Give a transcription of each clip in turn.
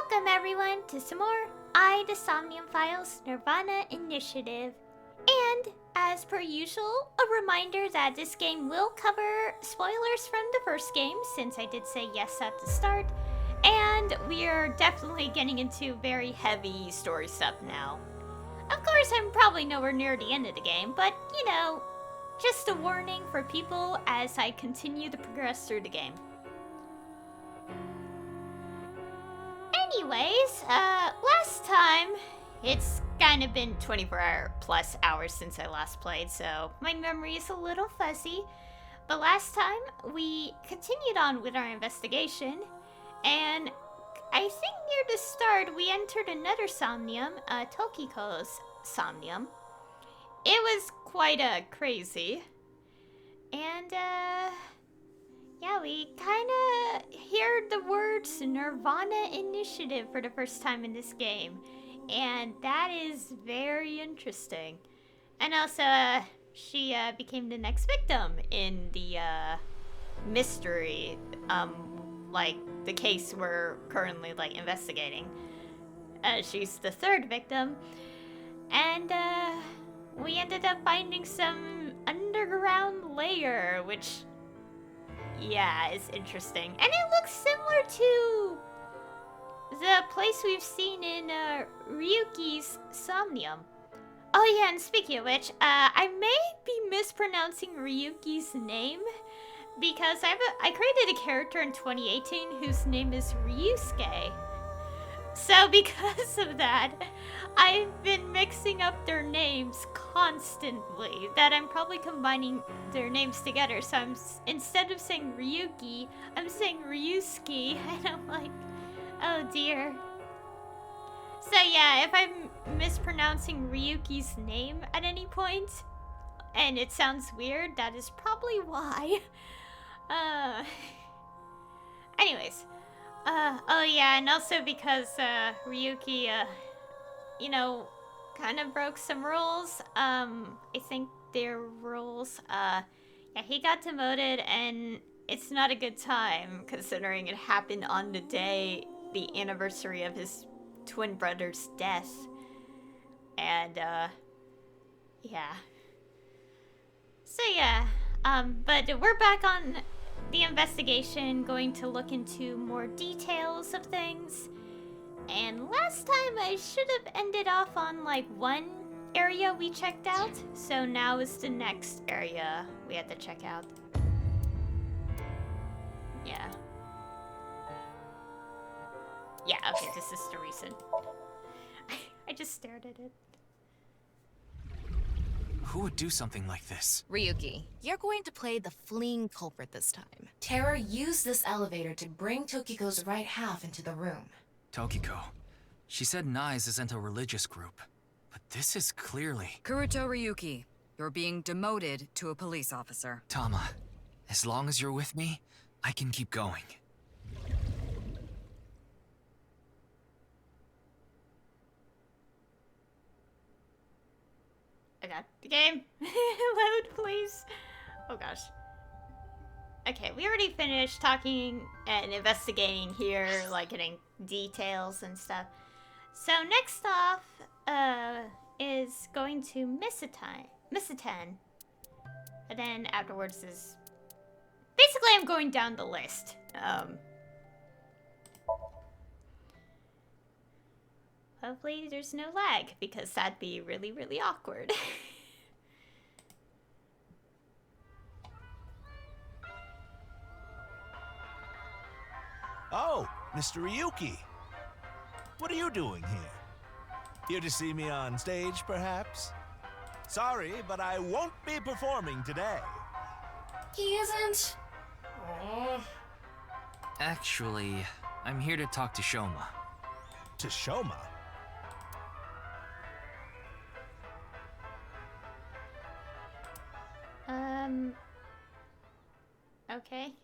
Welcome everyone to some more the Somnium Files nirvanA initiative. And as per usual, a reminder that this game will cover spoilers from the first game, since I did say yes at the start. And we are definitely getting into very heavy story stuff now. Of course, I'm probably nowhere near the end of the game, but you know, just a warning for people as I continue to progress through the game. Anyways, last time, it's kind of been 24 plus hours since I last played, so my memory is a little fuzzy. But last time, we continued on with our investigation, and I think near the start, we entered another Somnium, Tokiko's Somnium. It was quite crazy, and yeah, we kind of heard the words nirvanA initiative for the first time in this game, and that is very interesting. And also, she became the next victim in the mystery, like the case we're currently investigating. She's the third victim, and we ended up finding some underground layer, which, yeah, is interesting. And it looks similar to the place we've seen in Ryuki's Somnium. Oh yeah, and speaking of which, I may be mispronouncing Ryuki's name, because I created a character in 2018 whose name is Ryusuke. So because of that, I've been mixing up their names constantly, that I'm probably combining their names together. So instead of saying Ryuki, I'm saying Ryusuke, and I'm like, oh dear. So yeah, if I'm mispronouncing Ryuki's name at any point, and it sounds weird, that is probably why. Anyways. Oh yeah, and also because, Ryuki, you know, kind of broke some rules. I think their rules, yeah, he got demoted, and it's not a good time, considering it happened on the day, the anniversary of his twin brother's death. And, yeah. So yeah, but we're back on the investigation, going to look into more details of things. And last time I should have ended off on one area we checked out, so now is the next area we had to check out. Yeah. Yeah, okay, this is the recent. I just stared at it. Who would do something like this? Ryuki, you're going to play the fleeing culprit this time. Terra used this elevator to bring Tokiko's right half into the room. Tokiko. She said Nai's isn't a religious group. But this is clearly... Kuruto Ryuki, you're being demoted to a police officer. Tama, as long as you're with me, I can keep going. I got the game. Load, please. Oh gosh. Okay, we already finished talking and investigating here, getting details and stuff. So next off, is going to Misatan. And then afterwards is... Basically, I'm going down the list. Hopefully there's no lag, because that'd be really, really awkward. Oh, Mr. Ryuki. What are you doing here? Here to see me on stage, perhaps? Sorry, but I won't be performing today. He isn't. Aww. Actually, I'm here to talk to Shoma. To Shoma? Okay.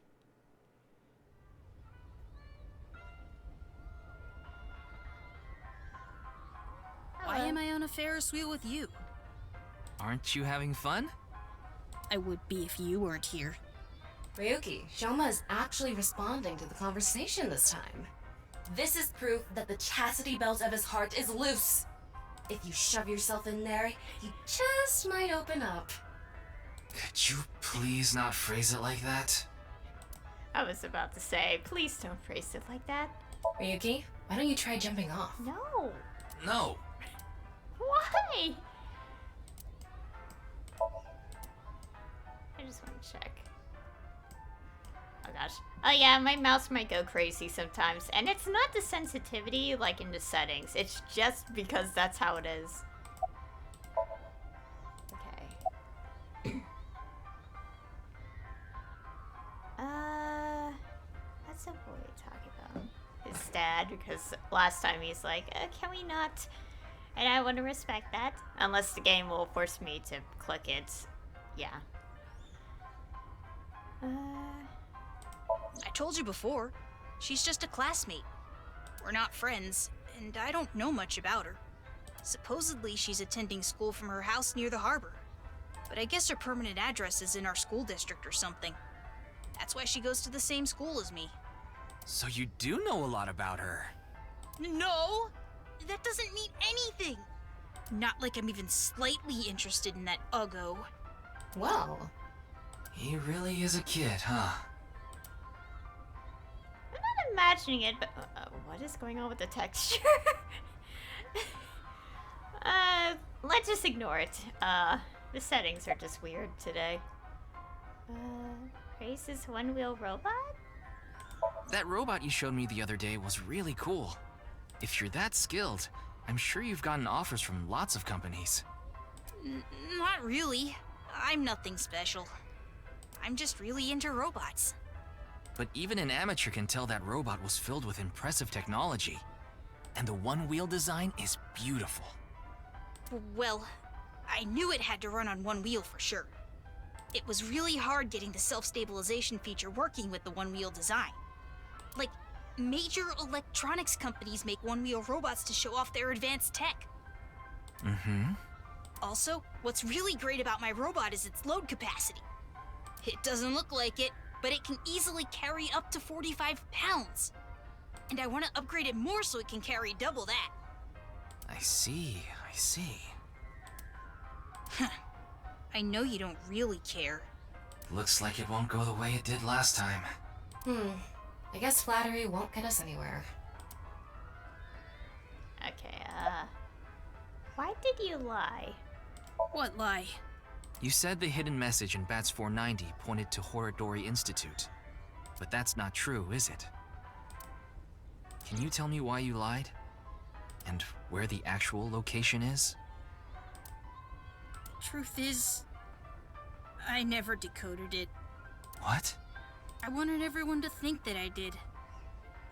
Why am I on a Ferris wheel with you? Aren't you having fun? I would be if you weren't here. Ryuki, Shoma is actually responding to the conversation this time. This is proof that the chastity belt of his heart is loose. If you shove yourself in there, he just might open up. Could you please not phrase it like that? I was about to say, please don't phrase it like that. Ryuki, why don't you try jumping off? No. No. Why? I just want to check. Oh gosh. Oh yeah, my mouse might go crazy sometimes. And it's not the sensitivity like in the settings. It's just because that's how it is. Okay. What's the boy talking about? His dad, because last time he's like, can we not? And I want to respect that. Unless the game will force me to click it. Yeah. I told you before. She's just a classmate. We're not friends, and I don't know much about her. Supposedly, she's attending school from her house near the harbor. But I guess her permanent address is in our school district or something. That's why she goes to the same school as me. So you do know a lot about her. No! That doesn't mean anything! Not like I'm even slightly interested in that Uggo. Well, He really is a kid, huh? I'm not imagining it, but what is going on with the texture? Let's just ignore it. The settings are just weird today. Race is one-wheel robot? That robot you showed me the other day was really cool. If you're that skilled, I'm sure you've gotten offers from lots of companies. Not really. I'm nothing special. I'm just really into robots. But even an amateur can tell that robot was filled with impressive technology. And the one-wheel design is beautiful. Well, I knew it had to run on one wheel for sure. It was really hard getting the self-stabilization feature working with the one-wheel design. Like, major electronics companies make one-wheel robots to show off their advanced tech. Mm-hmm. Also, what's really great about my robot is its load capacity. It doesn't look like it, but it can easily carry up to 45 pounds. And I want to upgrade it more so it can carry double that. I see. I know you don't really care. Looks like it won't go the way it did last time. I guess flattery won't get us anywhere. Okay, why did you lie? What lie? You said the hidden message in Bats 490 pointed to Horodori Institute. But that's not true, is it? Can you tell me why you lied? And where the actual location is? Truth is, I never decoded it. What? I wanted everyone to think that I did.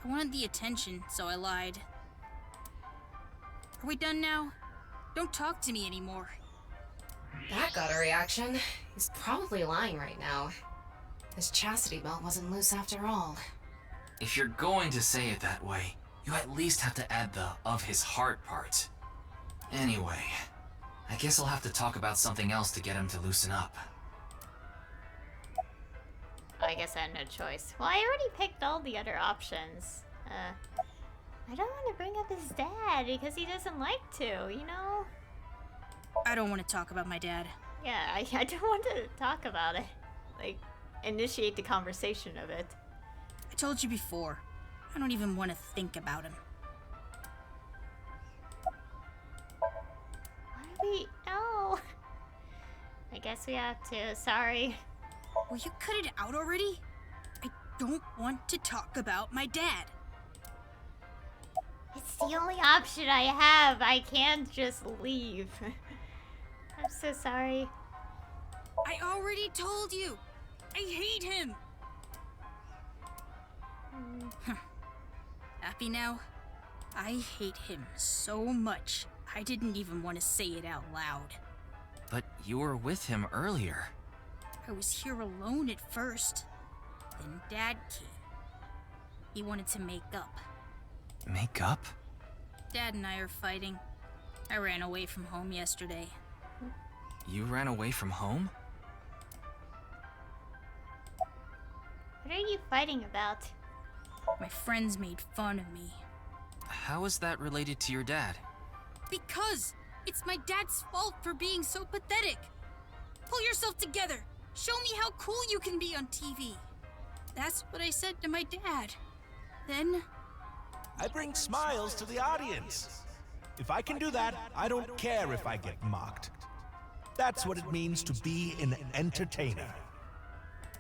I wanted the attention, so I lied. Are we done now? Don't talk to me anymore. That got a reaction. He's probably lying right now. His chastity belt wasn't loose after all. If you're going to say it that way, you at least have to add the "of his heart" part. Anyway, I guess I'll have to talk about something else to get him to loosen up. I guess I had no choice. Well, I already picked all the other options. I don't want to bring up his dad because he doesn't like to, you know? I don't want to talk about my dad. Yeah, I don't want to talk about it. Like, initiate the conversation of it. I told you before. I don't even want to think about him. Why do we... No. I guess we have to. Sorry. Will you cut it out already? I don't want to talk about my dad. It's the only option I have. I can't just leave. I'm so sorry. I already told you. I hate him. Happy now? I hate him so much, I didn't even want to say it out loud. But you were with him earlier. I was here alone at first. Then Dad came. He wanted to make up. Make up? Dad and I are fighting. I ran away from home yesterday. You ran away from home? What are you fighting about? My friends made fun of me. How is that related to your dad? Because it's my dad's fault for being so pathetic. Pull yourself together. Show me how cool you can be on TV. That's what I said to my dad. Then, I bring smiles to the audience. If I can do that, I don't care if I get mocked. That's what it means to be an entertainer.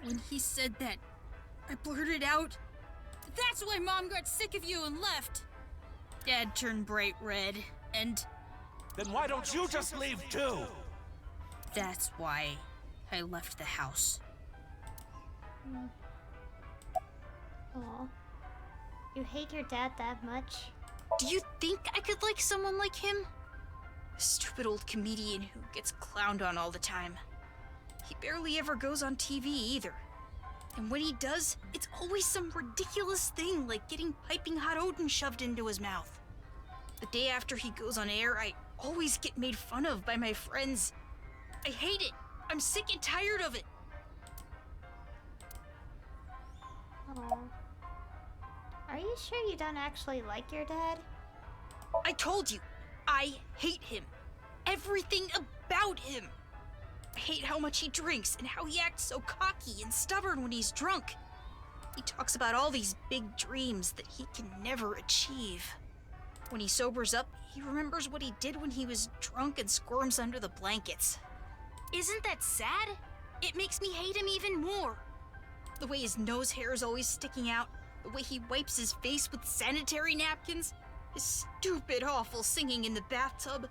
when he said that, I blurted out, "That's why Mom got sick of you and left." Dad turned bright red, and Then why don't you just leave too? that's why I left the house. Aw. You hate your dad that much? Do you think I could like someone like him? A stupid old comedian who gets clowned on all the time. He barely ever goes on TV either. And when he does, it's always some ridiculous thing like getting piping hot Odin shoved into his mouth. The day after he goes on air, I always get made fun of by my friends. I hate it. I'm sick and tired of it. Aw. Are you sure you don't actually like your dad? I told you, I hate him. Everything about him. I hate how much he drinks and how he acts so cocky and stubborn when he's drunk. He talks about all these big dreams that he can never achieve. When he sobers up, he remembers what he did when he was drunk and squirms under the blankets. Isn't that sad? It makes me hate him even more. The way his nose hair is always sticking out, the way he wipes his face with sanitary napkins, his stupid, awful singing in the bathtub.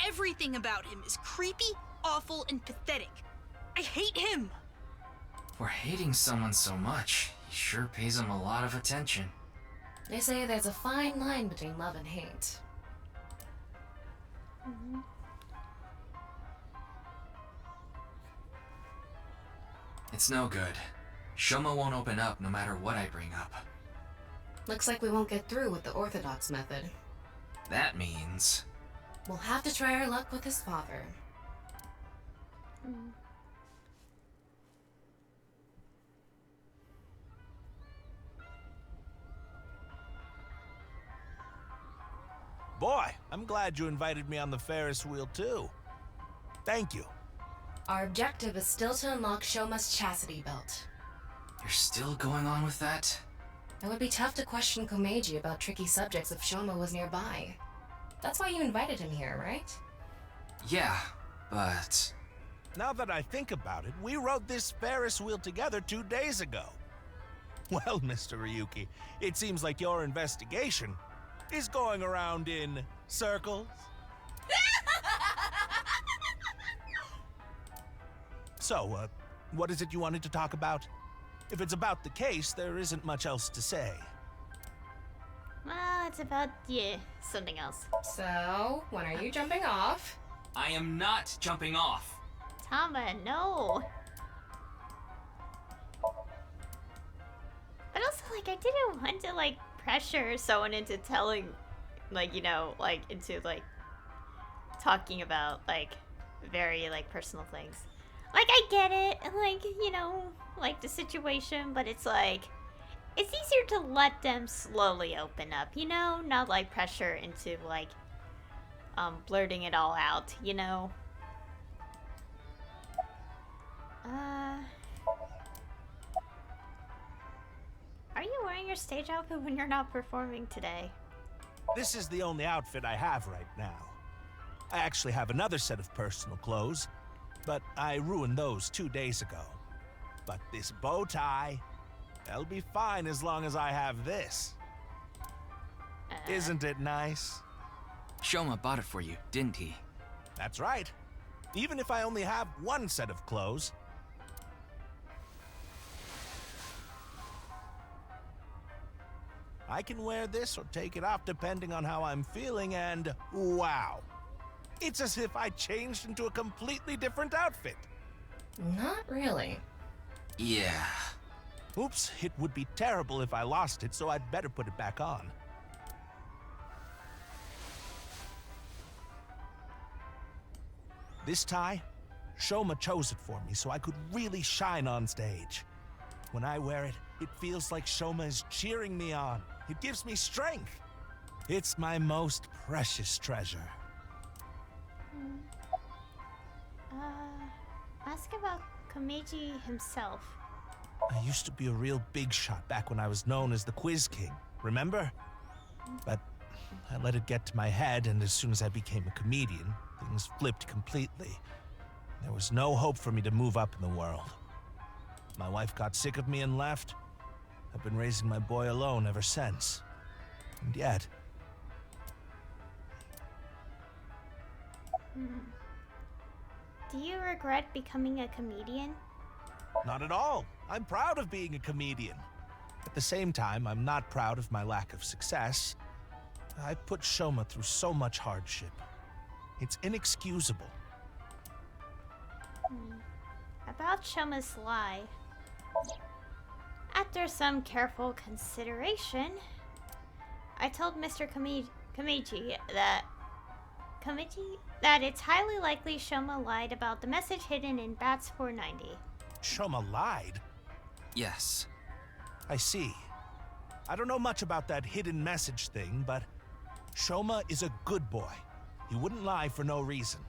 Everything about him is creepy, awful, and pathetic. I hate him! For hating someone so much, he sure pays him a lot of attention. They say there's a fine line between love and hate. It's no good. Shoma won't open up no matter what I bring up. Looks like we won't get through with the Orthodox method. That means... We'll have to try our luck with his father. Boy, I'm glad you invited me on the Ferris wheel too. Thank you. Our objective is still to unlock Shoma's chastity belt. You're still going on with that? It would be tough to question Komeiji about tricky subjects if Shoma was nearby. That's why you invited him here, right? Yeah, but... Now that I think about it, we rode this Ferris wheel together 2 days ago. Well, Mr. Ryuki, it seems like your investigation is going around in circles. So, what is it you wanted to talk about? If it's about the case, there isn't much else to say. Well, it's about, something else. So, when are you jumping off? I am not jumping off. Tama, no! But also, I didn't want to, pressure someone into telling, into, talking about, very, personal things. I get it, and, the situation, but it's, it's easier to let them slowly open up, Not, pressure into, blurting it all out, Are you wearing your stage outfit when you're not performing today? This is the only outfit I have right now. I actually have another set of personal clothes, but I ruined those 2 days ago. But this bow tie, that'll be fine as long as I have this. Isn't it nice? Shoma bought it for you, didn't he? That's right. Even if I only have one set of clothes. I can wear this or take it off depending on how I'm feeling, and wow. It's as if I changed into a completely different outfit. Not really. Yeah. Oops, it would be terrible if I lost it, so I'd better put it back on. This tie, Shoma chose it for me so I could really shine on stage. When I wear it, it feels like Shoma is cheering me on. It gives me strength. It's my most precious treasure. Ask about Komeiji himself. I used to be a real big shot back when I was known as the Quiz King, remember? But I let it get to my head, and as soon as I became a comedian, things flipped completely. There was no hope for me to move up in the world. My wife got sick of me and left. I've been raising my boy alone ever since. And yet... Do you regret becoming a comedian? Not at all. I'm proud of being a comedian. At the same time, I'm not proud of my lack of success. I put Shoma through so much hardship. It's inexcusable. About Shoma's lie. After some careful consideration, I told Mr. Komeiji that it's highly likely Shoma lied about the message hidden in Bats 490. Shoma lied? Yes. I see. I don't know much about that hidden message thing, but Shoma is a good boy. He wouldn't lie for no reason.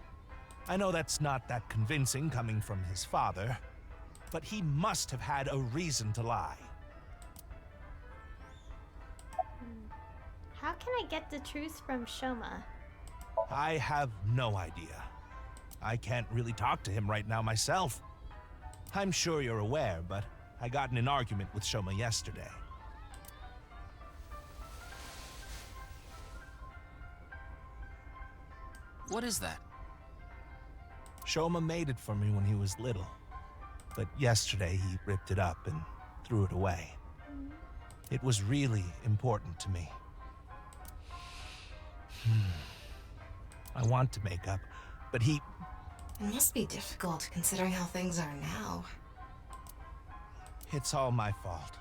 I know that's not that convincing coming from his father, but he must have had a reason to lie. How can I get the truth from Shoma? I have no idea. I can't really talk to him right now myself. I'm sure you're aware, but I got in an argument with Shoma yesterday. What is that? Shoma made it for me when he was little, but yesterday he ripped it up and threw it away. It was really important to me. I want to make up, but he... It must be difficult considering how things are now. It's all my fault.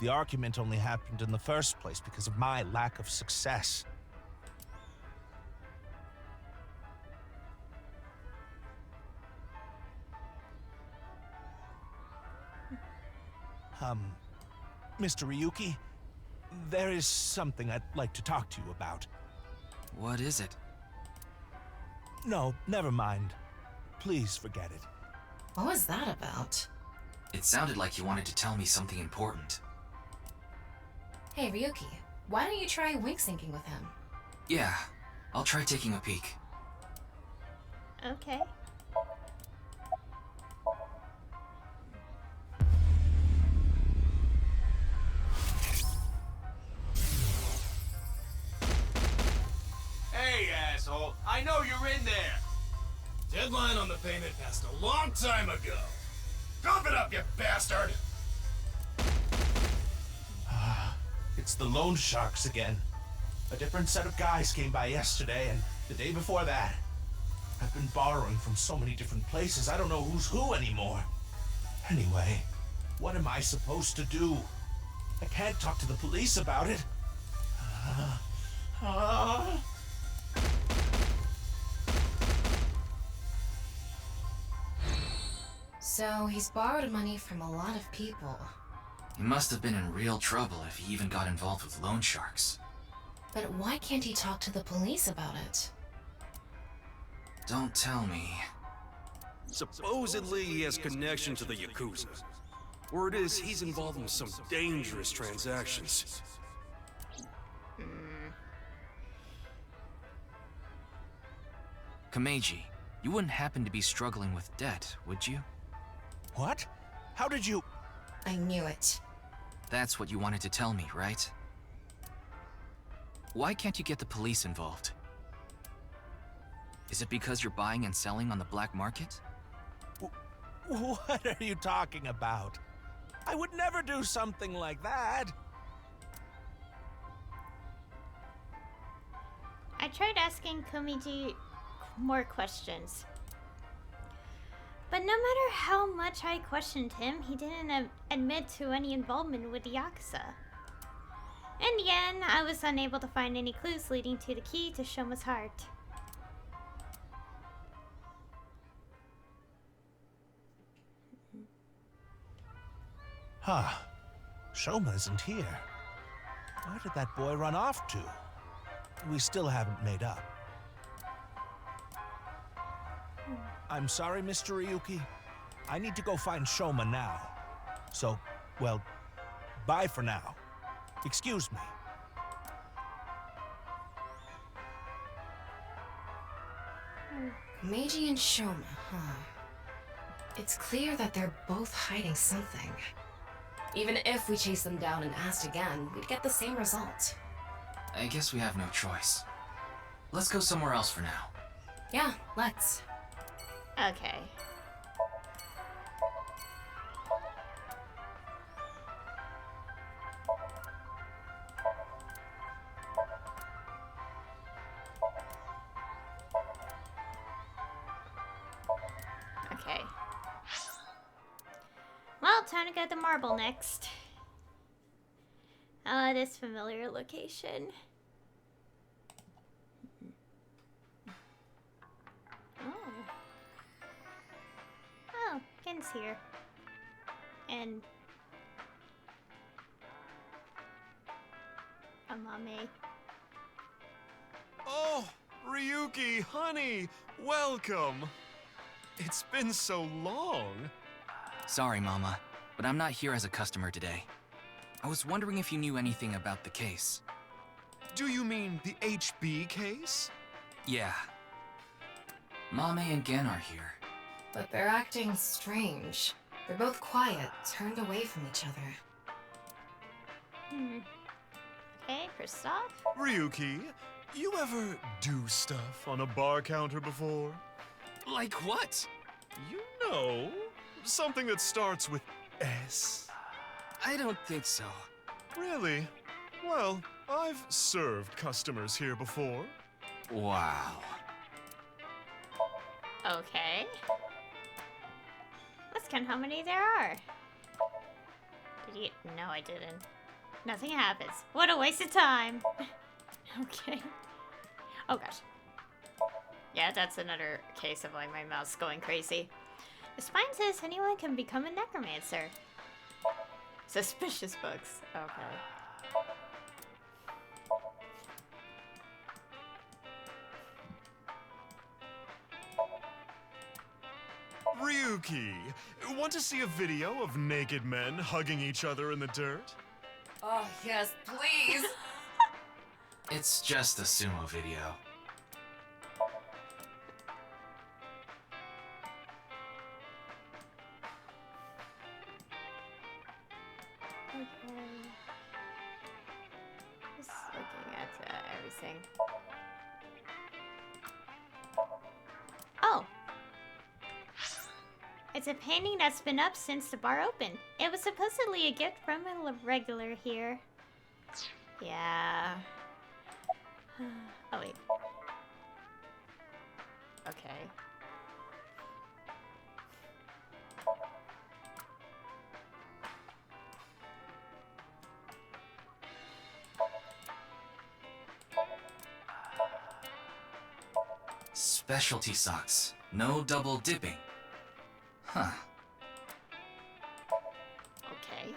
The argument only happened in the first place because of my lack of success. Mr. Ryuki, there is something I'd like to talk to you about. What is it? No, never mind. Please forget it. What was that about? It sounded like you wanted to tell me something important. Hey, Ryuki, why don't you try wink syncing with him? Yeah, I'll try taking a peek. Okay. Hey, asshole. I know you're in there. Deadline on the payment passed a long time ago. Drop it up, you bastard! It's the loan sharks again. A different set of guys came by yesterday and the day before that. I've been borrowing from so many different places, I don't know who's who anymore. Anyway, what am I supposed to do? I can't talk to the police about it. So, he's borrowed money from a lot of people. He must have been in real trouble if he even got involved with loan sharks. But why can't he talk to the police about it? Don't tell me. Supposedly he has connection to the Yakuza. Word is he's involved in some dangerous transactions. Komeiji, you wouldn't happen to be struggling with debt, would you? What? How did you... I knew it. That's what you wanted to tell me, right? Why can't you get the police involved? Is it because you're buying and selling on the black market? What are you talking about? I would never do something like that. I tried asking Komeiji more questions. But no matter how much I questioned him, he didn't admit to any involvement with the Yakuza. In the end, I was unable to find any clues leading to the key to Shoma's heart. Huh. Shoma isn't here. Where did that boy run off to? we still haven't made up. I'm sorry, Mr. Ryuki. I need to go find Shoma now. So, well, bye for now. Excuse me. Meiji and Shoma, huh? It's clear that they're both hiding something. Even if we chase them down and asked again, we'd get the same result. I guess we have no choice. Let's go somewhere else for now. Yeah, let's. Okay. Okay. Well, time to go to Marble next. This familiar location. Oh, Ken's here. And Amame. Oh, Ryuki, honey, welcome. It's been so long. Sorry, Mama, but I'm not here as a customer today. I was wondering if you knew anything about the case. Do you mean the HB case? Yeah. Mame and Gen are here. But they're acting strange. They're both quiet, turned away from each other. Okay, Christoph. Ryuki, you ever do stuff on a bar counter before? Like what? You know, something that starts with S. I don't think so. Really? Well, I've served customers here before. Wow. Okay. Let's count how many there are. Did you? No, I didn't. Nothing happens. What a waste of time. Okay. Oh gosh. Yeah, that's another case of like my mouse going crazy. The spine says anyone can become a necromancer. Suspicious books. Okay. Ryuki, want to see a video of naked men hugging each other in the dirt? Oh, yes, please! It's just a sumo video. Okay. Just looking at everything. Oh! It's a painting that's been up since the bar opened. It was supposedly a gift from a regular here. Yeah. Oh, wait. Okay. Specialty socks. No double dipping. Huh. Okay.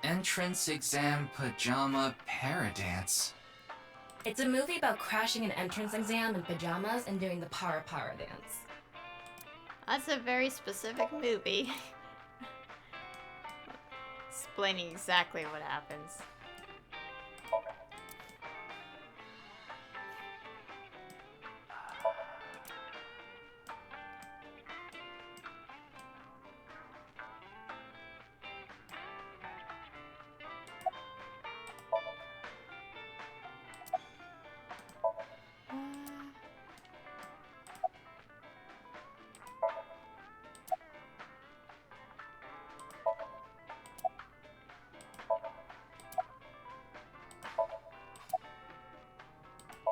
Entrance exam pajama paradance. It's a movie about crashing an entrance exam in pajamas and doing the para dance. That's a very specific movie. Explaining exactly what happens.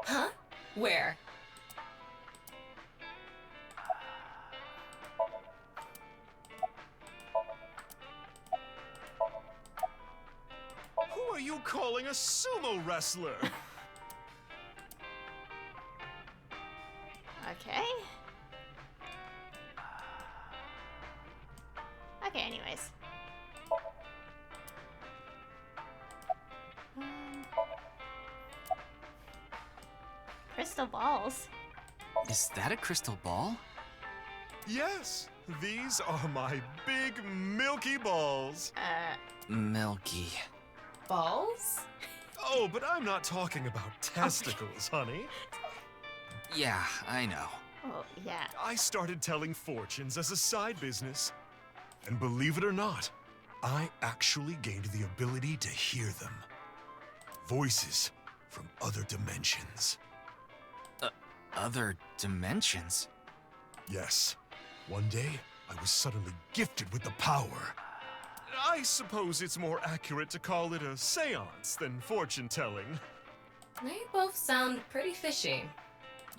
Huh? Where? Who are you calling a sumo wrestler? Okay. Okay, anyways. crystal balls. Is that a crystal ball? Yes, these are my big milky balls. Milky. Balls? Oh, but I'm not talking about testicles, honey. Yeah, I know. Oh, yeah. I started telling fortunes as a side business. And believe it or not, I actually gained the ability to hear them. Voices from other dimensions. Other dimensions? Yes. One day, I was suddenly gifted with the power. I suppose it's more accurate to call it a seance than fortune-telling. They both sound pretty fishy.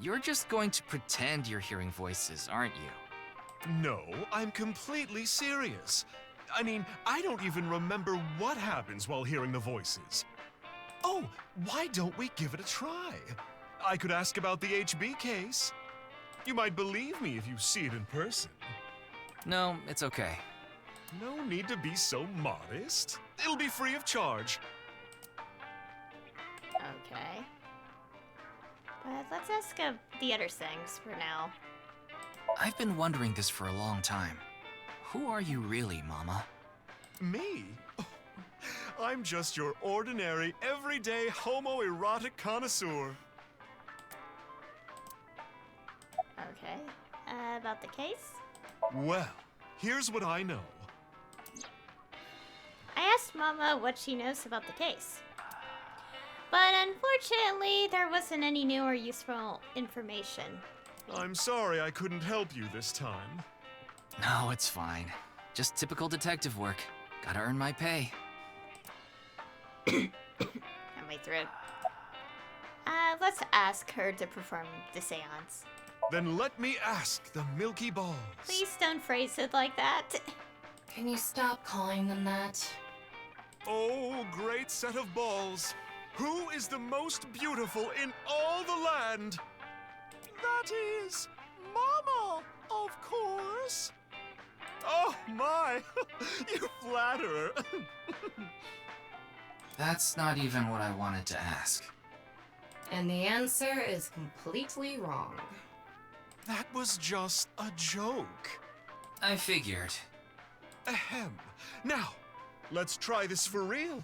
You're just going to pretend you're hearing voices, aren't you? No, I'm completely serious. I mean, I don't even remember what happens while hearing the voices. Oh, why don't we give it a try? I could ask about the HB case. You might believe me if you see it in person. No, it's okay. No need to be so modest. It'll be free of charge. Okay. But let's ask the other things for now. I've been wondering this for a long time. Who are you really, Mama? Me? Oh, I'm just your ordinary, everyday homoerotic connoisseur. Okay. About the case? Well, here's what I know. I asked Mama what she knows about the case. But unfortunately, there wasn't any new or useful information. I'm sorry I couldn't help you this time. No, it's fine. Just typical detective work. Gotta earn my pay. And my throat. Let's ask her to perform the seance. Then let me ask the Milky Balls. Please don't phrase it like that. Can you stop calling them that? Oh, great set of balls. Who is the most beautiful in all the land? That is Mama, of course. Oh my, you flatterer. That's not even what I wanted to ask. And the answer is completely wrong. That was just a joke. I figured. Ahem. Now, let's try this for real.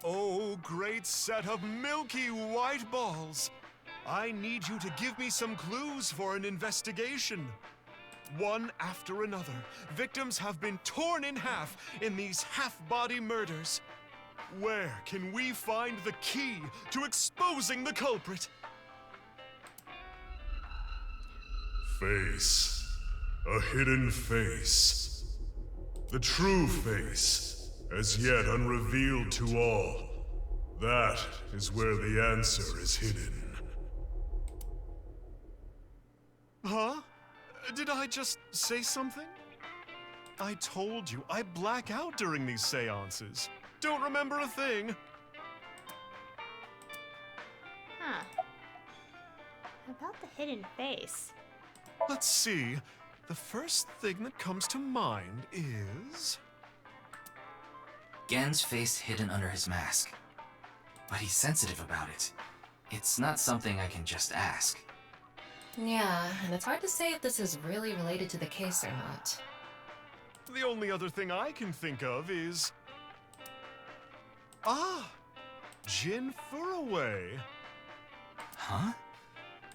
Oh, great set of milky white balls. I need you to give me some clues for an investigation. One after another, victims have been torn in half in these half-body murders. Where can we find the key to exposing the culprit? Face. A hidden face. The true face, as yet unrevealed to all. That is where the answer is hidden. Huh? Did I just say something? I told you, I black out during these seances. Don't remember a thing. Huh. About the hidden face. Let's see. The first thing that comes to mind is... Gen's face hidden under his mask. But he's sensitive about it. It's not something I can just ask. Yeah, and it's hard to say if this is really related to the case or not. The only other thing I can think of is... Ah! Jin Furaway. Huh?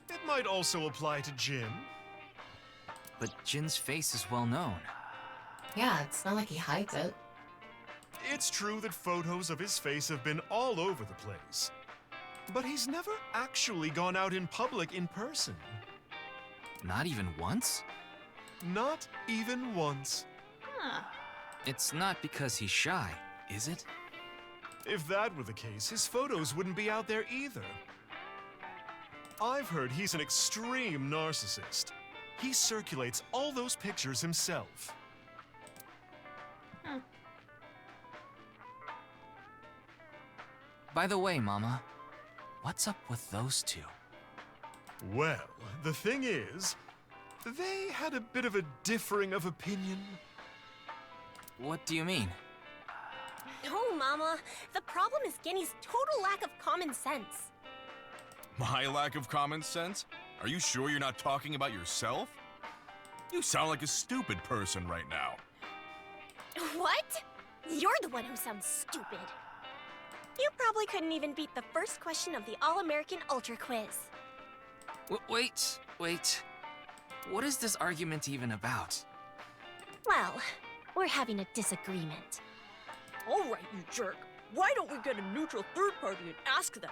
It might also apply to Jin. But Jin's face is well known. Yeah, it's not like he hides it. It's true that photos of his face have been all over the place. But he's never actually gone out in public in person. Not even once? Not even once. Huh. It's not because he's shy, is it? If that were the case, his photos wouldn't be out there either. I've heard he's an extreme narcissist. He circulates all those pictures himself. Huh. By the way, Mama, what's up with those two? Well, the thing is, they had a bit of a differing of opinion. What do you mean? No, Mama. The problem is Genny's total lack of common sense. My lack of common sense? Are you sure you're not talking about yourself? You sound like a stupid person right now. What? You're the one who sounds stupid. You probably couldn't even beat the first question of the All-American Ultra Quiz. Wait. What is this argument even about? Well, we're having a disagreement. All right, you jerk. Why don't we get a neutral third party and ask them?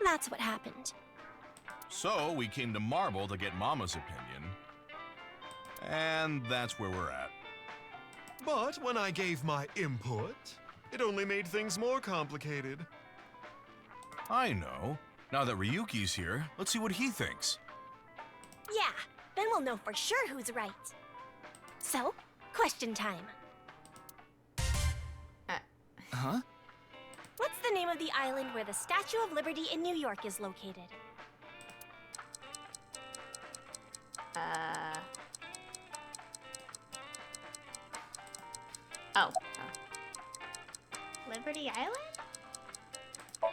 That's what happened. So, we came to Marble to get Mama's opinion. And that's where we're at. But when I gave my input, it only made things more complicated. I know. Now that Ryuki's here, let's see what he thinks. Yeah, then we'll know for sure who's right. So, question time. Huh? What's the name of the island where the Statue of Liberty in New York is located? Oh. Liberty Island?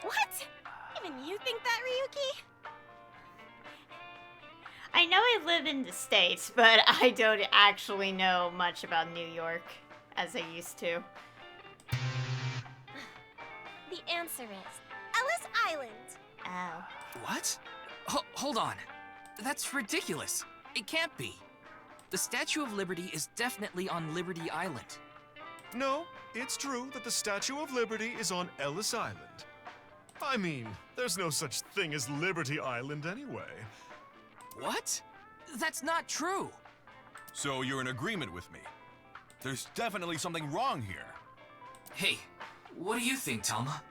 What? Even you think that, Ryuki? I know I live in the States, but I don't actually know much about New York as I used to. The answer is Ellis Island. Oh. What? Hold on. That's ridiculous. It can't be. The Statue of Liberty is definitely on Liberty Island. No, it's true that the Statue of Liberty is on Ellis Island. I mean, there's no such thing as Liberty Island anyway. What? That's not true. So you're in agreement with me. There's definitely something wrong here. Hey, what do you think, Talma?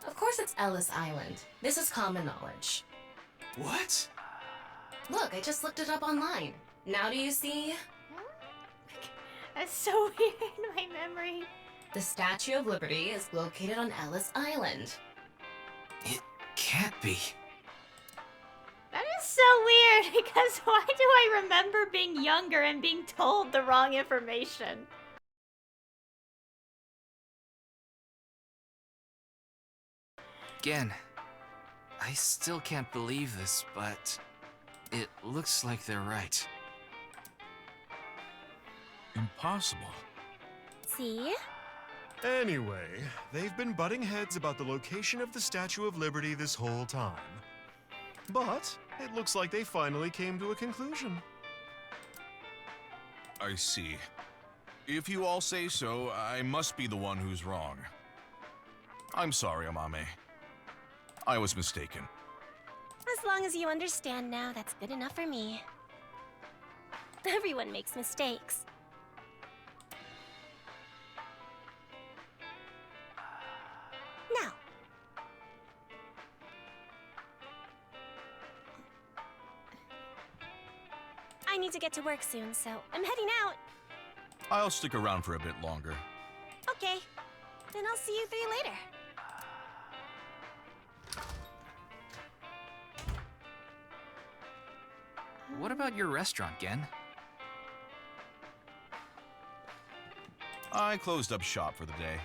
Of course it's Ellis Island. This is common knowledge. What? Look, I just looked it up online. Now do you see? That's so weird in my memory. The Statue of Liberty is located on Ellis Island. It can't be. That is so weird, because why do I remember being younger and being told the wrong information? Again, I still can't believe this, but it looks like they're right. Impossible. See? Anyway, they've been butting heads about the location of the Statue of Liberty this whole time. But it looks like they finally came to a conclusion. I see. If you all say so, I must be the one who's wrong. I'm sorry, Amame. I was mistaken. As long as you understand now, that's good enough for me. Everyone makes mistakes. Now. I need to get to work soon, so I'm heading out. I'll stick around for a bit longer. Okay. Then I'll see you three later. What about your restaurant, Gen? I closed up shop for the day.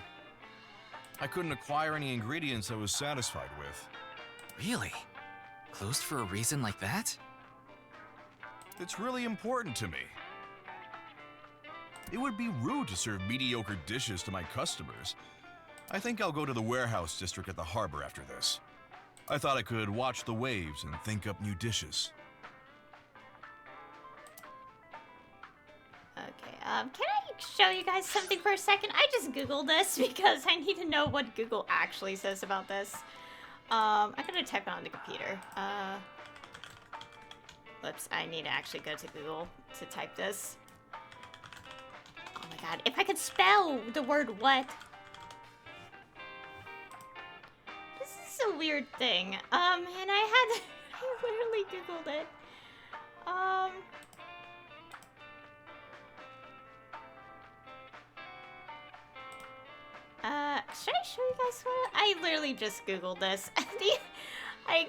I couldn't acquire any ingredients I was satisfied with. Really? Closed for a reason like that? It's really important to me. It would be rude to serve mediocre dishes to my customers. I think I'll go to the warehouse district at the harbor after this. I thought I could watch the waves and think up new dishes. Okay, can I show you guys something for a second? I just googled this because I need to know what Google actually says about this. I'm gonna type it on the computer. Whoops, I need to actually go to Google to type this. Oh my god, if I could spell the word what. This is a weird thing. And I literally Googled it. Should I show you guys what? I literally just Googled this. I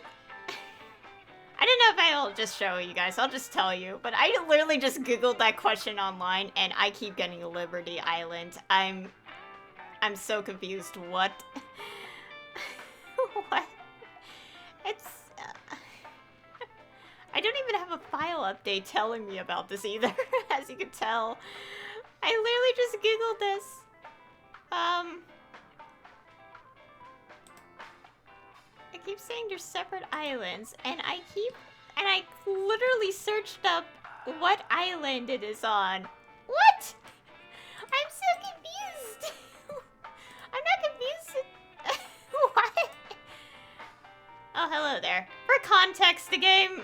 don't know if I'll just show you guys. I'll just tell you. But I literally just Googled that question online, and I keep getting Liberty Island. I'm so confused. What? What? even have a file update telling me about this either, as you can tell. I literally just googled this. I keep saying they're separate islands, and I literally searched up what island it is on. What? I'm so confused. I'm not confused. What? Oh, hello there. For context, the game,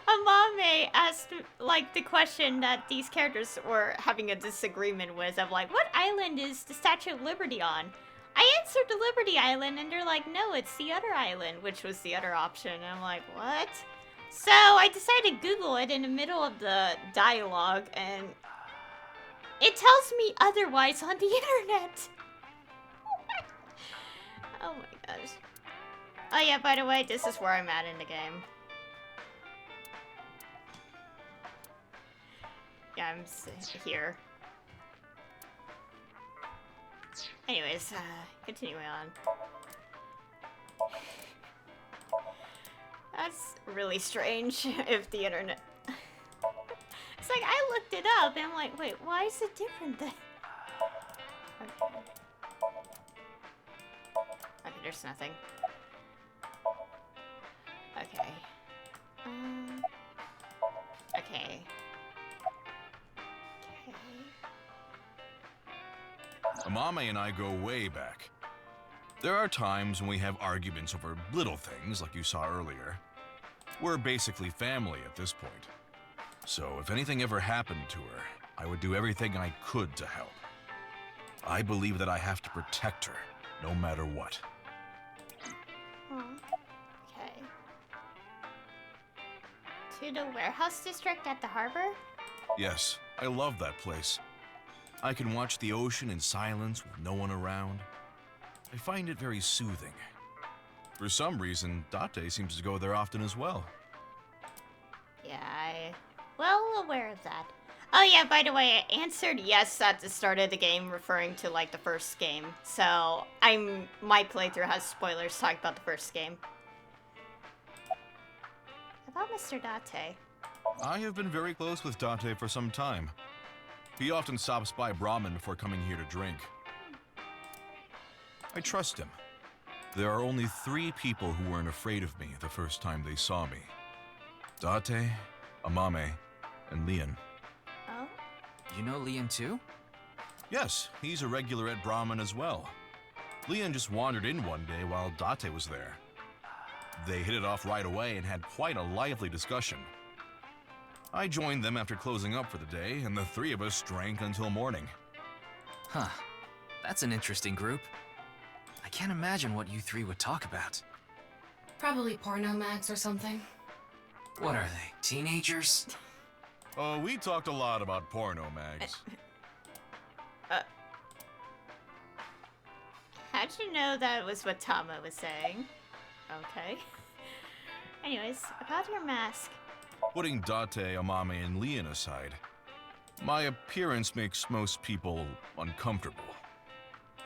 Amame asked, like, the question that these characters were having a disagreement with of, like, what island is the Statue of Liberty on? I answered the Liberty Island, and they're like, no, it's the other island, which was the other option. And I'm like, what? So I decided to Google it in the middle of the dialogue, and it tells me otherwise on the internet. Oh my gosh. Oh yeah, by the way, this is where I'm at in the game. Yeah, I'm here. Anyways, continuing on. That's really strange if the internet... It's like, I looked it up and I'm like, wait, why is it different then? Okay. Okay, there's nothing. Okay. Okay. Okay. Amame and I go way back. There are times when we have arguments over little things, like you saw earlier. We're basically family at this point. So if anything ever happened to her, I would do everything I could to help. I believe that I have to protect her, no matter what. Okay. To the warehouse district at the harbor? Yes, I love that place. I can watch the ocean in silence with no one around. I find it very soothing. For some reason, Date seems to go there often as well. Yeah, well aware of that. Oh yeah, by the way, I answered yes at the start of the game, referring to like the first game. So my playthrough has spoilers talking about the first game. About Mr. Date. I have been very close with Date for some time. He often stops by Brahmin before coming here to drink. I trust him. There are only 3 people who weren't afraid of me the first time they saw me. Date, Amame, and Leon. Oh? You know Leon too? Yes, he's a regular at Brahmin as well. Leon just wandered in one day while Date was there. They hit it off right away and had quite a lively discussion. I joined them after closing up for the day, and the 3 of us drank until morning. Huh. That's an interesting group. I can't imagine what you 3 would talk about. Probably porno mags or something. What are they, teenagers? Oh, we talked a lot about porno mags. How'd you know that was what Tama was saying? Okay. Anyways, about your mask. Putting Date, Amame, and Leon aside, my appearance makes most people uncomfortable.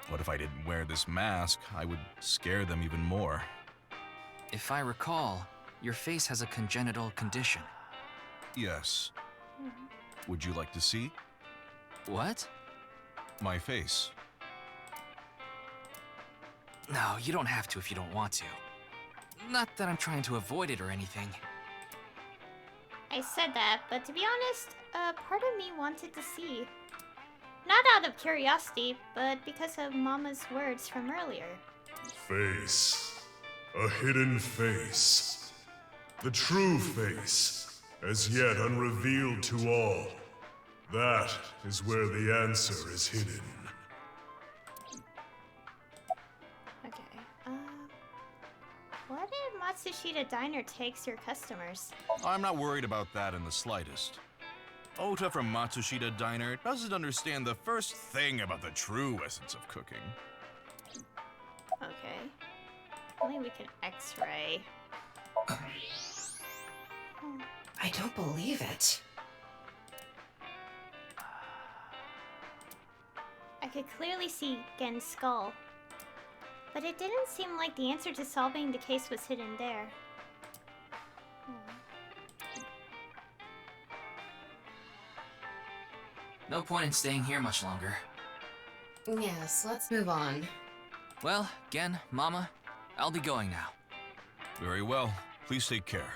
What if I didn't wear this mask? I would scare them even more. If I recall, your face has a congenital condition. Yes. Would you like to see? What? My face. No, you don't have to if you don't want to. Not that I'm trying to avoid it or anything. I said that, but to be honest, part of me wanted to see. Not out of curiosity, but because of Mama's words from earlier. Face. A hidden face. The true face, as yet unrevealed to all. That is where the answer is hidden. Okay, what if Matsushita Diner takes your customers? I'm not worried about that in the slightest. Ota from Matsushita Diner doesn't understand the first thing about the true essence of cooking. Okay. Only we can X-ray. I don't believe it. I could clearly see Gen's skull. But it didn't seem like the answer to solving the case was hidden there. No point in staying here much longer. Yes, let's move on. Well, Gen, Mama, I'll be going now. Very well. Please take care.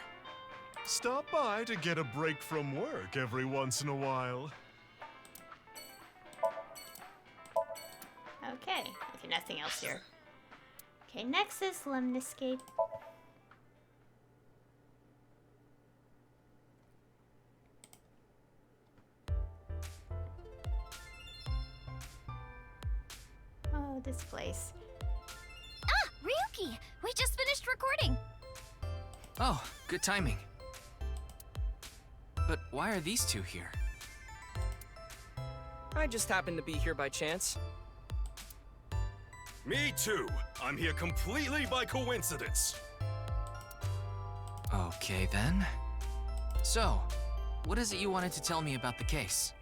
Stop by to get a break from work every once in a while. Okay, nothing else here. Okay, next is Lemniscape. Oh, this place. Ah, Ryuki! We just finished recording. Oh, good timing. But why are these two here? I just happened to be here by chance. Me too. I'm here completely by coincidence. Okay then. So, what is it you wanted to tell me about the case?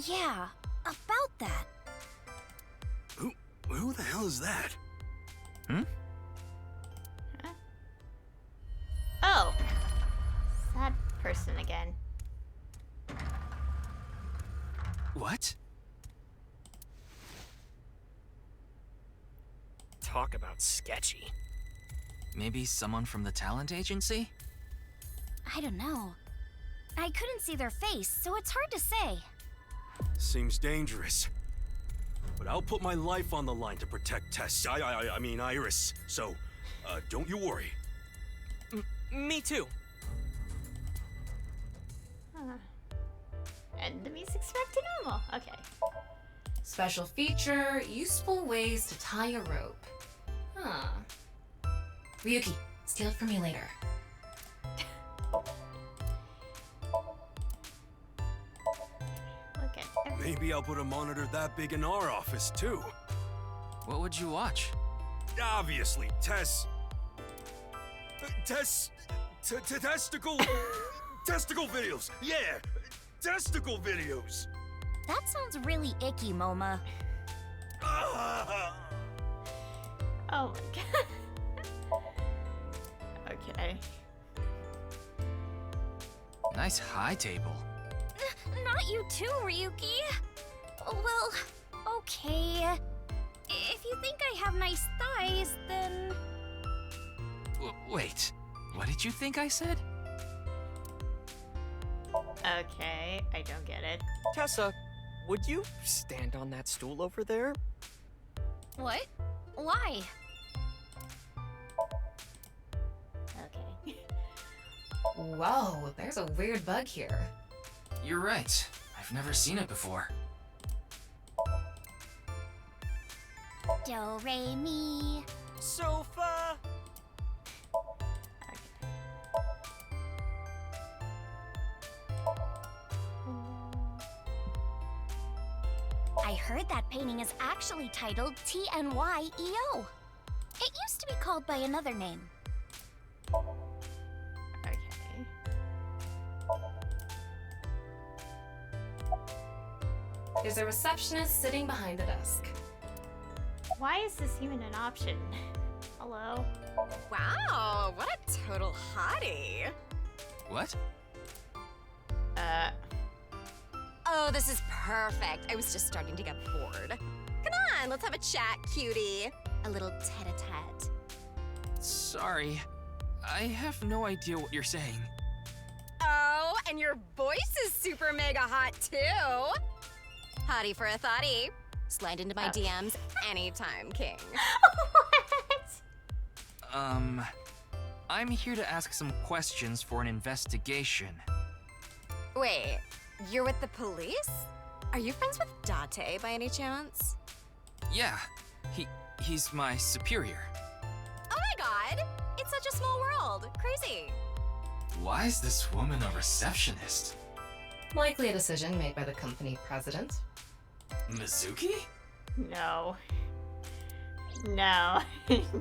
Yeah, about that. Who the hell is that? Hmm? Huh? Oh! It's that person again. What? Talk about sketchy. Maybe someone from the talent agency? I don't know. I couldn't see their face, so it's hard to say. Seems dangerous. But I'll put my life on the line to protect Tess. I mean Iris. So, don't you worry. Me too. Huh. And the music's back to normal. Okay. Special feature, useful ways to tie a rope. Huh. Ryuki, steal it from me later. Look at everything. Maybe I'll put a monitor that big in our office too. What would you watch? Obviously, Tess. Testicle. Testicle videos. Yeah, testicle videos. That sounds really icky, Moma. Ah! Oh my god. Okay. Nice high table. Not you too, Ryuki. Well, okay. If you think I have nice thighs, then... Wait, what did you think I said? Okay, I don't get it. Tessa, would you stand on that stool over there? What? Why? Okay. Whoa, there's a weird bug here. You're right. I've never seen it before. Do, re, mi. Sofa! I heard that painting is actually titled TNYEO. It used to be called by another name. Okay. There's a receptionist sitting behind the desk. Why is this even an option? Hello? Wow, what a total hottie. What? Oh, this is perfect. I was just starting to get bored. Come on, let's have a chat, cutie. A little tete-a-tete. Sorry. I have no idea what you're saying. Oh, and your voice is super mega hot, too. Hottie for a thottie. Slide into my DMs anytime, king. What? I'm here to ask some questions for an investigation. Wait, you're with the police? Are you friends with Date by any chance? Yeah, he's my superior. Oh my god! It's such a small world. Crazy. Why is this woman a receptionist? Likely a decision made by the company president. Mizuki? No. No.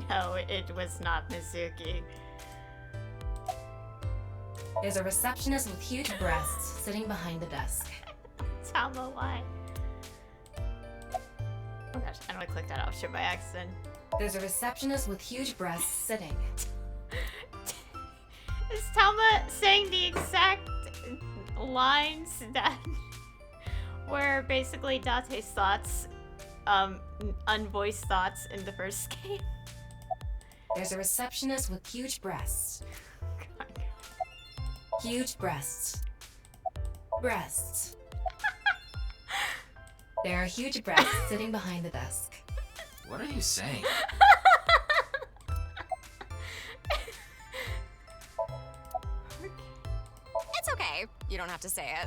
No, it was not Mizuki. There's a receptionist with huge breasts sitting behind the desk. Tell me why. Oh gosh, I don't want to click that option by accident. There's a receptionist with huge breasts sitting. Is Talma saying the exact lines that were basically Date's thoughts, unvoiced thoughts in the first game. There's a receptionist with huge breasts. Huge breasts. Breasts. There are huge breasts sitting behind the desk. What are you saying? It's okay. You don't have to say it.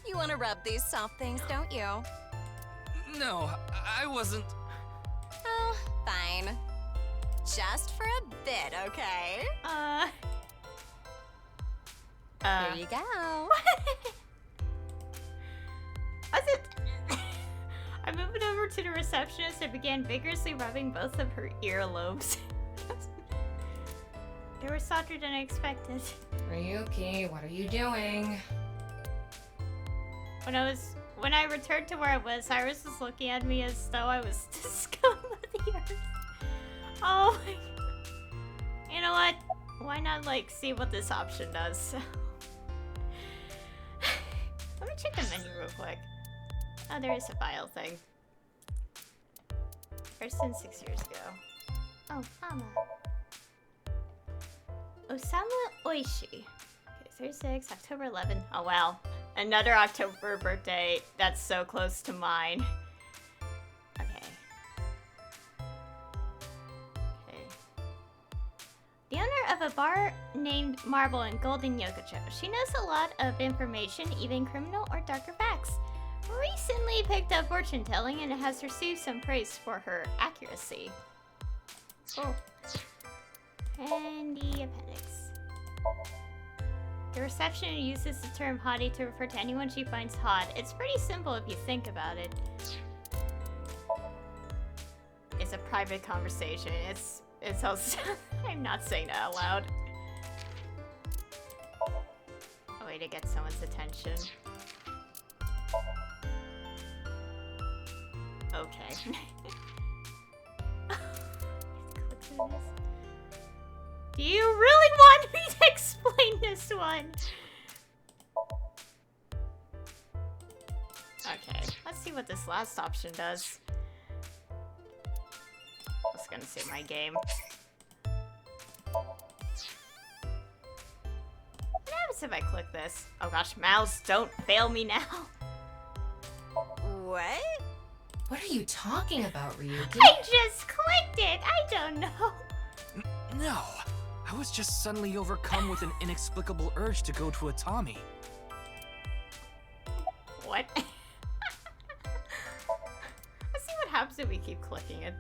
You want to rub these soft things, don't you? No, I wasn't. Oh, fine. Just for a bit, okay? Here you go. Was it? I moved over to the receptionist and began vigorously rubbing both of her earlobes. They were softer than I expected. Ryuki, what are you doing? When I returned to where I was, Iris was looking at me as though I was the scum of the earth. Oh my god. You know what? Why not, like, see what this option does? Let me check the menu real quick. Oh, there is a file thing. Person 6 years ago. Oh, Mama. Osamu Oishi. Okay, 36, October 11th. Oh, wow. Another October birthday that's so close to mine. Okay. The owner of a bar named Marble in Golden Yokocho. She knows a lot of information, even criminal or darker facts. Recently picked up fortune telling and has received some praise for her accuracy. Cool. And the appendix. The reception uses the term hottie to refer to anyone she finds hot. It's pretty simple if you think about it. It's a private conversation. It's also I'm not saying that out loud. A way to get someone's attention. Okay. Do you really want me to explain this one? Okay, let's see what this last option does. I was gonna say my game. What happens if I click this? Oh gosh, mouse, don't fail me now. What? What are you talking about, Ryuki? I just clicked it! I don't know. No, I was just suddenly overcome with an inexplicable urge to go to a Tommy. What? Let's see what happens if we keep clicking it.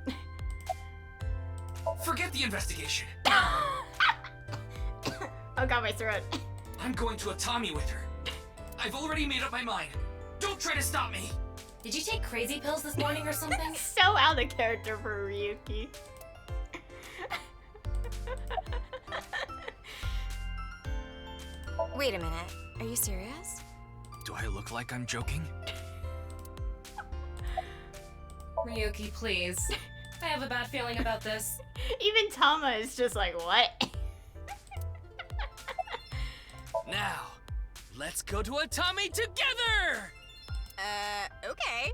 Forget the investigation. Oh god, my throat. I'm going to a Tommy with her. I've already made up my mind. Don't try to stop me. Did you take crazy pills this morning or something? So out of character for Ryuki. Wait a minute. Are you serious? Do I look like I'm joking? Ryuki, please. I have a bad feeling about this. Even Tama is just like, what? Now, let's go to a Tommy together! Okay.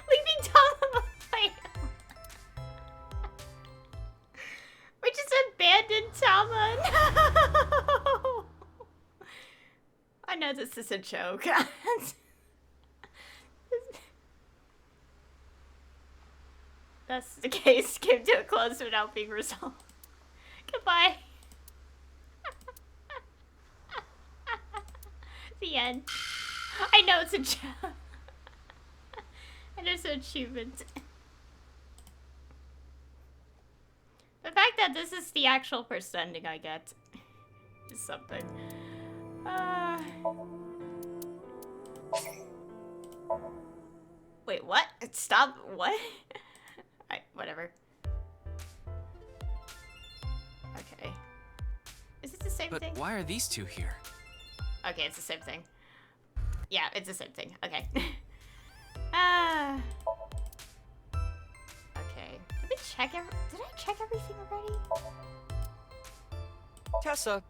Leaving Tama behind. We just abandoned Tama. No. I know this is a joke. That's the case. Came to a close without being resolved. Goodbye. The end. I know it's a joke. And there's an achievement. The fact that this is the actual first ending I get is something. Wait, what? Stop. What? Whatever. Okay. Is it the same thing? But why are these two here? Okay, it's the same thing. Yeah, it's the same thing. Okay. Okay. Did we check did I check everything already? Tessa,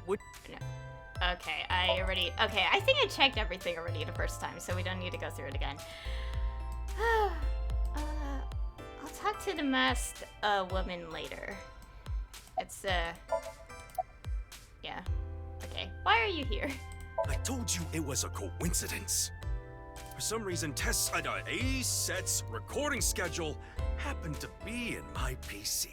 Would No. Okay, I think I checked everything already the first time, so we don't need to go through it again. I'll talk to the masked woman later. It's yeah. Okay. Why are you here? I told you it was a coincidence. For some reason, A-Set's recording schedule happened to be in my PC.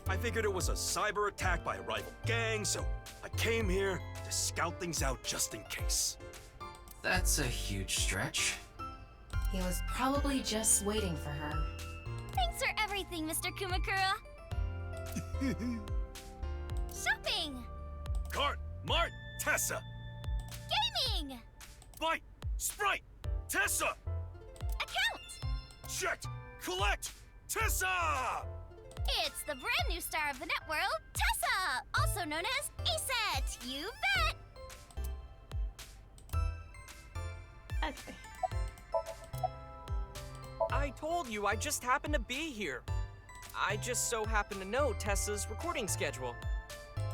I figured it was a cyber attack by a rival gang, so I came here to scout things out just in case. That's a huge stretch. He was probably just waiting for her. Thanks for everything, Mr. Kumakura. Shopping! Cart, Mart, Tessa! Gaming! Bite, Sprite, Tessa! Account! Checked, collect, Tessa! It's the brand new star of the networld, Tessa! Also known as A-Set, you bet! Okay. I told you I just happened to be here. I just so happened to know Tessa's recording schedule.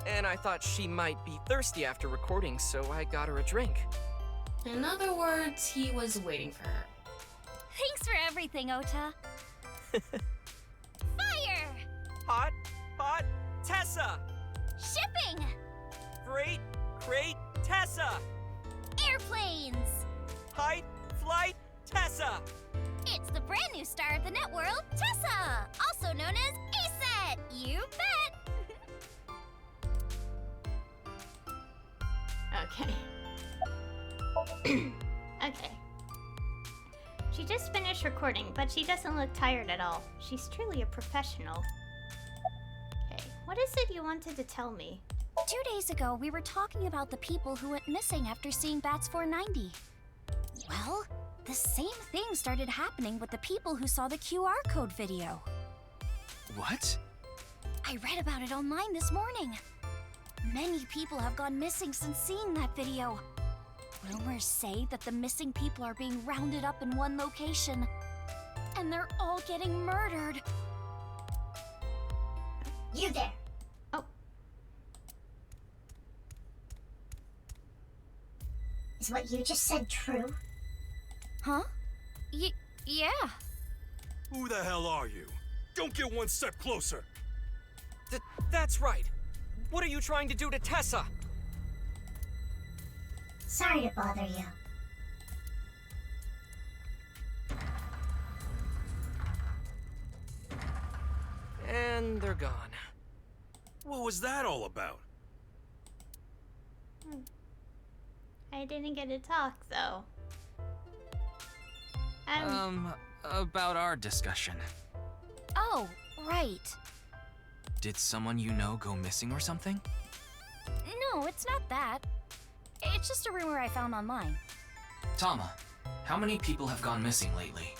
And I thought she might be thirsty after recording, so I got her a drink. In other words, he was waiting for her. Thanks for everything, Ota. Fire! Hot, Tessa! Shipping! Freight, crate, Tessa! Airplanes! Height, flight, Tessa! It's the brand new star of the networld, Tessa! Also known as A-Set, you bet! Okay. Okay. She just finished recording, but she doesn't look tired at all. She's truly a professional. Okay, what is it you wanted to tell me? 2 days ago, we were talking about the people who went missing after seeing Bats 490. Well, the same thing started happening with the people who saw the QR code video. What? I read about it online this morning. Many people have gone missing since seeing that video. Rumors say that the missing people are being rounded up in one location, and they're all getting murdered. You there. Oh. Is what you just said true? Huh? Yeah. Who the hell are you? Don't get one step closer! That's right. What are you trying to do to Tessa? Sorry to bother you. And they're gone. What was that all about? I didn't get to talk, though. About our discussion. Oh, right. Did someone you know go missing or something? No, it's not that. It's just a rumor I found online. Tama, how many people have gone missing lately?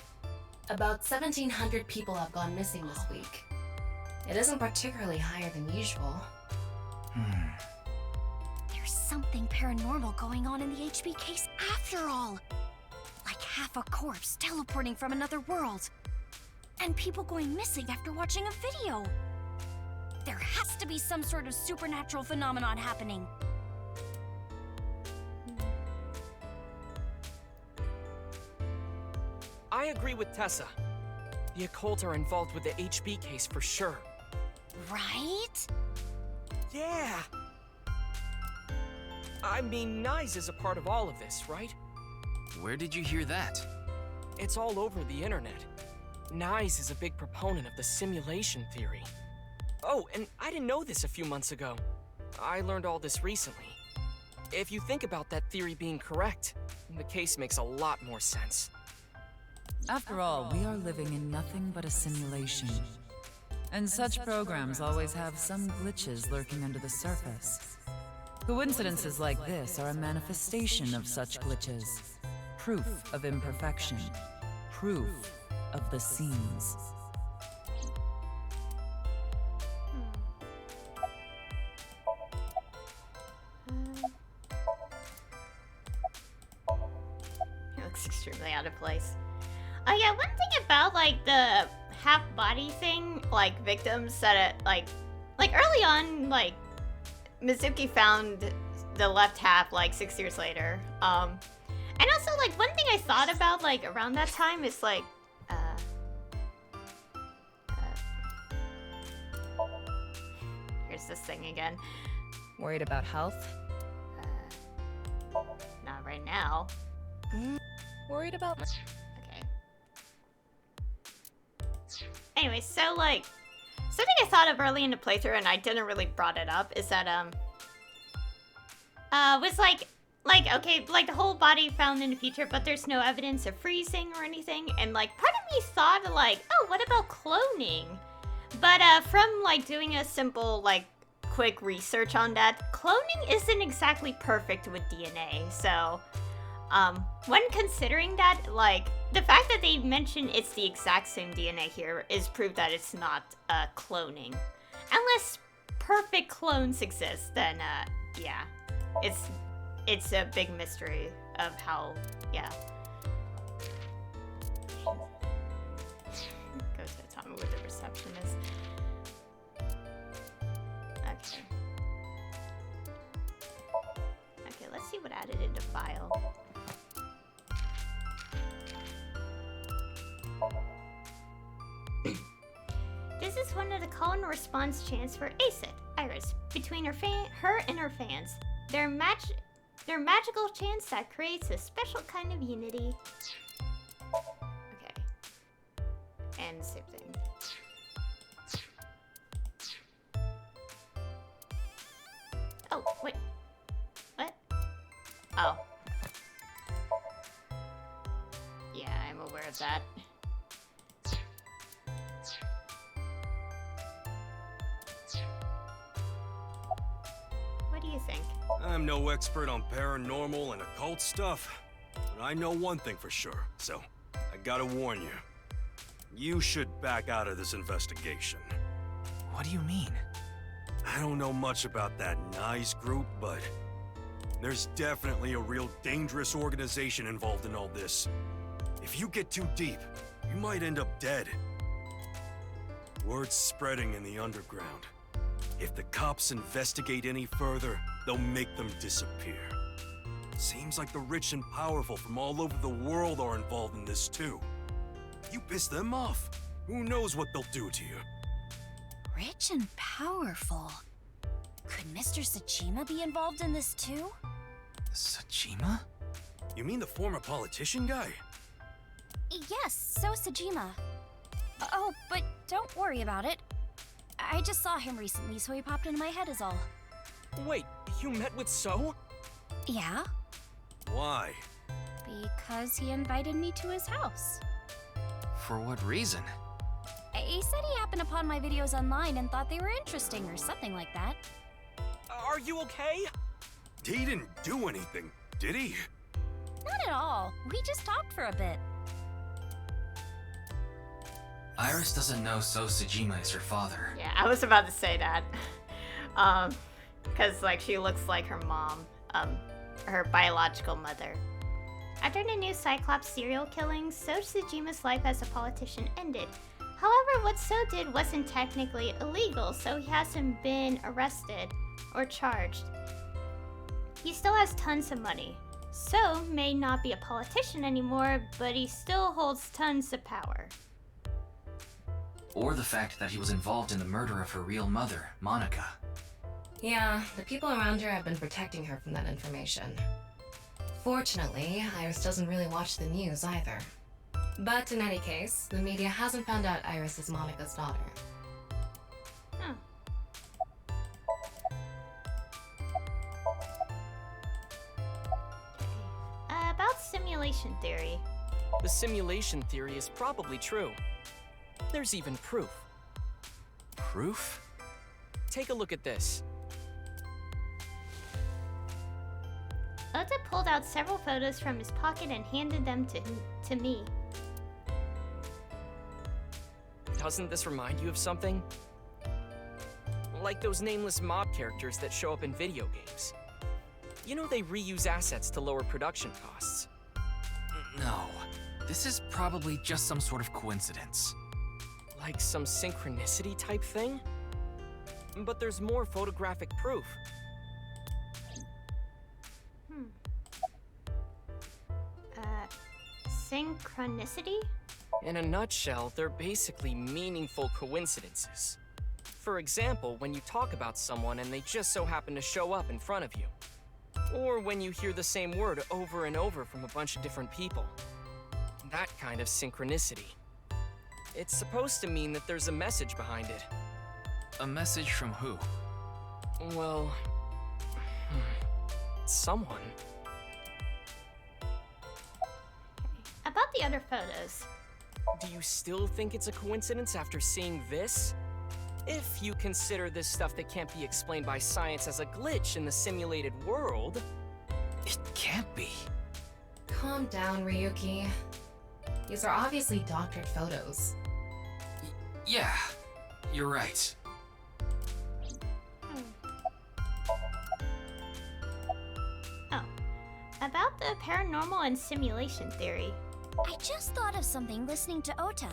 About 1,700 people have gone missing this week. It isn't particularly higher than usual. There's something paranormal going on in the HB case after all. Like half a corpse teleporting from another world. And people going missing after watching a video. There has to be some sort of supernatural phenomenon happening. I agree with Tessa. The occult are involved with the HB case for sure. Right? Yeah! I mean, Nyes is a part of all of this, right? Where did you hear that? It's all over the internet. Nyes is a big proponent of the simulation theory. Oh, and I didn't know this a few months ago. I learned all this recently. If you think about that theory being correct, the case makes a lot more sense. After all, we are living in nothing but a simulation. And such programs always have some glitches lurking under the surface. Coincidences like this are a manifestation of such glitches. Proof of imperfection. Proof of the seams. It looks extremely out of place. Oh yeah, one thing about like the half body thing, like victims that like early on, like Mizuki found the left half like 6 years later. And also, like, one thing I thought about, like, around that time is, like, here's this thing again. Worried about health? Not right now. Worried about... Okay. Anyway, so, like, something I thought of early in the playthrough, and I didn't really brought it up, is that, was, like, okay, like, the whole body found in the future, but there's no evidence of freezing or anything, and, like, part of me thought, like, oh, what about cloning? But, from, like, doing a simple, like, quick research on that, cloning isn't exactly perfect with DNA, so, when considering that, like, the fact that they mention it's the exact same DNA here is proof that it's not, cloning. Unless perfect clones exist, then, yeah, it's a big mystery of how, yeah. Go to tell me where the reception is. Okay. Okay, let's see what added into file. This is one of the call and response chants for ACID, Iris, between her and her fans. They're magical chants that creates a special kind of unity. Okay. And same thing. Oh, wait. What? Oh. Yeah, I'm aware of that. What do you think? I'm no expert on paranormal and occult stuff, but I know one thing for sure, so I gotta warn you. You should back out of this investigation. What do you mean? I don't know much about that NICE group, but there's definitely a real dangerous organization involved in all this. If you get too deep, you might end up dead. Word's spreading in the underground. If the cops investigate any further, they'll make them disappear. Seems like the rich and powerful from all over the world are involved in this too. You piss them off, who knows what they'll do to you? Rich and powerful. Could Mr. Sajima be involved in this too? Sajima? You mean the former politician guy? Yes, so Sajima. Oh, but don't worry about it. I just saw him recently, so he popped into my head is all. Wait, you met with So? Yeah? Why? Because he invited me to his house. For what reason? He said he happened upon my videos online and thought they were interesting or something like that. Are you okay? He didn't do anything, did he? Not at all. We just talked for a bit. Iris doesn't know So Sajima is her father. Yeah, I was about to say that. Because, like, she looks like her mom, her biological mother. After the new Cyclops serial killing, So Sajima's life as a politician ended. However, what So did wasn't technically illegal, so he hasn't been arrested or charged. He still has tons of money. So may not be a politician anymore, but he still holds tons of power. Or the fact that he was involved in the murder of her real mother, Monica. Yeah, the people around her have been protecting her from that information. Fortunately, Iris doesn't really watch the news either. But in any case, the media hasn't found out Iris is Monica's daughter. Huh. About simulation theory. The simulation theory is probably true. There's even proof. Proof? Take a look at this. Oda pulled out several photos from his pocket and handed them to me. Doesn't this remind you of something? Like those nameless mob characters that show up in video games. You know they reuse assets to lower production costs. No. This is probably just some sort of coincidence. Like some synchronicity type thing? But there's more photographic proof. Synchronicity? In a nutshell, they're basically meaningful coincidences. For example, when you talk about someone and they just so happen to show up in front of you. Or when you hear the same word over and over from a bunch of different people. That kind of synchronicity. It's supposed to mean that there's a message behind it. A message from who? Well, someone. About the other photos. Do you still think it's a coincidence after seeing this? If you consider this stuff that can't be explained by science as a glitch in the simulated world... It can't be. Calm down, Ryuki. These are obviously doctored photos. Yeah, you're right. Oh, about the paranormal and simulation theory. I just thought of something listening to Ota.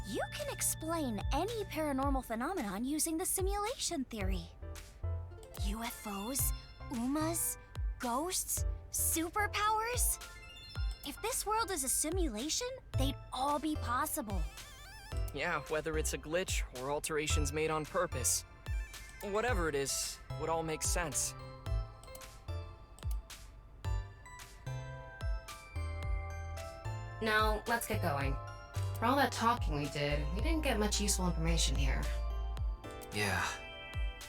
You can explain any paranormal phenomenon using the simulation theory. UFOs, UMAs, ghosts, superpowers. If this world is a simulation, they'd all be possible. Yeah, whether it's a glitch or alterations made on purpose. Whatever it is, would all make sense. Now, let's get going. For all that talking we didn't get much useful information here. Yeah,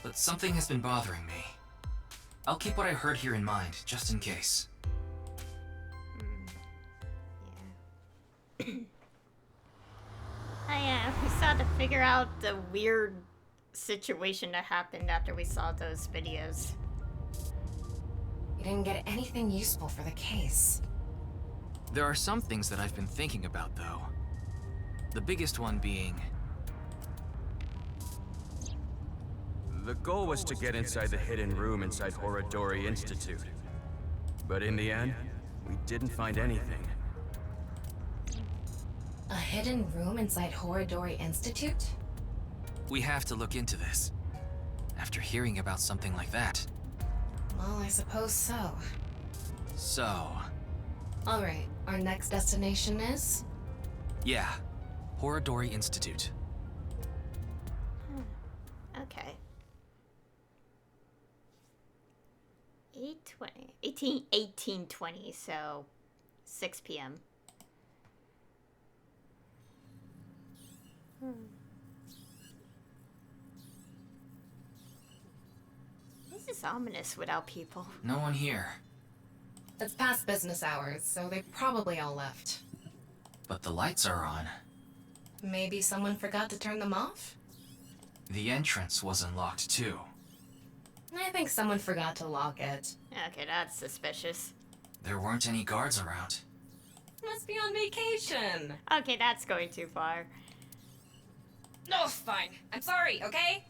but something has been bothering me. I'll keep what I heard here in mind, just in case. We still had to figure out the weird situation that happened after we saw those videos. We didn't get anything useful for the case. There are some things that I've been thinking about, though. The biggest one being... The goal was to get inside the hidden room inside Horodori Institute. But in the end, we didn't find anything. A hidden room inside Horodori Institute? We have to look into this. After hearing about something like that. Well, I suppose so. So... Alright, our next destination is? Yeah, Horodori Institute. Okay. 1820, so 6 p.m. This is ominous without people. No one here. It's past business hours, so they probably all left. But the lights are on. Maybe someone forgot to turn them off? The entrance wasn't locked, too. I think someone forgot to lock it. Okay, that's suspicious. There weren't any guards around. Must be on vacation. Okay, that's going too far. No, fine. I'm sorry, okay?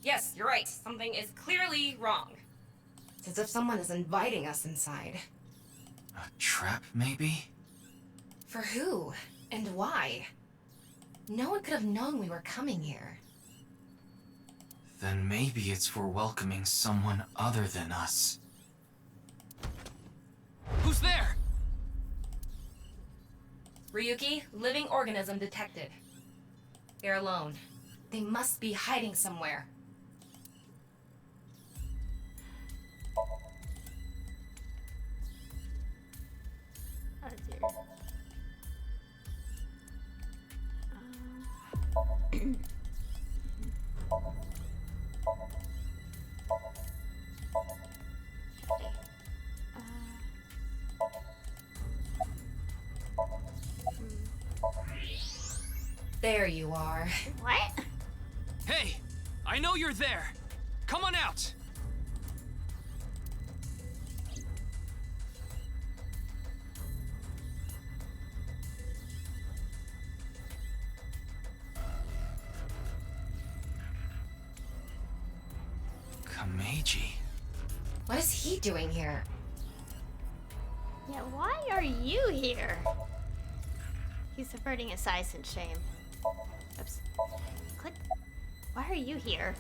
Yes, you're right. Something is clearly wrong. It's as if someone is inviting us inside. A trap, maybe? For who? And why? No one could have known we were coming here. Then maybe it's for welcoming someone other than us. Who's there? Ryuki, living organism detected. They're alone. They must be hiding somewhere. Oh dear. There you are. What? Hey! I know you're there! Come on out! Kameiji. What is he doing here? Yeah, why are you here? He's subverting his size and shame. Oops. Click. Why are you here?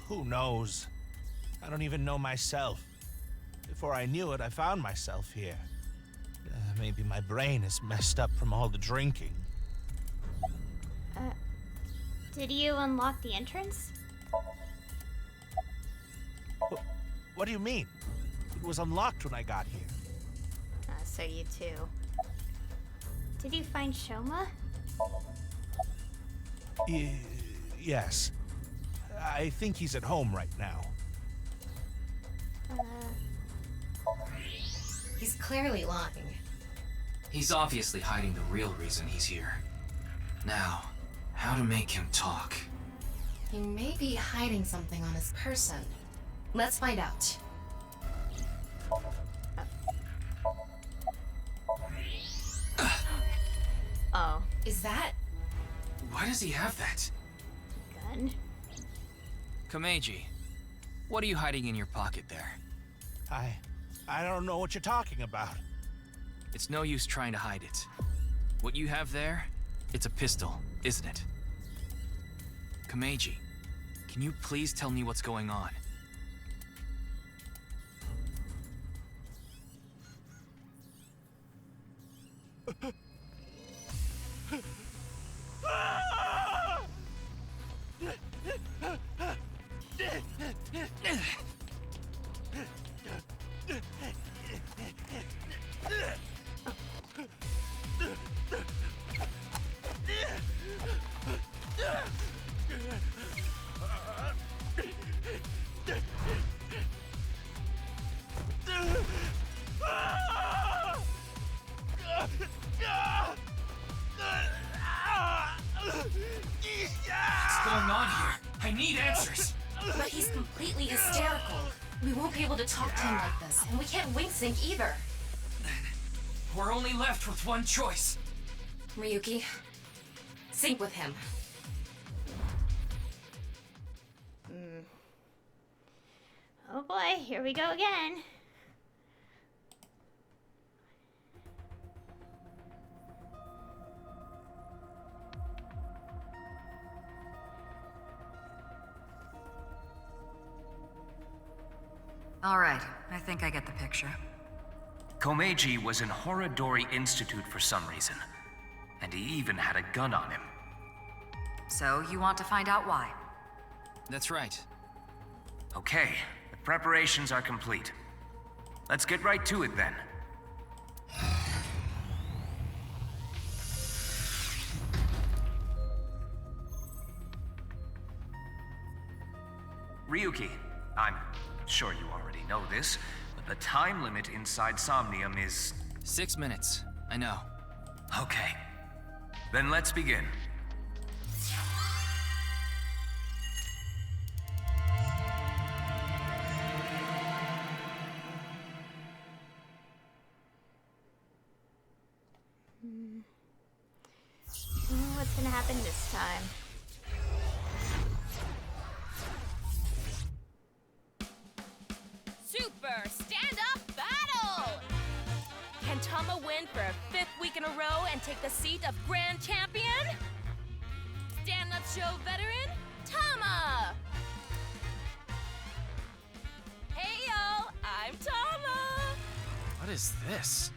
Who knows? I don't even know myself. Before I knew it, I found myself here. Maybe my brain is messed up from all the drinking. Did you unlock the entrance? What do you mean? It was unlocked when I got here. So you too. Did you find Shoma? Yes. I think he's at home right now. He's clearly lying. He's obviously hiding the real reason he's here. Now, how to make him talk? He may be hiding something on his person. Let's find out. Oh. Is that... Why does he have that? Gun? Komeiji, what are you hiding in your pocket there? I don't know what you're talking about. It's no use trying to hide it. What you have there, it's a pistol, isn't it? Komeiji, can you please tell me what's going on? What's going on here? I need answers! But he's completely hysterical. We won't be able to talk to him like this, and we can't wing sync either. We're only left with one choice. Ryuki, sync with him. Oh boy, here we go again. All right, I think I get the picture. Komeiji was in Horodori Institute for some reason, and he even had a gun on him. So, you want to find out why? That's right. Okay, the preparations are complete. Let's get right to it then. Ryuki, I'm sure you already know this, but the time limit inside Somnium is... 6 minutes. I know. Okay. Then let's begin. What's gonna happen this time? Super stand-up battle! Can Tama win for a 5th week in a row and take the seat of Grand Champion? Stand-up show veteran, Tama! Hey y'all, I'm Tama! What is this?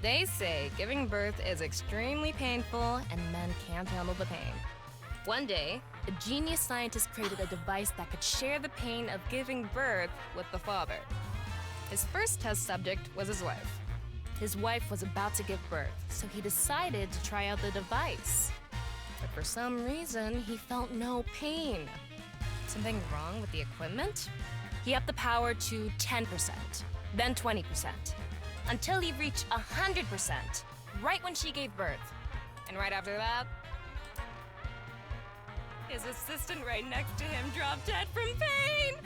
They say giving birth is extremely painful and men can't handle the pain. One day, a genius scientist created a device that could share the pain of giving birth with the father. His first test subject was his wife. His wife was about to give birth, so he decided to try out the device. But for some reason, he felt no pain. Something wrong with the equipment? He upped the power to 10%, then 20%, until he reached 100%, right when she gave birth. And right after that, his assistant right next to him dropped dead from pain!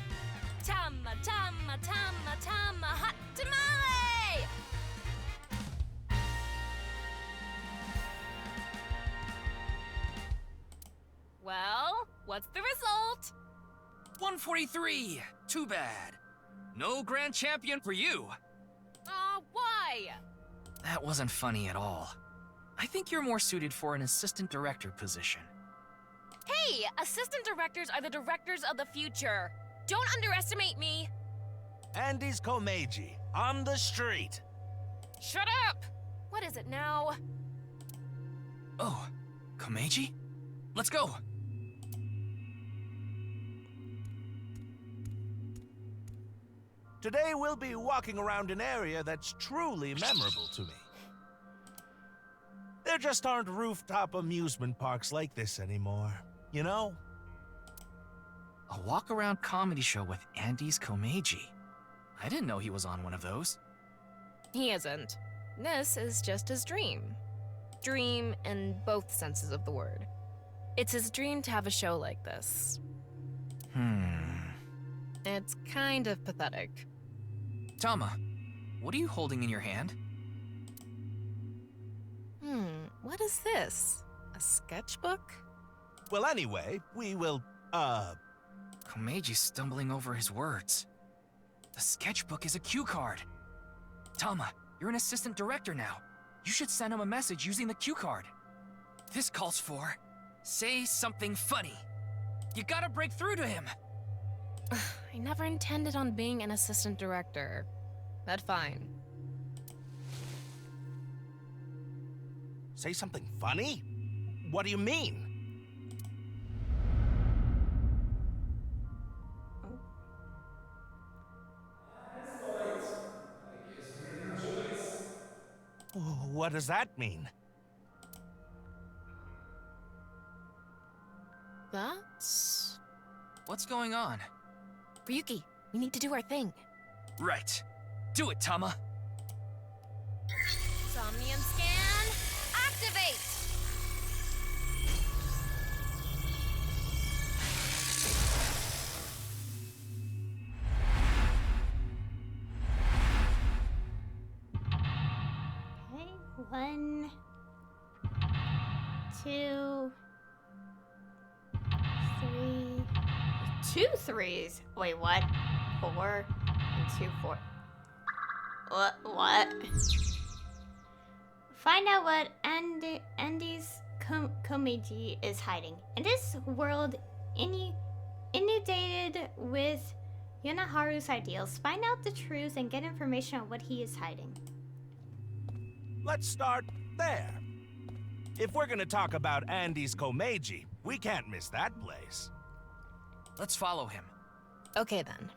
Tama, Tama, Tama, Tama, hot tamale! Well, what's the result? 143! Too bad. No grand champion for you. Why? That wasn't funny at all. I think you're more suited for an assistant director position. Hey, assistant directors are the directors of the future. Don't underestimate me. Andy's Komeiji, on the street. Shut up! What is it now? Oh, Komeiji? Let's go! Today we'll be walking around an area that's truly memorable to me. There just aren't rooftop amusement parks like this anymore, you know? A walk-around comedy show with Andy's Komeiji. I didn't know he was on one of those. He isn't. This is just his dream. Dream in both senses of the word. It's his dream to have a show like this. It's kind of pathetic. Tama, what are you holding in your hand? What is this? A sketchbook? Well, anyway, we will, Komeiji's stumbling over his words. The sketchbook is a cue card. Tama, you're an assistant director now. You should send him a message using the cue card. This calls for, say something funny. You gotta break through to him. I never intended on being an assistant director. But fine. Say something funny? What do you mean? What does that mean? That's... What's going on? Ryuki, we need to do our thing. Right. Do it, Tama. Somnium scan, activate! Okay, 1, 2, 3. 2 3s. Wait, what? 4 and 2 4. What? Find out what Andy's Komeiji is hiding. In this world, inundated with Yonaharu's ideals, find out the truth and get information on what he is hiding. Let's start there. If we're gonna talk about Andy's Komeiji, we can't miss that place. Let's follow him. Okay then.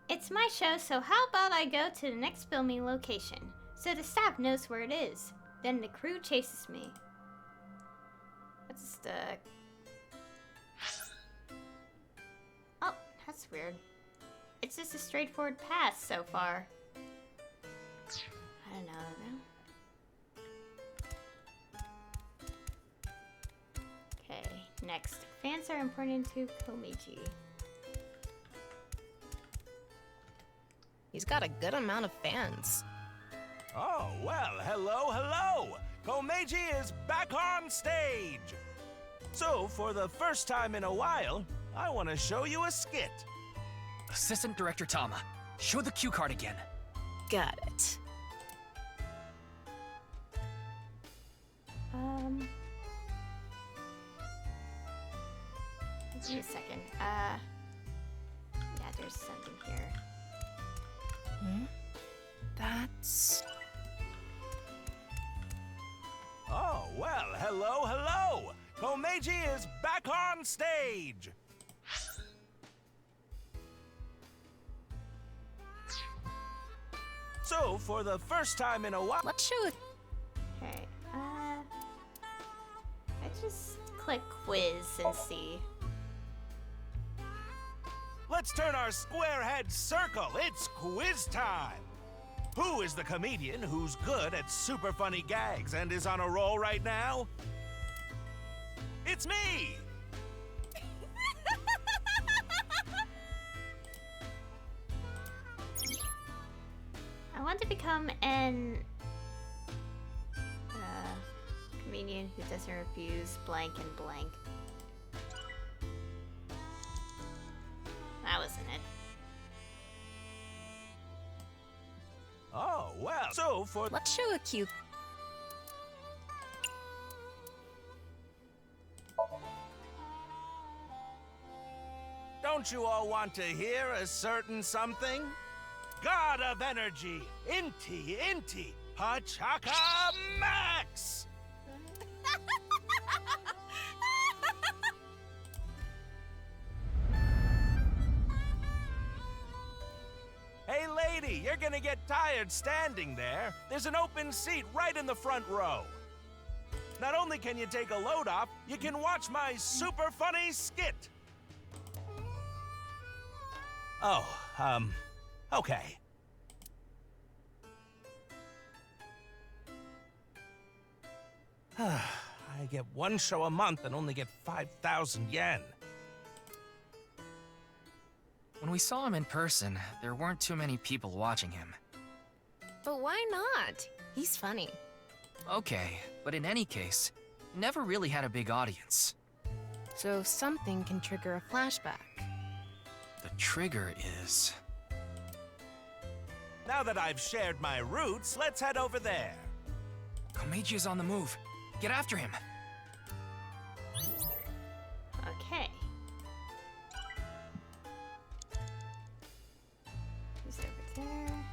It's my show, so how about I go to the next filming location, so the staff knows where it is. Then the crew chases me. What's the... Oh, that's weird. It's just a straightforward path so far. I don't know. Okay, next. Fans are important to Komeiji. He's got a good amount of fans. Oh, well, hello. Komeiji is back on stage. So, for the first time in a while, I want to show you a skit. Assistant Director Tama, show the cue card again. Got it. Give me a second. Yeah, there's something here. That's... Oh, well, hello. Komeiji is back on stage. So, for the first time in a while... Let's show it. Okay, I just click quiz and see. Let's turn our square head circle. It's quiz time. Who is the comedian who's good at super funny gags and is on a roll right now? It's me! I want to become an comedian who doesn't refuse blank and blank. That wasn't it. Oh, well, so for... Let's show a cue. Don't Don't you all want to hear a certain something? God of energy, Inti, Pachaka Max! Hey lady, you're gonna get tired standing there. There's an open seat right in the front row. Not only can you take a load off, you can watch my super funny skit. Oh, okay. I get one show a month and only get 5,000 yen. When we saw him in person, there weren't too many people watching him. But why not? He's funny. Okay, but in any case, never really had a big audience. So something can trigger a flashback. The trigger is... Now that I've shared my roots, let's head over there. Komeiji is on the move. Get after him. Okay. He's over there.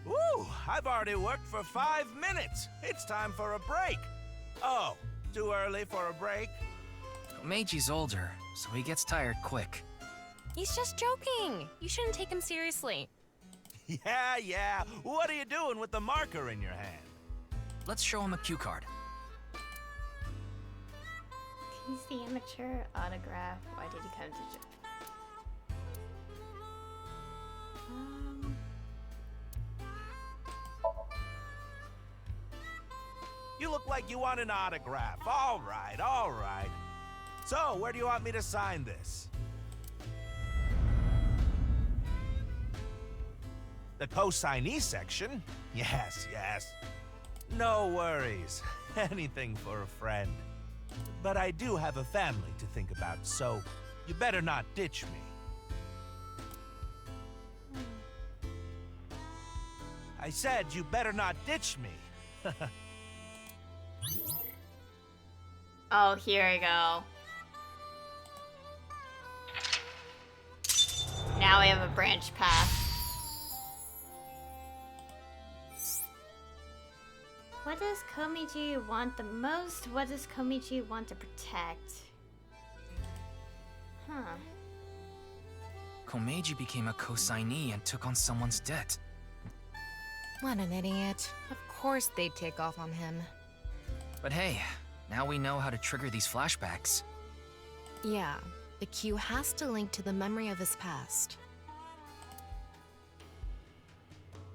Woo! I've already worked for 5 minutes. It's time for a break. Oh, too early for a break? Komeiji's older, so he gets tired quick. He's just joking. You shouldn't take him seriously. Yeah. What are you doing with the marker in your hand? Let's show him a cue card. He's the amateur autograph. Why did he come to Japan? You look like you want an autograph. All right. So, where do you want me to sign this? The co-signee section? Yes. No worries. Anything for a friend. But I do have a family to think about, so you better not ditch me. I said you better not ditch me. Oh, here we go. Now we have a branch path. What does Komeiji want the most? What does Komeiji want to protect? Komeiji became a co-signee and took on someone's debt. What an idiot. Of course they'd take off on him. But hey, now we know how to trigger these flashbacks. Yeah, the cue has to link to the memory of his past.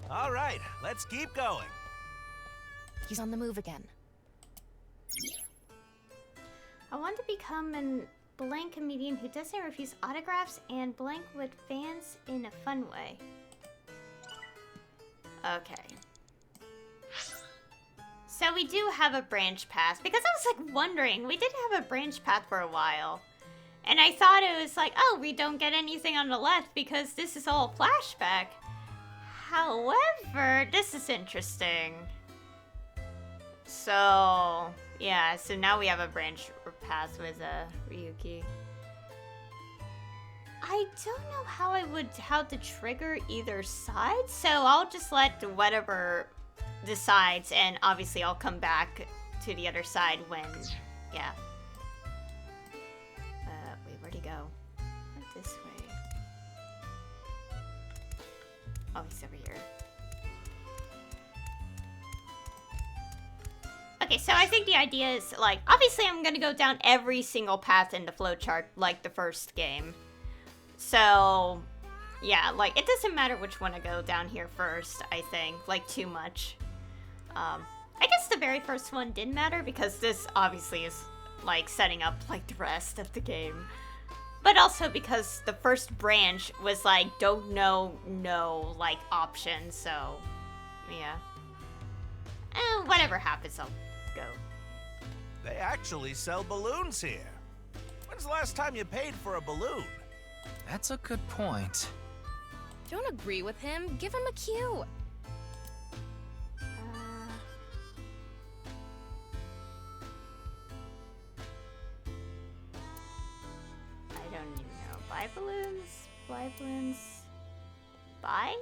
All right, let's keep going. He's on the move again. I want to become an blank comedian who doesn't refuse autographs and blank with fans in a fun way. Okay. So we do have a branch path, because I was like wondering, we did have a branch path for a while. And I thought it was like, oh, we don't get anything on the left because this is all flashback. However, this is interesting. So, yeah, so now we have a branch path with Ryuki. I don't know how to trigger either side, so I'll just let whatever decides, and obviously I'll come back to the other side when, yeah. Wait, where'd he go? Not this way. Oh, he's over here. Okay, so I think the idea is, like, obviously I'm gonna go down every single path in the flowchart, like the first game. So, yeah, like, it doesn't matter which one I go down here first, I think, like, too much. I guess the very first one did matter, because this obviously is, like, setting up, like, the rest of the game. But also because the first branch was, like, don't know, no, like, option, so, yeah. Whatever happens, I'll go. They actually sell balloons here. When's the last time you paid for a balloon? That's a good point. Don't agree with him. Give him a cue. Buy balloons, buy balloons, buy?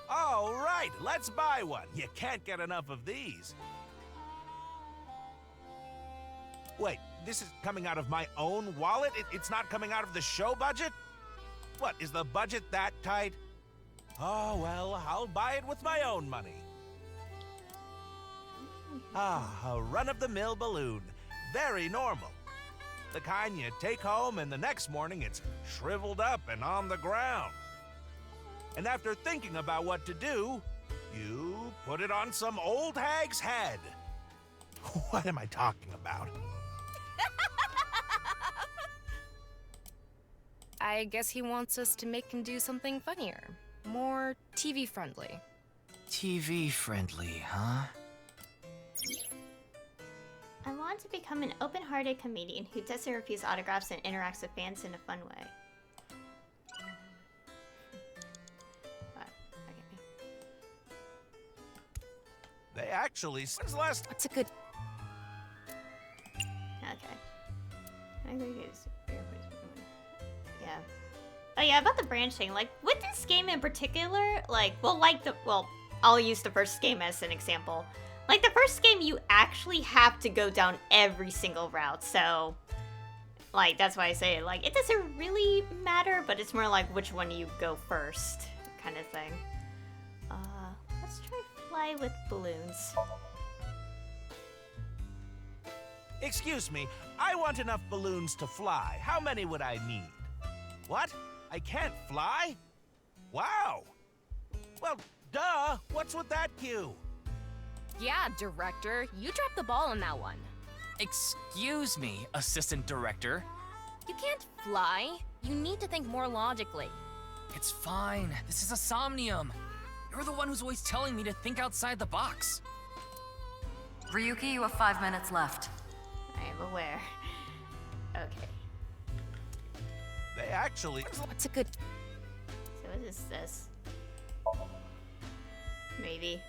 All right, let's buy one. You can't get enough of these. Wait, this is coming out of my own wallet? It's not coming out of the show budget? What, is the budget that tight? Oh, well, I'll buy it with my own money. Ah, a run-of-the-mill balloon. Very normal. The kind you take home and the next morning it's shriveled up and on the ground. And after thinking about what to do, you put it on some old hag's head. What am I talking about? I guess he wants us to make him do something funnier. More TV friendly. TV friendly, huh? I want to become an open-hearted comedian who doesn't refuse autographs and interacts with fans in a fun way. They actually... When's the last... What's a good... Okay. I think it's... Yeah. Oh yeah, about the branching, like, with this game in particular, like, well, I'll use the first game as an example. Like, the first game, you actually have to go down every single route, so... Like, that's why I say, like, it doesn't really matter, but it's more like which one you go first, kind of thing. Let's try fly with balloons. Excuse me, I want enough balloons to fly. How many would I need? What? I can't fly? Wow! Well, duh! What's with that cue? Yeah, director, you dropped the ball on that one. Excuse me, assistant director. You can't fly. You need to think more logically. It's fine. This is a Somnium. You're the one who's always telling me to think outside the box. Ryuki, you have 5 minutes left. I am aware. Okay. They actually... What's a good... So what is this? Maybe.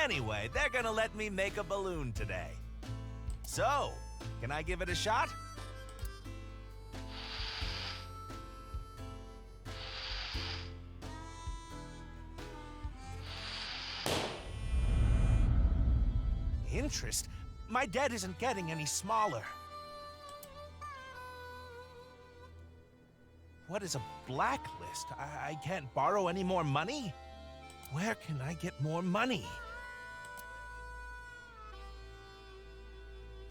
Anyway, they're gonna let me make a balloon today. So, can I give it a shot? Interest? My debt isn't getting any smaller. What is a blacklist? I can't borrow any more money? Where can I get more money?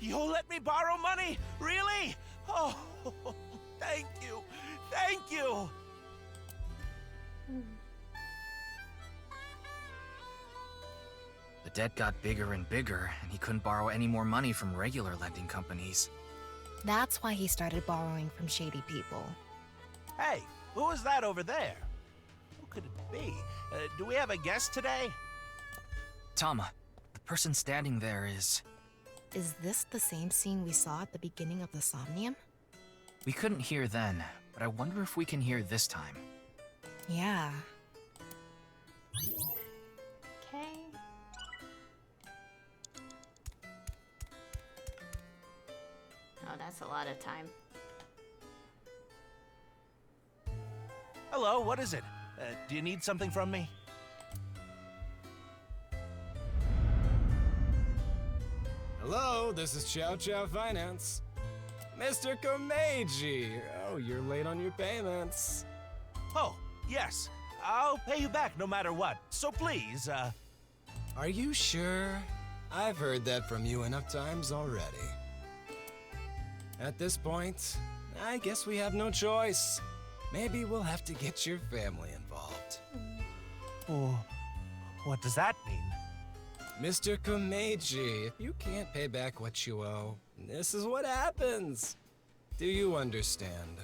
You'll let me borrow money? Really? Oh, thank you. Thank you. The debt got bigger and bigger, and he couldn't borrow any more money from regular lending companies. That's why he started borrowing from shady people. Hey, who is that over there? Who could it be? Do we have a guest today? Tama, the person standing there is... Is this the same scene we saw at the beginning of the Somnium? We couldn't hear then, but I wonder if we can hear this time. Yeah. Okay. Oh, that's a lot of time. Hello, what is it? Do you need something from me? Hello, this is Chow Chow Finance. Mr. Komeiji! Oh, you're late on your payments. Oh, yes. I'll pay you back no matter what. So please, Are you sure? I've heard that from you enough times already. At this point, I guess we have no choice. Maybe we'll have to get your family involved. Oh, what does that mean? Mr. Komeiji, if you can't pay back what you owe, this is what happens. Do you understand?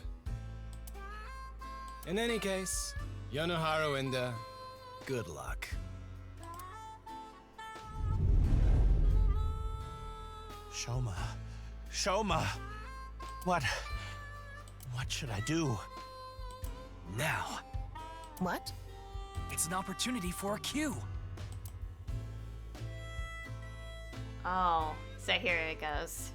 In any case, Yonoharu and, good luck. Shoma. What should I do? Now. What? It's an opportunity for a cue. Oh, so here it goes.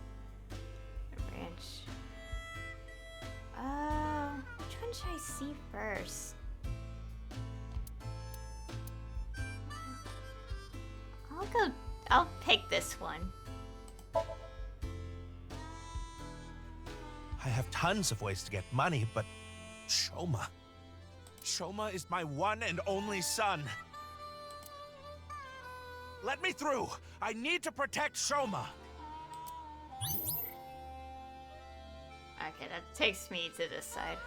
Which one should I see first? I'll pick this one. I have tons of ways to get money, but Shoma. Shoma is my one and only son. Let me through. I need to protect Shoma. Okay, that takes me to this side.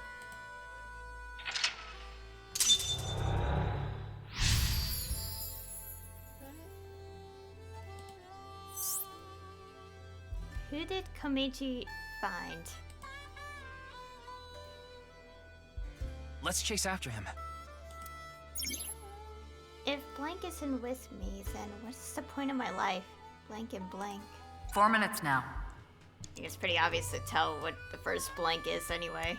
Who did Komeiji find? Let's chase after him. If blank isn't with me, then what's the point of my life? Blank and blank. 4 minutes now. I think it's pretty obvious to tell what the first blank is anyway.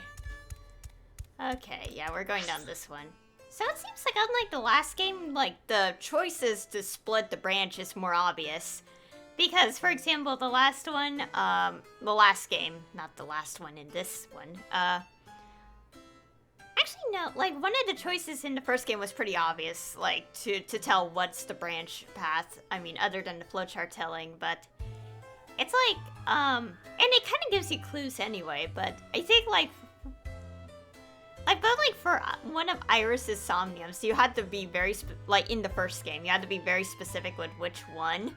Okay, yeah, we're going down this one. So it seems like unlike the last game, like the choices to split the branch is more obvious. Because, for example, the last one, the last game, not the last one in this one, actually no, like one of the choices in the first game was pretty obvious, like to tell what's the branch path, I mean, other than the flowchart telling, but it's like, and it kind of gives you clues anyway, but I think like but like for one of Iris's Somniums, you had to be very, like in the first game, you had to be very specific with which one.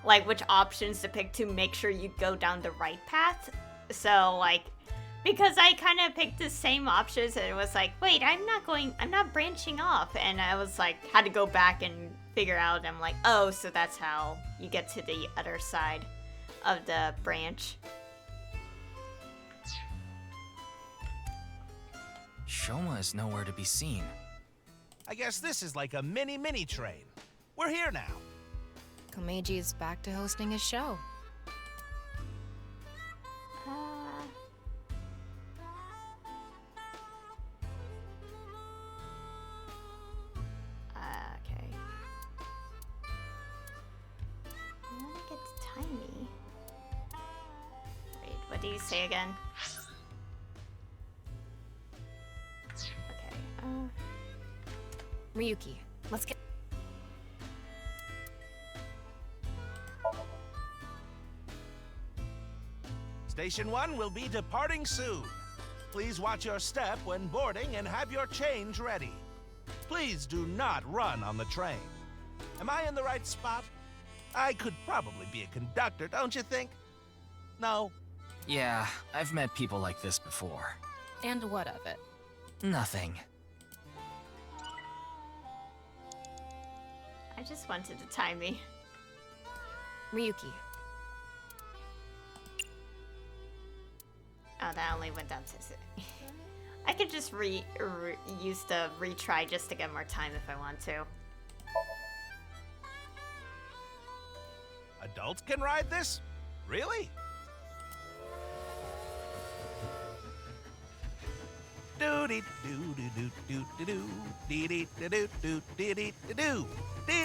Like which options to pick to make sure you go down the right path. So like, because I kind of picked the same options and it was like, wait, I'm not branching off. And I was like, had to go back and figure out, I'm like, oh, so that's how you get to the other side of the branch. Shoma is nowhere to be seen. I guess this is like a mini train. We're here now. Komeiji is back to hosting his show. Okay. I want to get tiny. Wait, what do you say again? Okay, Ryuki, let's get... Station 1 will be departing soon. Please watch your step when boarding and have your change ready. Please do not run on the train. Am I in the right spot? I could probably be a conductor, don't you think? No? Yeah, I've met people like this before. And what of it? Nothing. I just wanted to time me. Ryuki. Oh, that only went down to... I could just use the retry just to get more time if I want to. Adults can ride this? Really?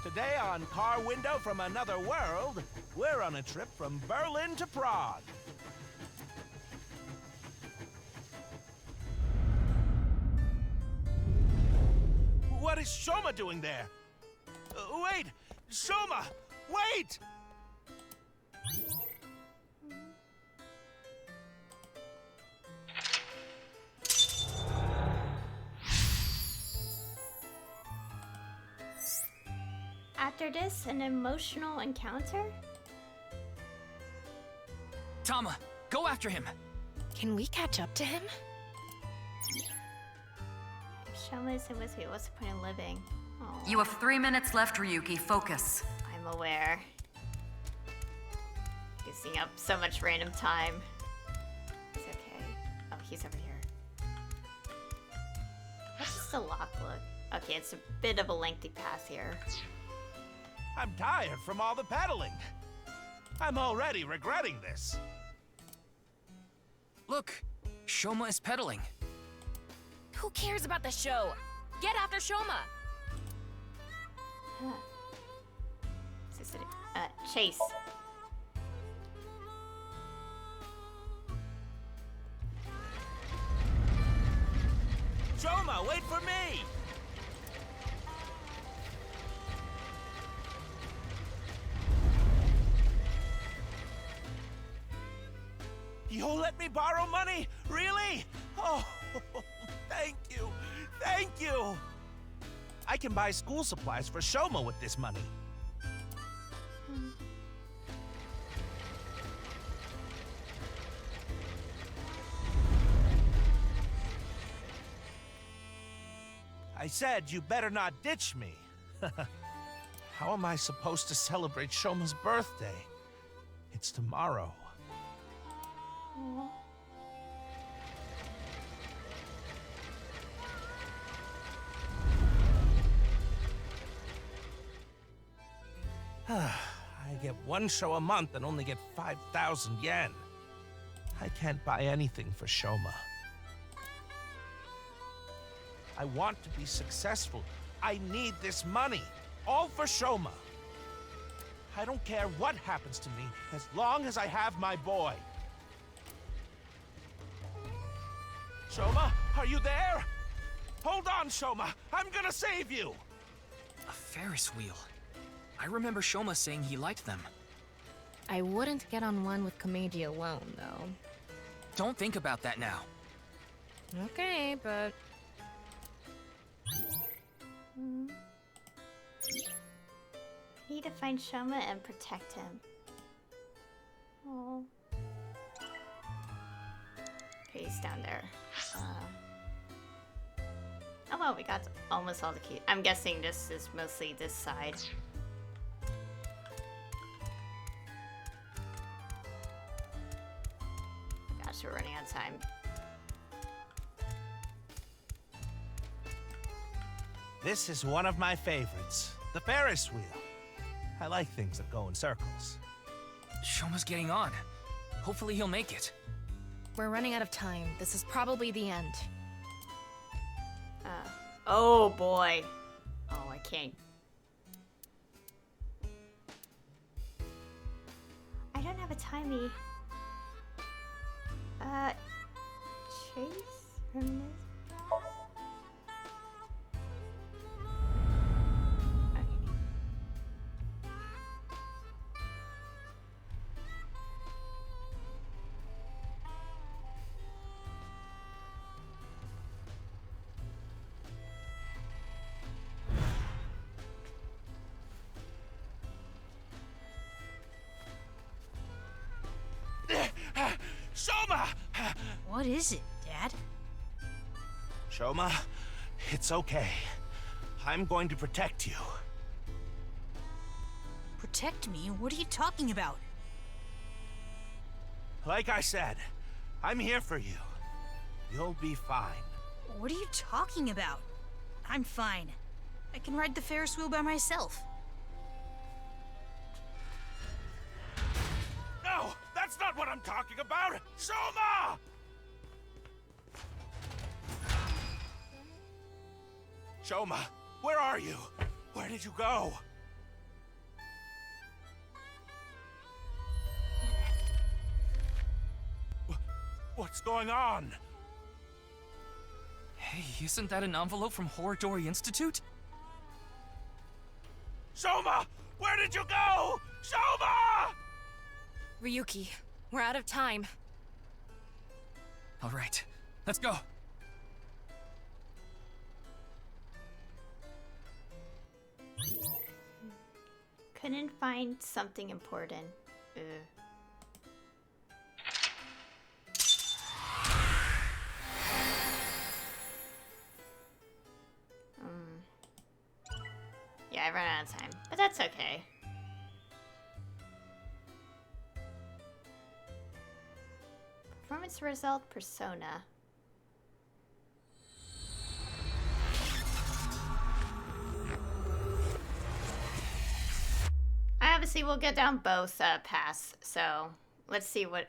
Today on Car Window from Another World, we're on a trip from Berlin to Prague. What is Shoma doing there? Wait! Shoma! Wait! After this, an emotional encounter? Tama, go after him! Can we catch up to him? If Shoma isn't with me, what's the point of living? Aww. You have 3 minutes left, Ryuki. Focus. I'm aware. Using up so much random time. It's okay. Oh, he's over here. How does the lock look? Okay, it's a bit of a lengthy path here. I'm tired from all the pedaling. I'm already regretting this. Look, Shoma is pedaling. Who cares about the show? Get after Shoma! Chase. Shoma, wait for me! You'll let me borrow money? Really? Oh, thank you. Thank you. I can buy school supplies for Shoma with this money. I said you better not ditch me. How am I supposed to celebrate Shoma's birthday? It's tomorrow. I get one show a month and only get 5,000 yen. I can't buy anything for Shoma. I want to be successful. I need this money. All for Shoma. I don't care what happens to me as long as I have my boy. Shoma, are you there? Hold on, Shoma. I'm gonna save you. A Ferris wheel. I remember Shoma saying he liked them. I wouldn't get on one with Komeiji alone, though. Don't think about that now. Okay, but... Need to find Shoma and protect him. Oh. Okay, he's down there. Oh well, we got almost all the keys. I'm guessing this is mostly this side. Gosh, we're running out of time. This is one of my favorites. The Ferris wheel. I like things that go in circles. Shoma's getting on. Hopefully he'll make it. We're running out of time. This is probably the end. Oh boy. Oh, I can't. I don't have a timey. Chase from this. Shoma! What is it, Dad? Shoma, it's okay. I'm going to protect you. Protect me? What are you talking about? Like I said, I'm here for you. You'll be fine. What are you talking about? I'm fine. I can ride the Ferris wheel by myself. No, that's not what I'm talking about! Shoma! Shoma, where are you? Where did you go? What's going on? Hey, isn't that an envelope from Horodori Institute? Shoma! Where did you go? Shoma! Ryuki, we're out of time. All right, let's go. Couldn't find something important. Yeah, I ran out of time, but that's okay. Performance result persona. Obviously, we'll get down both paths, so let's see what...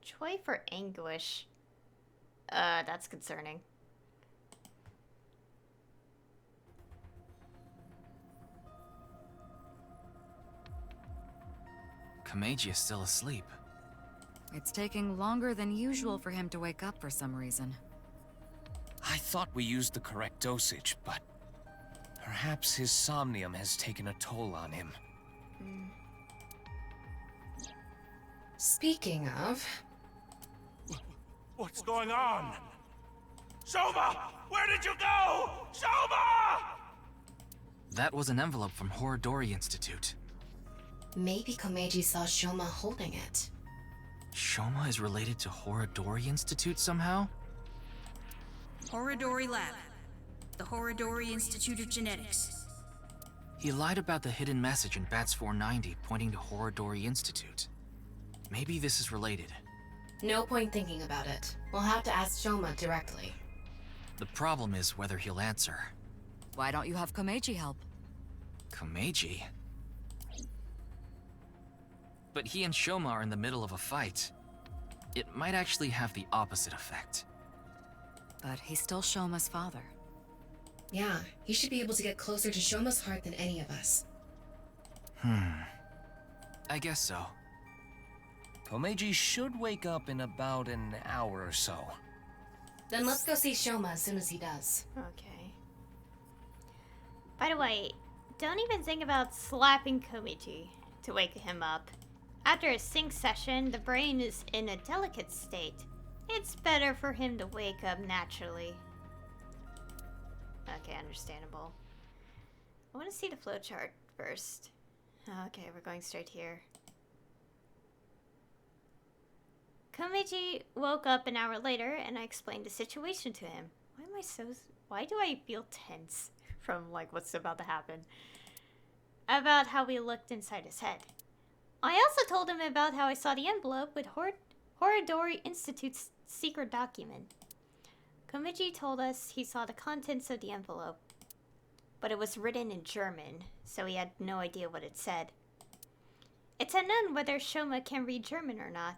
Joy for anguish. That's concerning. Komeiji is still asleep. It's taking longer than usual for him to wake up for some reason. I thought we used the correct dosage, but perhaps his somnium has taken a toll on him. Speaking of... What's going on? Soma! Where did you go? Soma! That was an envelope from Horodori Institute. maybe Komeiji saw Shoma holding it. Shoma is related to Horodori Institute somehow? Horodori Lab. The Horodori Institute of Genetics. He lied about the hidden message in Bats 490 pointing to Horodori Institute. Maybe this is related. No point thinking about it. We'll have to ask Shoma directly. The problem is whether he'll answer. Why don't you have Komeiji help? Komeiji? But he and Shoma are in the middle of a fight. It might actually have the opposite effect. But he's still Shoma's father. Yeah, he should be able to get closer to Shoma's heart than any of us. I guess so. Komeiji should wake up in about an hour or so. Then let's go see Shoma as soon as he does. Okay. By the way, don't even think about slapping Komeiji to wake him up. After a sync session, the brain is in a delicate state. It's better for him to wake up naturally. Okay, understandable. I want to see the flowchart first. Okay, we're going straight here. Komeiji woke up an hour later, and I explained the situation to him. Why do I feel tense from, like, what's about to happen? About how we looked inside his head. I also told him about how I saw the envelope with Horodori Institute's secret document. Komeiji told us he saw the contents of the envelope, but it was written in German, so he had no idea what it said. It's unknown whether Shoma can read German or not.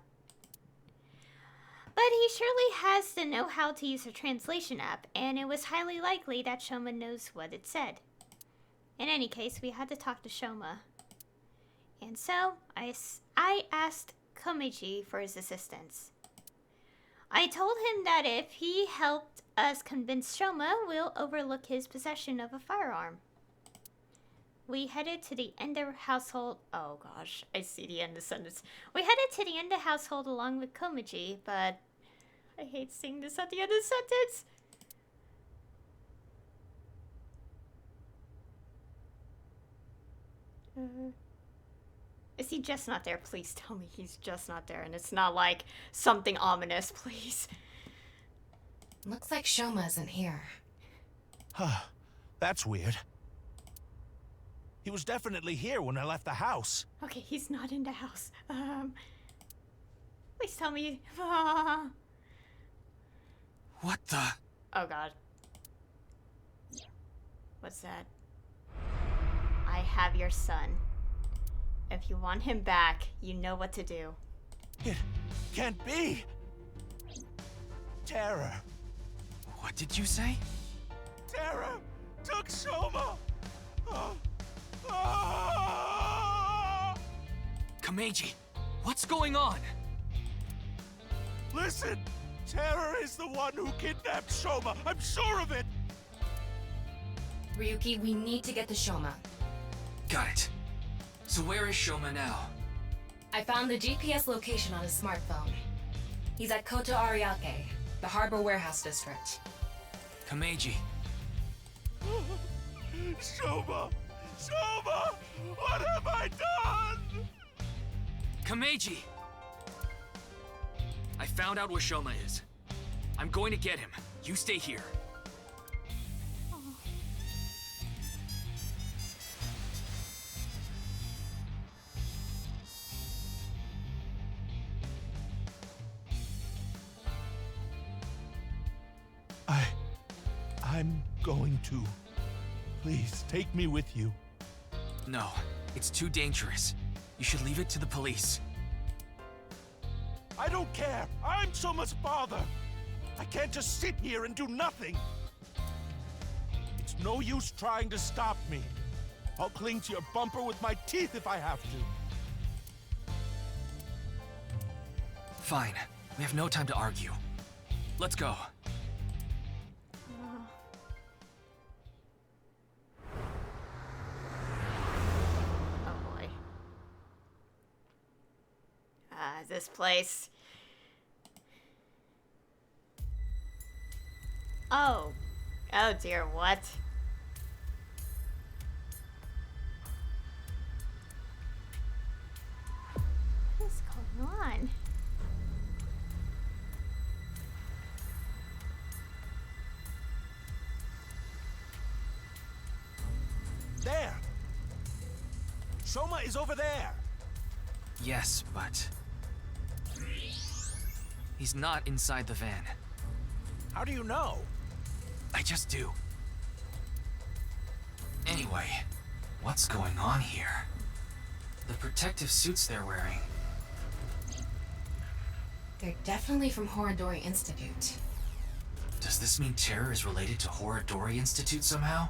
But he surely has the know-how to use a translation app, and it was highly likely that Shoma knows what it said. In any case, we had to talk to Shoma. And so, I asked Komeiji for his assistance. I told him that if he helped us convince Shoma, we'll overlook his possession of a firearm. We headed to the Enda household. Oh gosh, I see the Enda sentence. We headed to the Enda household along with Komeiji, but I hate seeing this at the end of the sentence. Is he just not there? Please tell me he's just not there and it's not like something ominous, please. Looks like Shoma isn't here. Huh. That's weird. He was definitely here when I left the house. Okay, he's not in the house. Please tell me. What the? Oh god. What's that? I have your son. If you want him back, you know what to do. It can't be! Terror. What did you say? Terror took Shoma! Komeiji, what's going on? Listen! Terror is the one who kidnapped Shoma! I'm sure of it! Ryuki, we need to get to Shoma. Got it. So where is Shoma now? I found the GPS location on his smartphone. He's at Koto Ariake, the harbor warehouse district. Komeiji. Shoma! Shoma! What have I done? Komeiji! I found out where Shoma is. I'm going to get him. You stay here. I'm going to. Please, take me with you. No, it's too dangerous. You should leave it to the police. I don't care. I'm Shoma's father. I can't just sit here and do nothing. It's no use trying to stop me. I'll cling to your bumper with my teeth if I have to. Fine. We have no time to argue. Let's go. this place. Oh. Oh dear, what? What is going on? There! Soma is over there! Yes, but... he's not inside the van. How do you know? I just do. Anyway, what's going on here? The protective suits they're wearing. They're definitely from Horadori Institute. Does this mean terror is related to Horadori Institute somehow?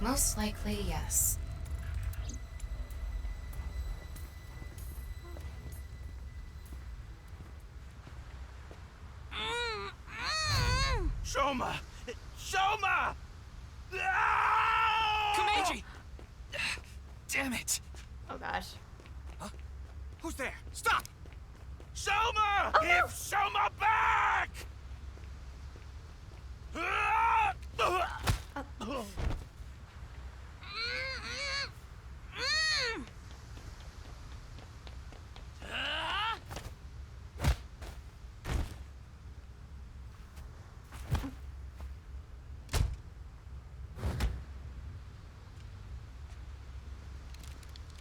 Most likely, yes. Soma! Soma! Komeiji! Damn it! Oh gosh. Huh? Who's there? Stop! Soma! Give Soma back!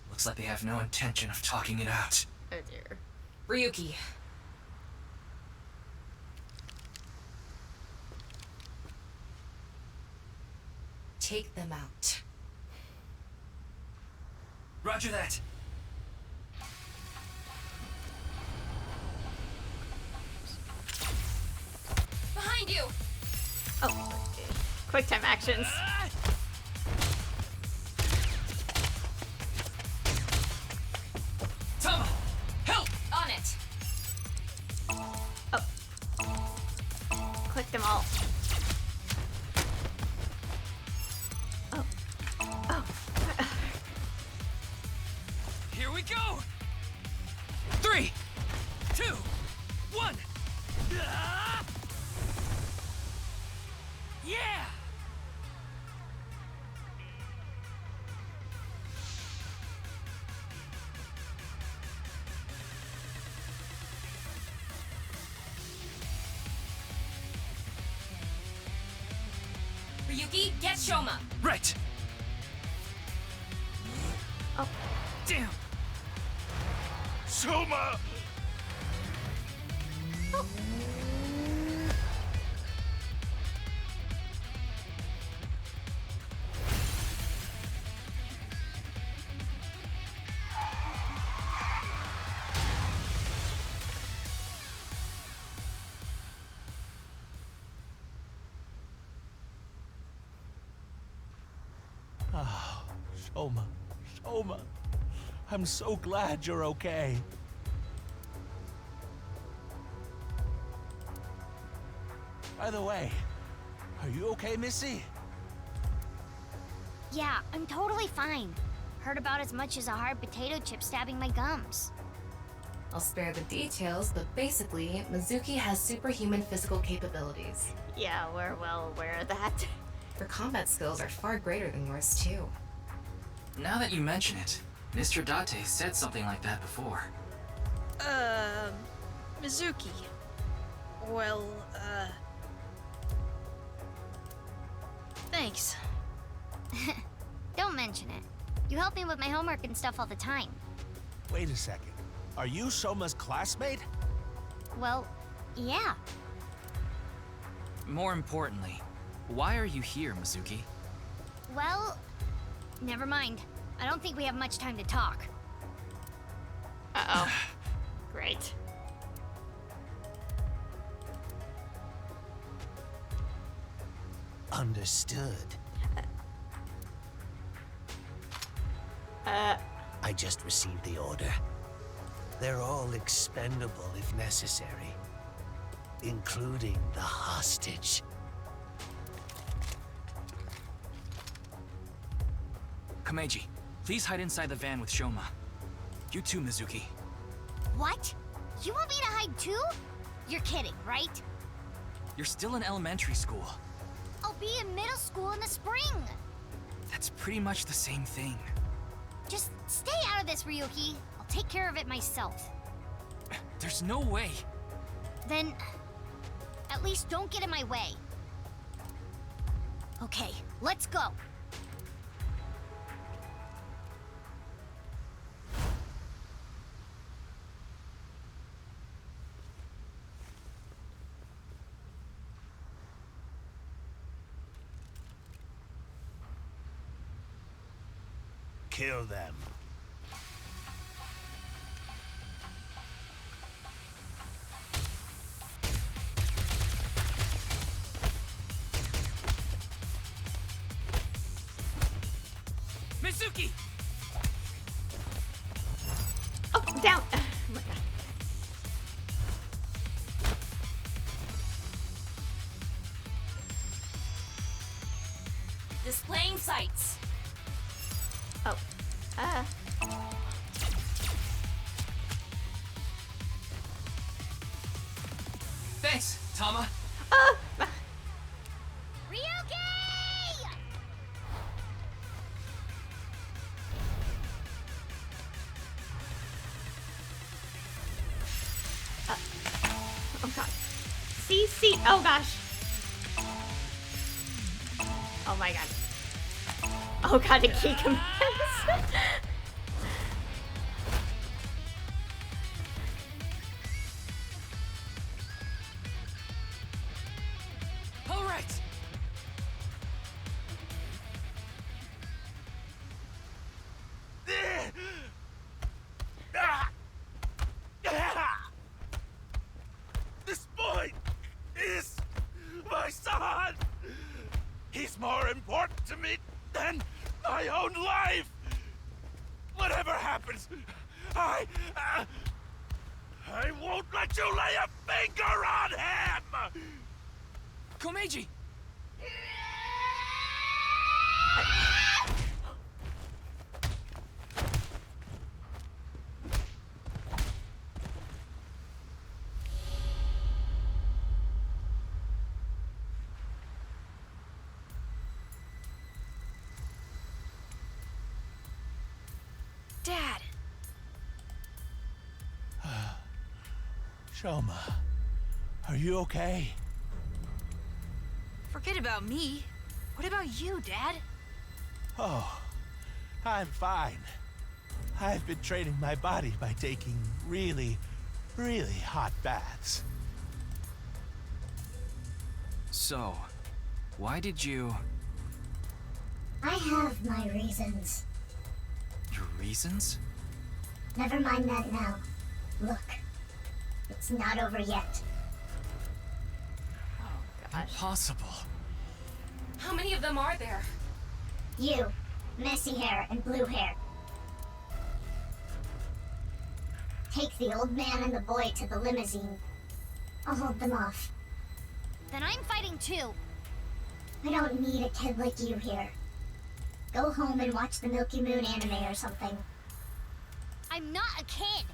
Looks like they have no intention of talking it out. Oh dear. Ryuki. Take them out. Roger that. Behind you! Oh, okay. Quick time actions. Tama! Help! On it! Click them all. Oh. Oh. Here we go! 3, 2, 1! Yeah! Ryuki, get Shoma! Right! Oh. Damn! Soma! Oh. Oh, Soma. Soma. I'm so glad you're okay. By the way, are you okay, Missy? Yeah, I'm totally fine. Heard about as much as a hard potato chip stabbing my gums. I'll spare the details, but basically, Mizuki has superhuman physical capabilities. Yeah, we're well aware of that. Her combat skills are far greater than yours, too. Now that you mention it, Mr. Date said something like that before. Mizuki. Well, thanks. Don't mention it. You help me with my homework and stuff all the time. Wait a second. Are you Soma's classmate? Well, yeah. More importantly, why are you here, Mizuki? Well, never mind. I don't think we have much time to talk. Uh-oh. Great. Understood. I just received the order. They're all expendable if necessary, including the hostage. Komeiji, please hide inside the van with Shoma. You too, Mizuki. What? You want me to hide too? You're kidding, right? You're still in elementary school. I'll be in middle school in the spring. That's pretty much the same thing. Just stay out of this, Ryuki. I'll take care of it myself. There's no way. Then, at least don't get in my way. Okay, let's go. Kill them. Mizuki! Oh, down. Oh my god. Displaying sights. Oh. Thanks, Tama. Ryuki! Oh god. See. Oh gosh. Oh my god. Oh god, a key commands. All right. This boy is my son! He's more important to me than my own life! Whatever happens, I won't let you lay a finger on him! Komeiji! Dad. Shoma, are you okay? Forget about me. What about you, Dad? Oh, I'm fine. I've been training my body by taking really hot baths. So, why did you... I have my reasons. Your reasons? Never mind that now. Look, it's not over yet. Impossible. How many of them are there? You, messy hair and blue hair. Take the old man and the boy to the limousine. I'll hold them off. Then I'm fighting too. I don't need a kid like you here. Go home and watch the Milky Moon anime or something. I'm not a kid.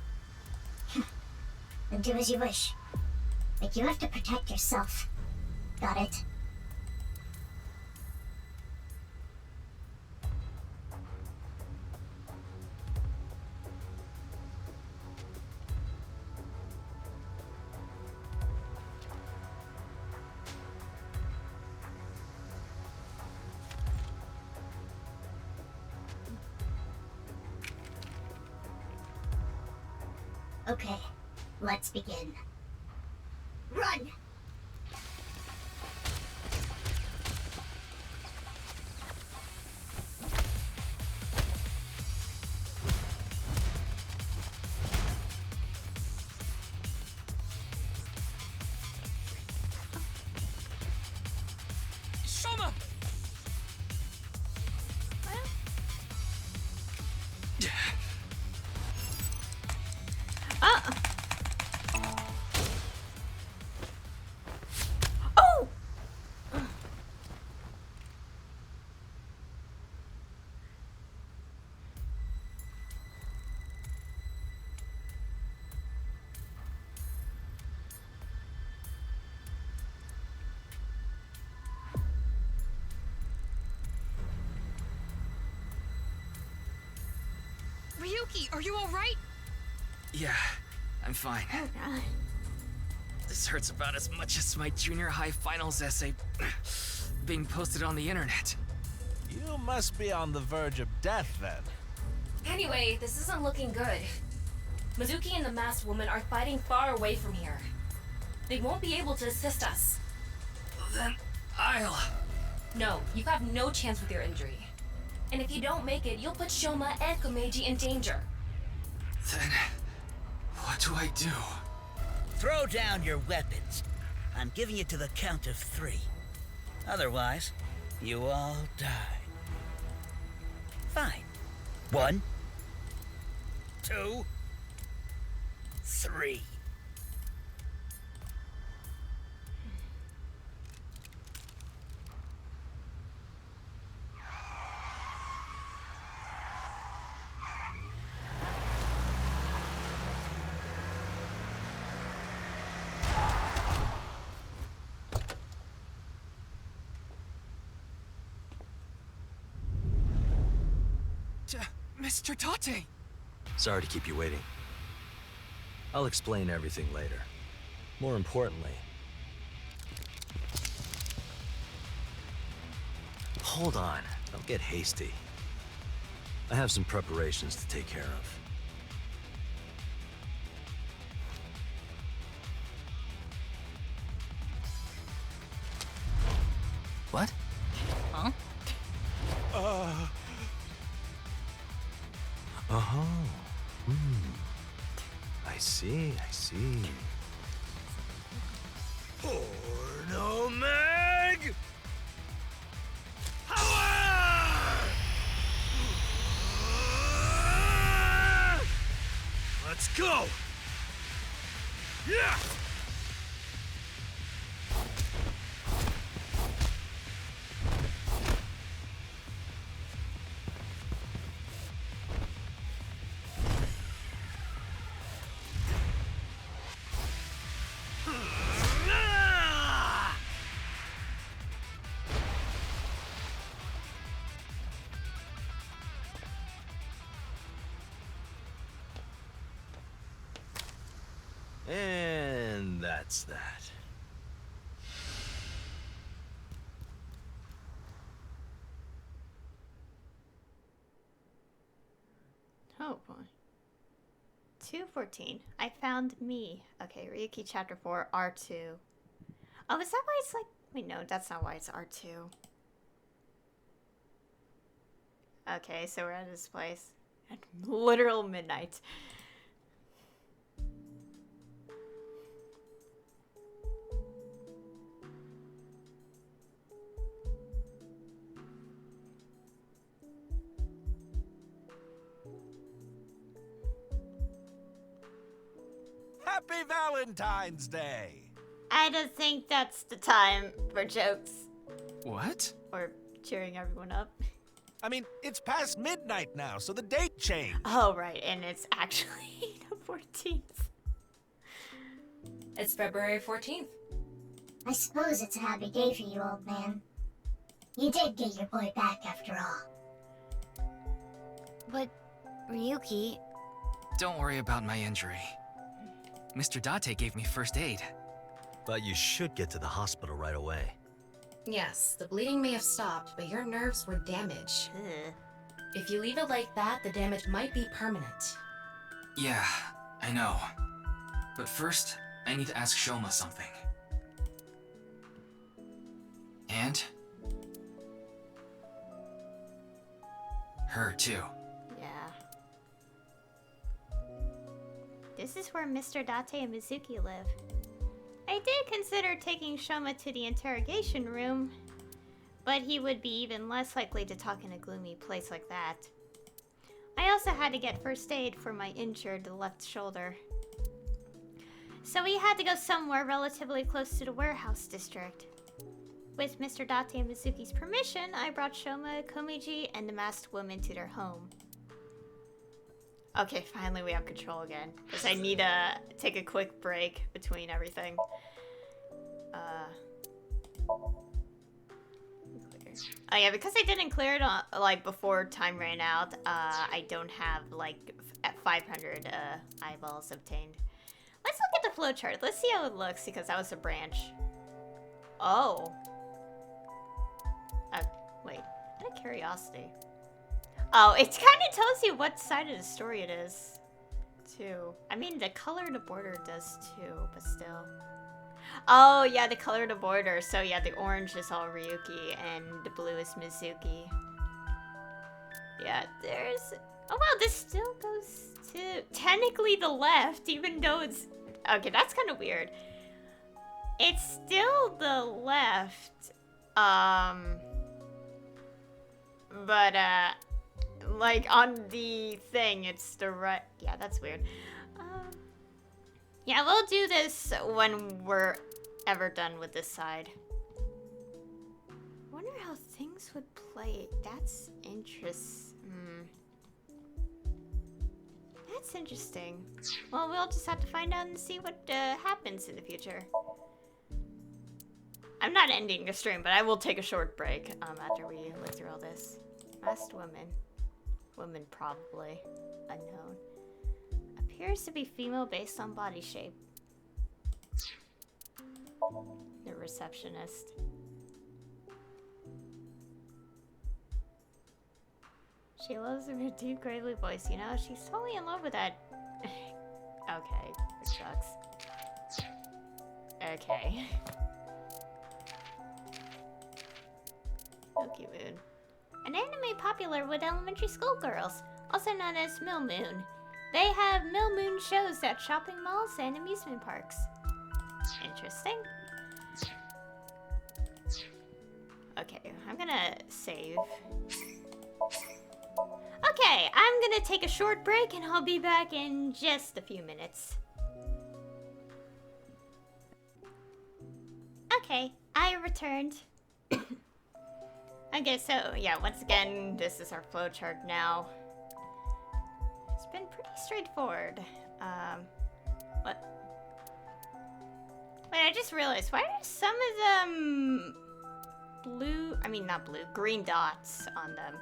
Then do as you wish. But you have to protect yourself. Got it? Okay, let's begin. Run! Shoma! Ryuki, are you alright? Yeah, I'm fine. Oh god. This hurts about as much as my junior high finals essay being posted on the internet. You must be on the verge of death then. Anyway, this isn't looking good. Mizuki and the masked woman are fighting far away from here. They won't be able to assist us. Then I'll... No, you have no chance with your injury. And if you don't make it, you'll put Shoma and Komeiji in danger. Then... what do I do? Throw down your weapons. I'm giving you to the count of 3. Otherwise, you all die. Fine. 1, 2, 3. Mr. Tate! Sorry to keep you waiting. I'll explain everything later. More importantly... Hold on, don't get hasty. I have some preparations to take care of. What? Huh? Oh. I see, I see. Porno Mag! Let's go! Yeah! And that's that. Oh boy. 2:14. I found me. Okay, Ryuki chapter 4, R2. Oh, is that why it's like... Wait, no, that's not why it's R2. Okay, so we're at this place. At literal midnight. Happy Valentine's Day! I don't think that's the time for jokes. What? Or cheering everyone up. I mean, it's past midnight now, so the date changed. Oh, right, and it's actually the 14th. It's February 14th. I suppose it's a happy day for you, old man. You did get your boy back after all. But, Ryuki... Don't worry about my injury. Mr. Date gave me first aid. But you should get to the hospital right away. Yes, the bleeding may have stopped, but your nerves were damaged. If you leave it like that, the damage might be permanent. Yeah, I know. But first, I need to ask Shoma something. And? Her, too. Yeah. This is where Mr. Date and Mizuki live. I did consider taking Shoma to the interrogation room, but he would be even less likely to talk in a gloomy place like that. I also had to get first aid for my injured left shoulder. So we had to go somewhere relatively close to the warehouse district. With Mr. Date and Mizuki's permission, I brought Shoma, Komeiji, and the masked woman to their home. Okay, finally we have control again. Because I need to take a quick break between everything. Oh yeah, because I didn't clear it on, like before time ran out, I don't have like 500 eyeballs obtained. Let's look at the flowchart. Let's see how it looks because that was a branch. Oh. Wait. Out of curiosity. Oh, it kind of tells you what side of the story it is, too. I mean, the color of the border does too, but still. Oh, yeah, the color of the border. So, yeah, the orange is all Ryuki, and the blue is Mizuki. Yeah, there's... Oh, wow, this still goes to technically the left, even though it's... Okay, that's kind of weird. It's still the left. But, like, on the thing, it's the right... Yeah, that's weird. Yeah, we'll do this when we're ever done with this side. Wonder how things would play. That's interesting. That's interesting. Well, we'll just have to find out and see what happens in the future. I'm not ending the stream, but I will take a short break after we look through all this. Last woman. Woman probably. Unknown. Appears to be female based on body shape. The receptionist. She loves her deep, gravely voice, you know? She's totally in love with that. Okay, it sucks. Okay. Milky Moon. An anime popular with elementary school girls, also known as Mill Moon. They have Mill Moon shows at shopping malls and amusement parks. Interesting. Okay, I'm gonna save. Okay, I'm gonna take a short break and I'll be back in just a few minutes. Okay, I returned. Okay, so yeah, once again, this is our flowchart now. It's been pretty straightforward. What? Wait, I just realized, why are some of them blue, I mean not blue, green dots on them?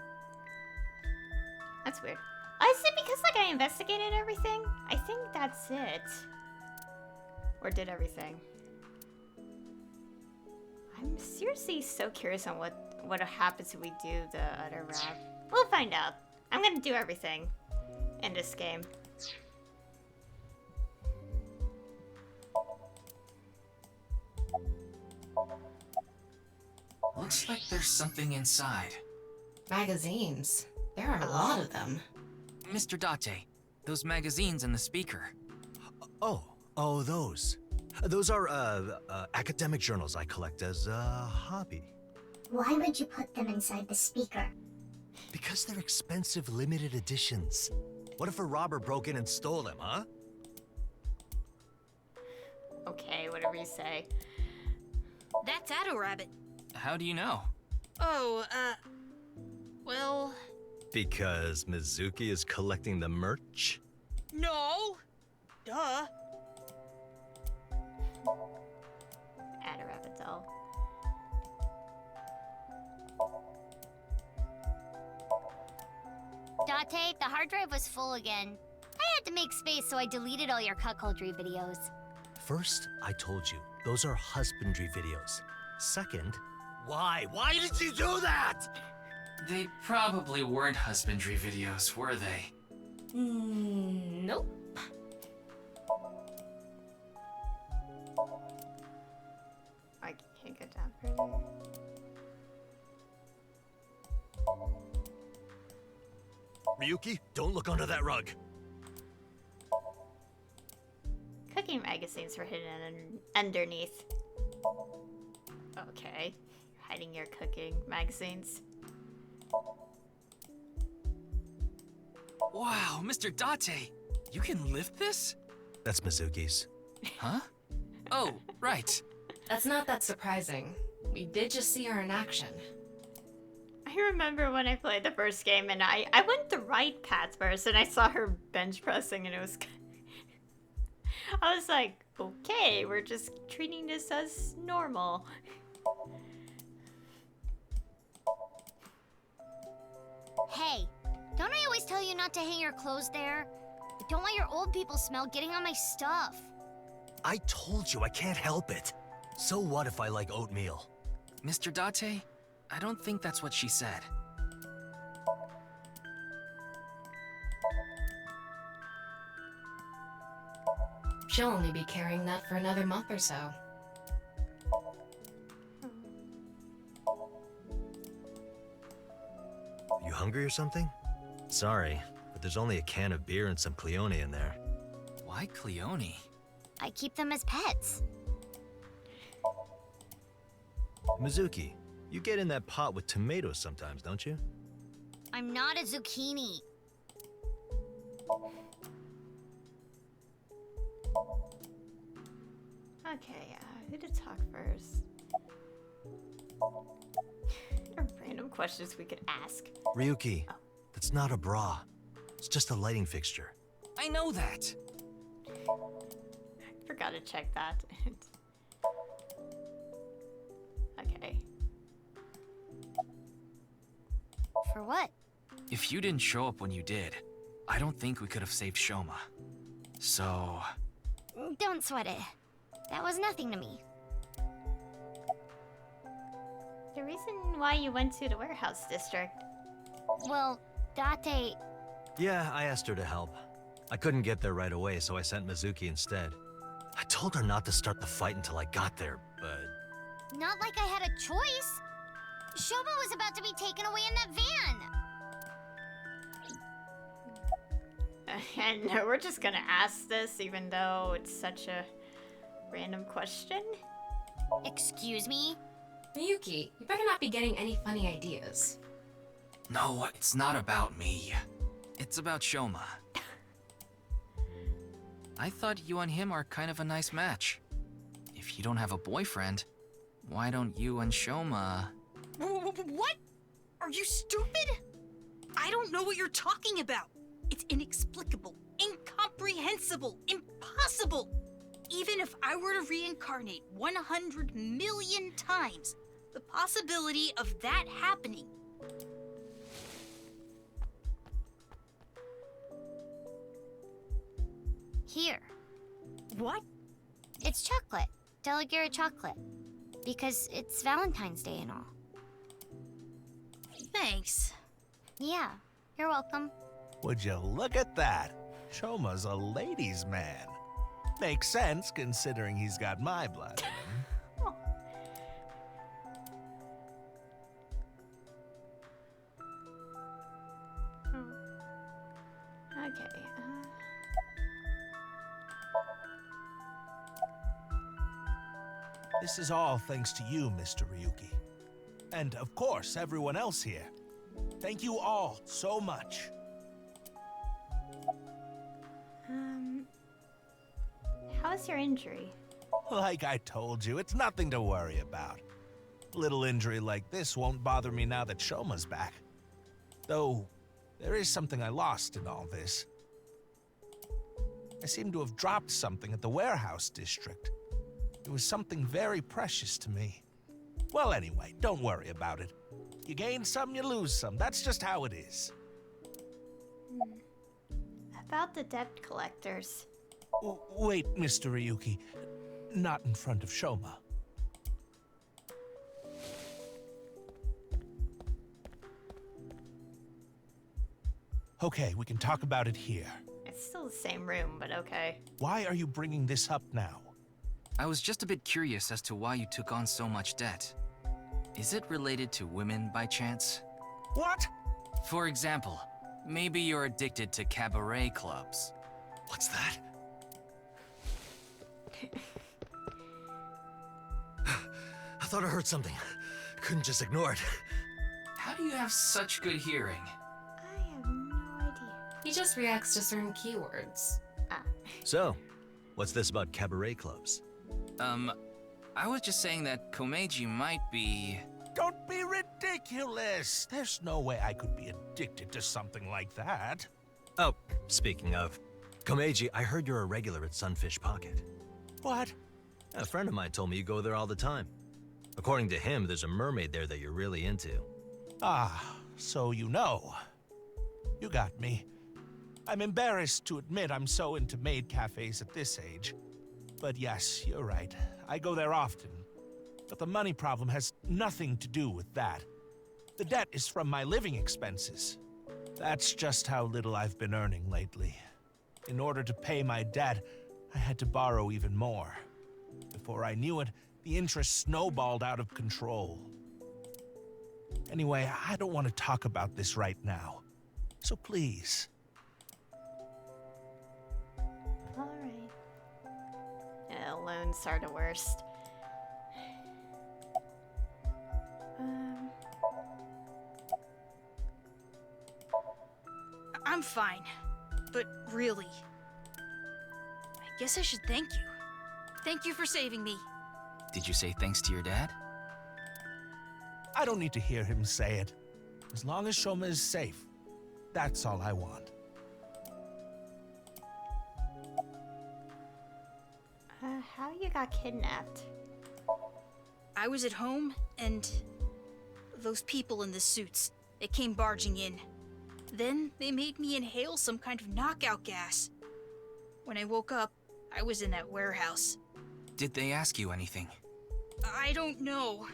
That's weird. Oh, is it because like I investigated everything? I think that's it. Or did everything. I'm seriously so curious on what happens if we do the other route. We'll find out. I'm gonna do everything in this game. Looks like there's something inside. Magazines. There are a lot of them. Mr. Date, those magazines and the speaker. Oh, those. Those are, academic journals I collect as a hobby. Why would you put them inside the speaker? Because they're expensive limited editions. What if a robber broke in and stole them, huh? Okay, whatever you say. That's Addo Rabbit. How do you know? Oh, well... Because Mizuki is collecting the merch? No! Duh. Add a rabbit doll. Date, the hard drive was full again. I had to make space, so I deleted all your cuckoldry videos. First, I told you, those are husbandry videos. Second, why? Why did you do that? They probably weren't husbandry videos, were they? Nope. I can't get down further. Ryuki, don't look under that rug. Cooking magazines were hidden underneath. Okay. Hiding your cooking magazines. Wow, Mr. Date, you can lift this? That's Mizuki's. Huh? Oh, right. That's not that surprising. We did just see her in action. I remember when I played the first game and I went the right path first and I saw her bench pressing and it was... I was like, okay, we're just treating this as normal. Hey, don't I always tell you not to hang your clothes there? I don't want your old people smell getting on my stuff. I told you I can't help it. So what if I like oatmeal? Mr. Date, I don't think that's what she said. She'll only be carrying that for another month or so. You hungry or something? Sorry, but there's only a can of beer and some Cleone in there. Why Cleone? I keep them as pets. Mizuki, you get in that pot with tomatoes sometimes, don't you? I'm not a zucchini. Okay, who to talk first? There are random questions we could ask. Ryuki, that's not a bra. It's just a lighting fixture. I know that. I forgot to check that. Okay. For what? If you didn't show up when you did, I don't think we could have saved Shoma. So... Don't sweat it. That was nothing to me. The reason why you went to the warehouse district. Well, Date... Yeah, I asked her to help. I couldn't get there right away, so I sent Mizuki instead. I told her not to start the fight until I got there, but... Not like I had a choice. Shoma was about to be taken away in that van. And we're just gonna ask this even though it's such a random question. Excuse me? Miyuki, you better not be getting any funny ideas. No, it's not about me. It's about Shoma. I thought you and him are kind of a nice match. If you don't have a boyfriend, why don't you and Shoma... What? Are you stupid? I don't know what you're talking about. It's inexplicable, incomprehensible, impossible. Even if I were to reincarnate 100 million times, the possibility of that happening. Here. What? It's chocolate. Delegare chocolate. Because it's Valentine's Day and all. Thanks. Yeah, you're welcome. Would you look at that? Shoma's a ladies' man. Makes sense considering he's got my blood in him. Okay. This is all thanks to you, Mr. Ryuki. And of course, everyone else here. Thank you all so much. How's your injury? Like I told you, it's nothing to worry about. Little injury like this won't bother me now that Shoma's back. Though, there is something I lost in all this. I seem to have dropped something at the warehouse district. It was something very precious to me. Well, anyway, don't worry about it. You gain some, you lose some. That's just how it is. About the debt collectors. Wait, Mr. Ryuki. Not in front of Shoma. Okay, we can talk about it here. It's still the same room, but okay. Why are you bringing this up now? I was just a bit curious as to why you took on so much debt. Is it related to women by chance? What? For example, maybe you're addicted to cabaret clubs. What's that? I thought I heard something. Couldn't just ignore it. How do you have such good hearing? I have no idea. He just reacts to certain keywords. So, what's this about cabaret clubs? I was just saying that Komeiji might be... Don't be ridiculous! There's no way I could be addicted to something like that. Oh, speaking of, Komeiji, I heard you're a regular at Sunfish Pocket. What? A friend of mine told me you go there all the time. According to him, there's a mermaid there that you're really into. Ah, so you know. You got me. I'm embarrassed to admit I'm so into maid cafes at this age. But yes, you're right. I go there often. But the money problem has nothing to do with that. The debt is from my living expenses. That's just how little I've been earning lately. In order to pay my debt, I had to borrow even more. Before I knew it, the interest snowballed out of control. Anyway, I don't want to talk about this right now. So please. Alright. Loans are the worst. I'm fine. But really, I guess I should thank you. Thank you for saving me. Did you say thanks to your dad? I don't need to hear him say it. As long as Shoma is safe, that's all I want. How you got kidnapped? I was at home, and those people in the suits, they came barging in. Then they made me inhale some kind of knockout gas. When I woke up, I was in that warehouse. Did they ask you anything? I don't know.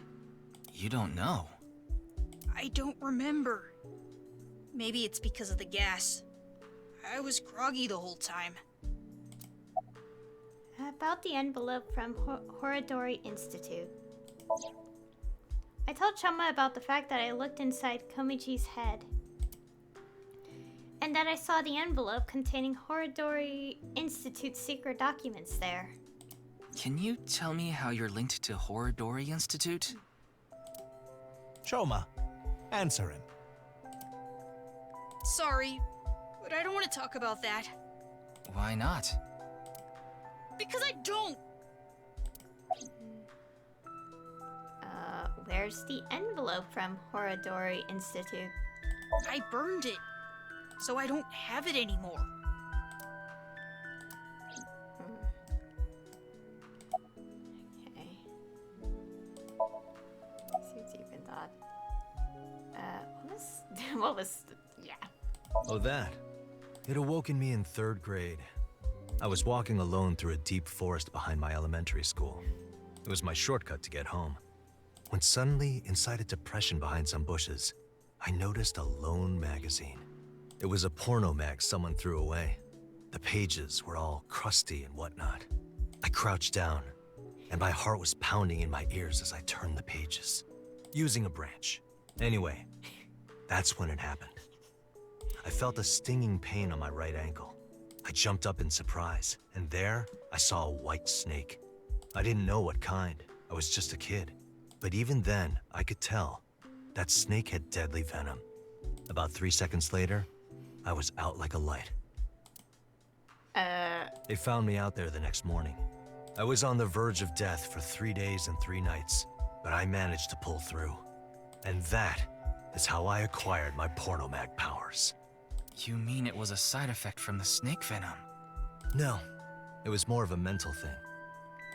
You don't know? I don't remember. Maybe it's because of the gas. I was groggy the whole time. About the envelope from Horadori Institute. I told Choma about the fact that I looked inside Komiji's head. And that I saw the envelope containing Horadori Institute's secret documents there. Can you tell me how you're linked to Horadori Institute? Choma, answer him. Sorry, but I don't want to talk about that. Why not? Because I don't! Where's the envelope from Horadori Institute? I burned it, so I don't have it anymore. Okay. Seems even thought. What was, yeah. Oh, that. It awoke in me in 3rd grade. I was walking alone through a deep forest behind my elementary school. It was my shortcut to get home. When suddenly, inside a depression behind some bushes, I noticed a lone magazine. It was a porno mag someone threw away. The pages were all crusty and whatnot. I crouched down, and my heart was pounding in my ears as I turned the pages, using a branch. Anyway, that's when it happened. I felt a stinging pain on my right ankle. I jumped up in surprise, and there, I saw a white snake. I didn't know what kind. I was just a kid. But even then, I could tell that snake had deadly venom. About 3 seconds later, I was out like a light. They found me out there the next morning. I was on the verge of death for 3 days and 3 nights, but I managed to pull through. And that is how I acquired my pornomag powers. You mean it was a side effect from the snake venom? No, it was more of a mental thing.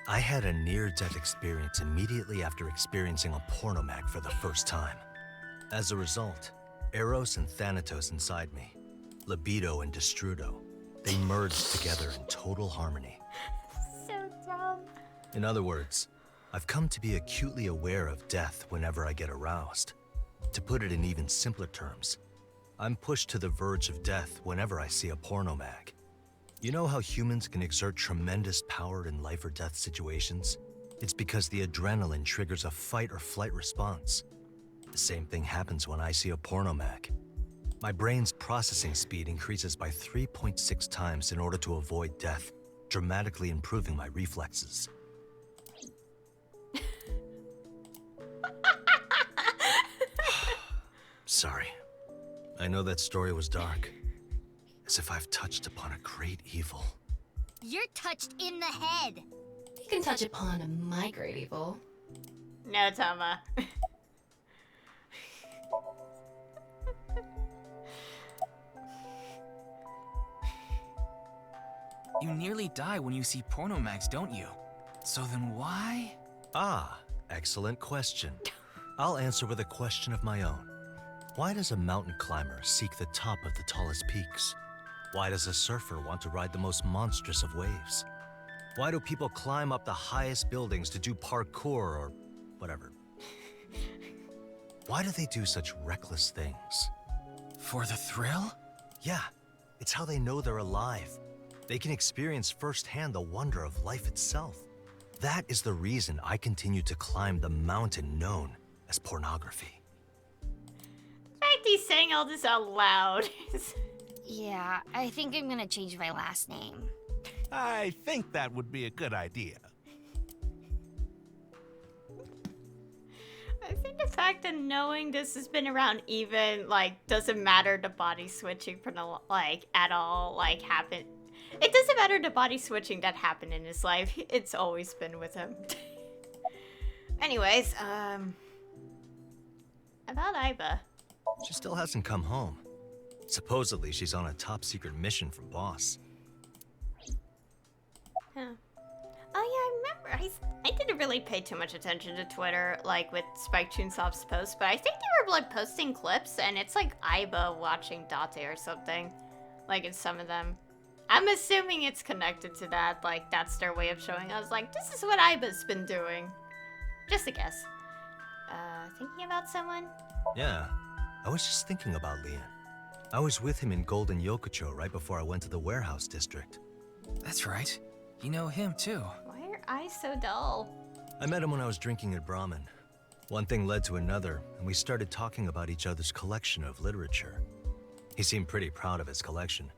I had a near-death experience immediately after experiencing a pornomag for the first time. As a result, Eros and Thanatos inside me, libido and destrudo, they merged together in total harmony. So dumb. In other words, I've come to be acutely aware of death whenever I get aroused. To put it in even simpler terms, I'm pushed to the verge of death whenever I see a pornomag. You know how humans can exert tremendous power in life or death situations? It's because the adrenaline triggers a fight or flight response. The same thing happens when I see a pornomag. My brain's processing speed increases by 3.6 times in order to avoid death, dramatically improving my reflexes. Sorry. I know that story was dark. As if I've touched upon a great evil. You're touched in the head. You can touch upon my great evil. No, Tama. You nearly die when you see pornomags, don't you? So then why? Ah, excellent question. I'll answer with a question of my own. Why does a mountain climber seek the top of the tallest peaks? Why does a surfer want to ride the most monstrous of waves? Why do people climb up the highest buildings to do parkour or whatever? Why do they do such reckless things? For the thrill? Yeah, it's how they know they're alive. They can experience firsthand the wonder of life itself. That is the reason I continue to climb the mountain known as pornography. The fact he's saying all this out loud. Yeah, I think I'm gonna change my last name. I think that would be a good idea. I think the fact that knowing this has been around even, like, doesn't matter to body switching for the, like, at all, like, happen. It doesn't matter to body switching that happened in his life. It's always been with him. Anyways, about Iba. She still hasn't come home. Supposedly, she's on a top-secret mission from Boss. Huh. Oh yeah, I remember. I didn't really pay too much attention to Twitter, like with Spike Chunsoft's posts, but I think they were like posting clips, and it's like Iba watching Date or something, like in some of them. I'm assuming it's connected to that, like that's their way of showing us, like this is what Iba's been doing. Just a guess. Thinking about someone? Yeah, I was just thinking about Lian. I was with him in Golden Yokocho right before I went to the warehouse district. That's right. You know him too. Why are eyes so dull? I met him when I was drinking at Brahmin. One thing led to another, and we started talking about each other's collection of literature. He seemed pretty proud of his collection.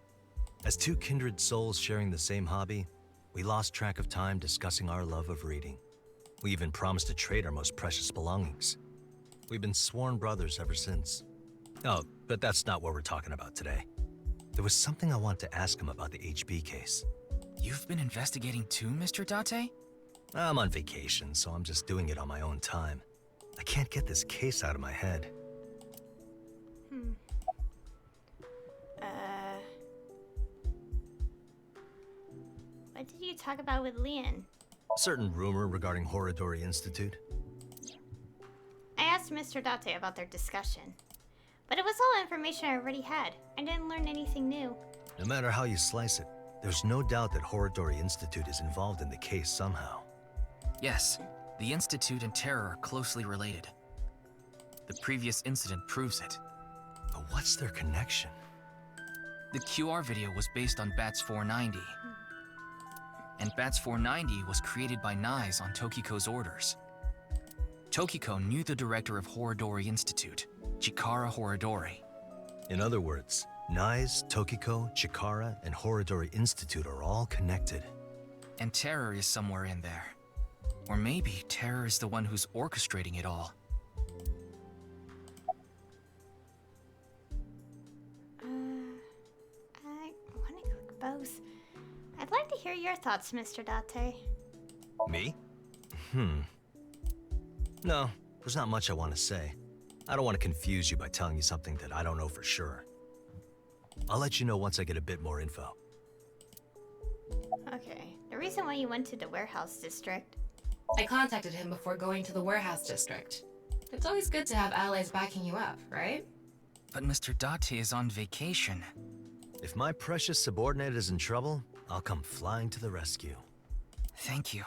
As two kindred souls sharing the same hobby, we lost track of time discussing our love of reading. We even promised to trade our most precious belongings. We've been sworn brothers ever since. Oh, but that's not what we're talking about today. There was something I want to ask him about the HB case. You've been investigating too, Mr. Date? I'm on vacation, so I'm just doing it on my own time. I can't get this case out of my head. What did you talk about with Lian? Certain rumor regarding Horadori Institute. I asked Mr. Date about their discussion, but it was all information I already had. I didn't learn anything new. No matter how you slice it, there's no doubt that Horadori Institute is involved in the case somehow. Yes, the Institute and Terror are closely related. The previous incident proves it. But what's their connection? The QR video was based on Bats 490. And Bats 490 was created by Nyes on Tokiko's orders. Tokiko knew the director of Horadori Institute, Chikara Horadori. In other words, Nyes, Tokiko, Chikara, and Horadori Institute are all connected. And Terror is somewhere in there. Or maybe Terror is the one who's orchestrating it all. I want to cook both. I'd like to hear your thoughts, Mr. Date. Me? No, there's not much I want to say. I don't want to confuse you by telling you something that I don't know for sure. I'll let you know once I get a bit more info. Okay. The reason why you went to the warehouse district? I contacted him before going to the warehouse district. It's always good to have allies backing you up, right? But Mr. Date is on vacation. If my precious subordinate is in trouble, I'll come flying to the rescue. Thank you.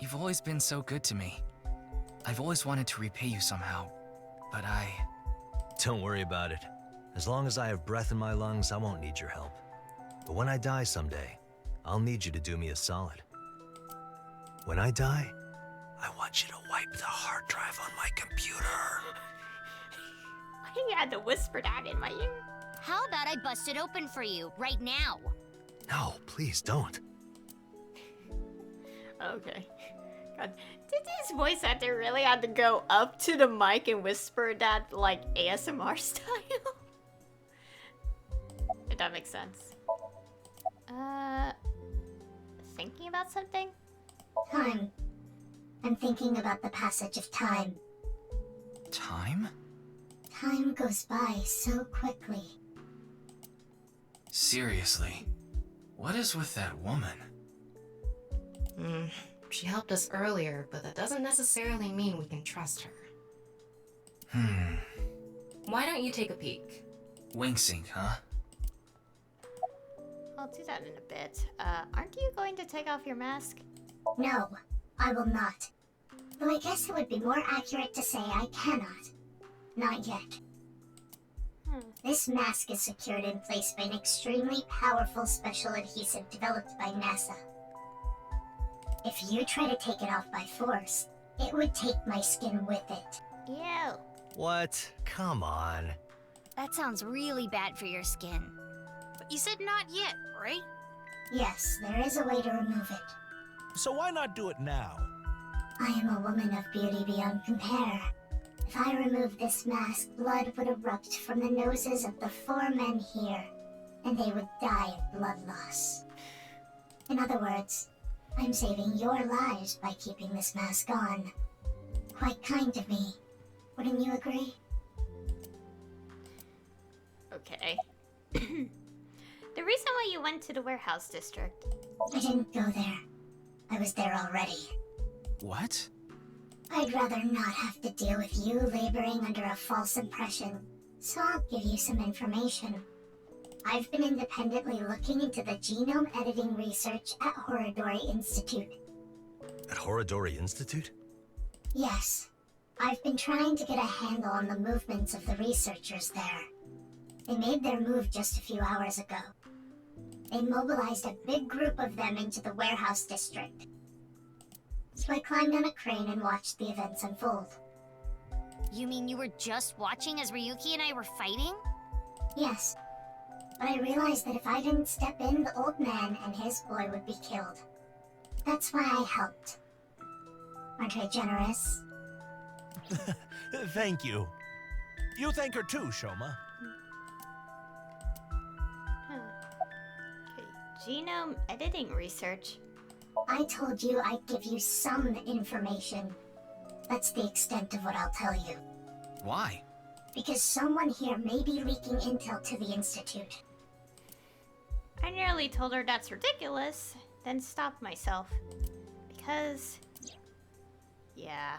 You've always been so good to me. I've always wanted to repay you somehow, but Don't worry about it. As long as I have breath in my lungs, I won't need your help. But when I die someday, I'll need you to do me a solid. When I die, I want you to wipe the hard drive on my computer. Why do you had to whisper that in my ear? How about I bust it open for you, right now? No, please don't. Okay. God, did his voice actor really have to go up to the mic and whisper that, like, ASMR style? If that makes sense. Thinking about something? Time. I'm thinking about the passage of time. Time? Time goes by so quickly. Seriously, what is with that woman? She helped us earlier, but that doesn't necessarily mean we can trust her. Why don't you take a peek? Wing sync, huh? I'll do that in a bit. Aren't you going to take off your mask? No, I will not. Though I guess it would be more accurate to say I cannot. Not yet. This mask is secured in place by an extremely powerful special adhesive developed by NASA. If you try to take it off by force, it would take my skin with it. Ew. What? Come on. That sounds really bad for your skin. But you said not yet, right? Yes, there is a way to remove it. So why not do it now? I am a woman of beauty beyond compare. If I remove this mask, blood would erupt from the noses of the 4 men here, and they would die of blood loss. In other words, I'm saving your lives by keeping this mask on. Quite kind of me. Wouldn't you agree? Okay. The reason why you went to the warehouse district. I didn't go there. I was there already. What? I'd rather not have to deal with you laboring under a false impression, so I'll give you some information. I've been independently looking into the genome editing research at Horodori Institute. At Horodori Institute? Yes. I've been trying to get a handle on the movements of the researchers there. They made their move just a few hours ago. They mobilized a big group of them into the warehouse district. So I climbed on a crane and watched the events unfold. You mean you were just watching as Ryuki and I were fighting? Yes. But I realized that if I didn't step in, the old man and his boy would be killed. That's why I helped. Aren't I generous? Thank you. You thank her too, Shoma. Okay, genome editing research. I told you I'd give you some information. That's the extent of what I'll tell you. Why? Because someone here may be leaking intel to the Institute. I nearly told her that's ridiculous, then stopped myself. Because... yeah.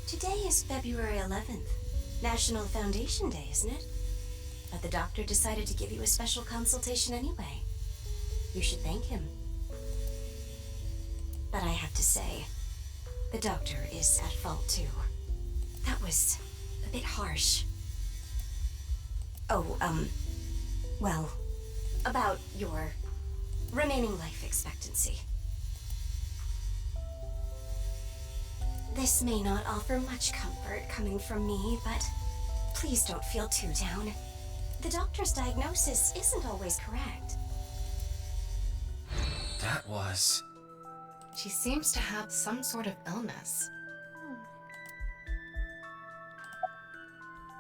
Today is February 11th, National Foundation Day, isn't it? But the doctor decided to give you a special consultation anyway. You should thank him. But I have to say, the doctor is at fault too. That was a bit harsh. Oh, well, about your remaining life expectancy. This may not offer much comfort coming from me, but please don't feel too down. The doctor's diagnosis isn't always correct. That was... She seems to have some sort of illness.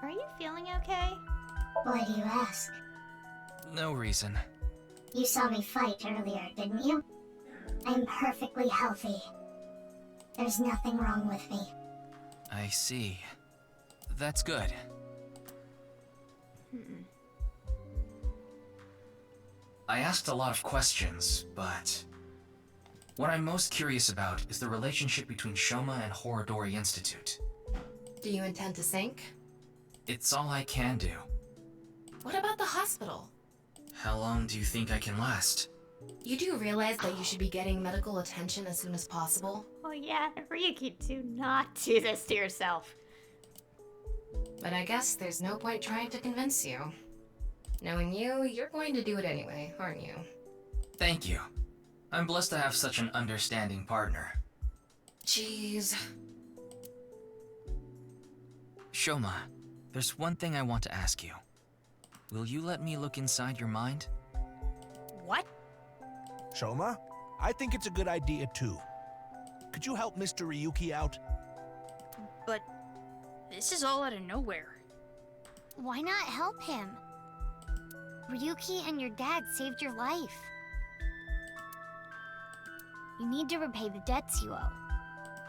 Are you feeling okay? Why do you ask? No reason. You saw me fight earlier, didn't you? I'm perfectly healthy. There's nothing wrong with me. I see. That's good. I asked a lot of questions, but... what I'm most curious about is the relationship between Shoma and Horodori Institute. Do you intend to sink? It's all I can do. What about the hospital? How long do you think I can last? You do realize that you should be getting medical attention as soon as possible? Oh yeah, Ryuki, do not do this to yourself. But I guess there's no point trying to convince you. Knowing you, you're going to do it anyway, aren't you? Thank you. I'm blessed to have such an understanding partner. Jeez. Shoma, there's one thing I want to ask you. Will you let me look inside your mind? What? Shoma, I think it's a good idea too. Could you help Mr. Ryuki out? But this is all out of nowhere. Why not help him? Ryuki and your dad saved your life. You need to repay the debts you owe.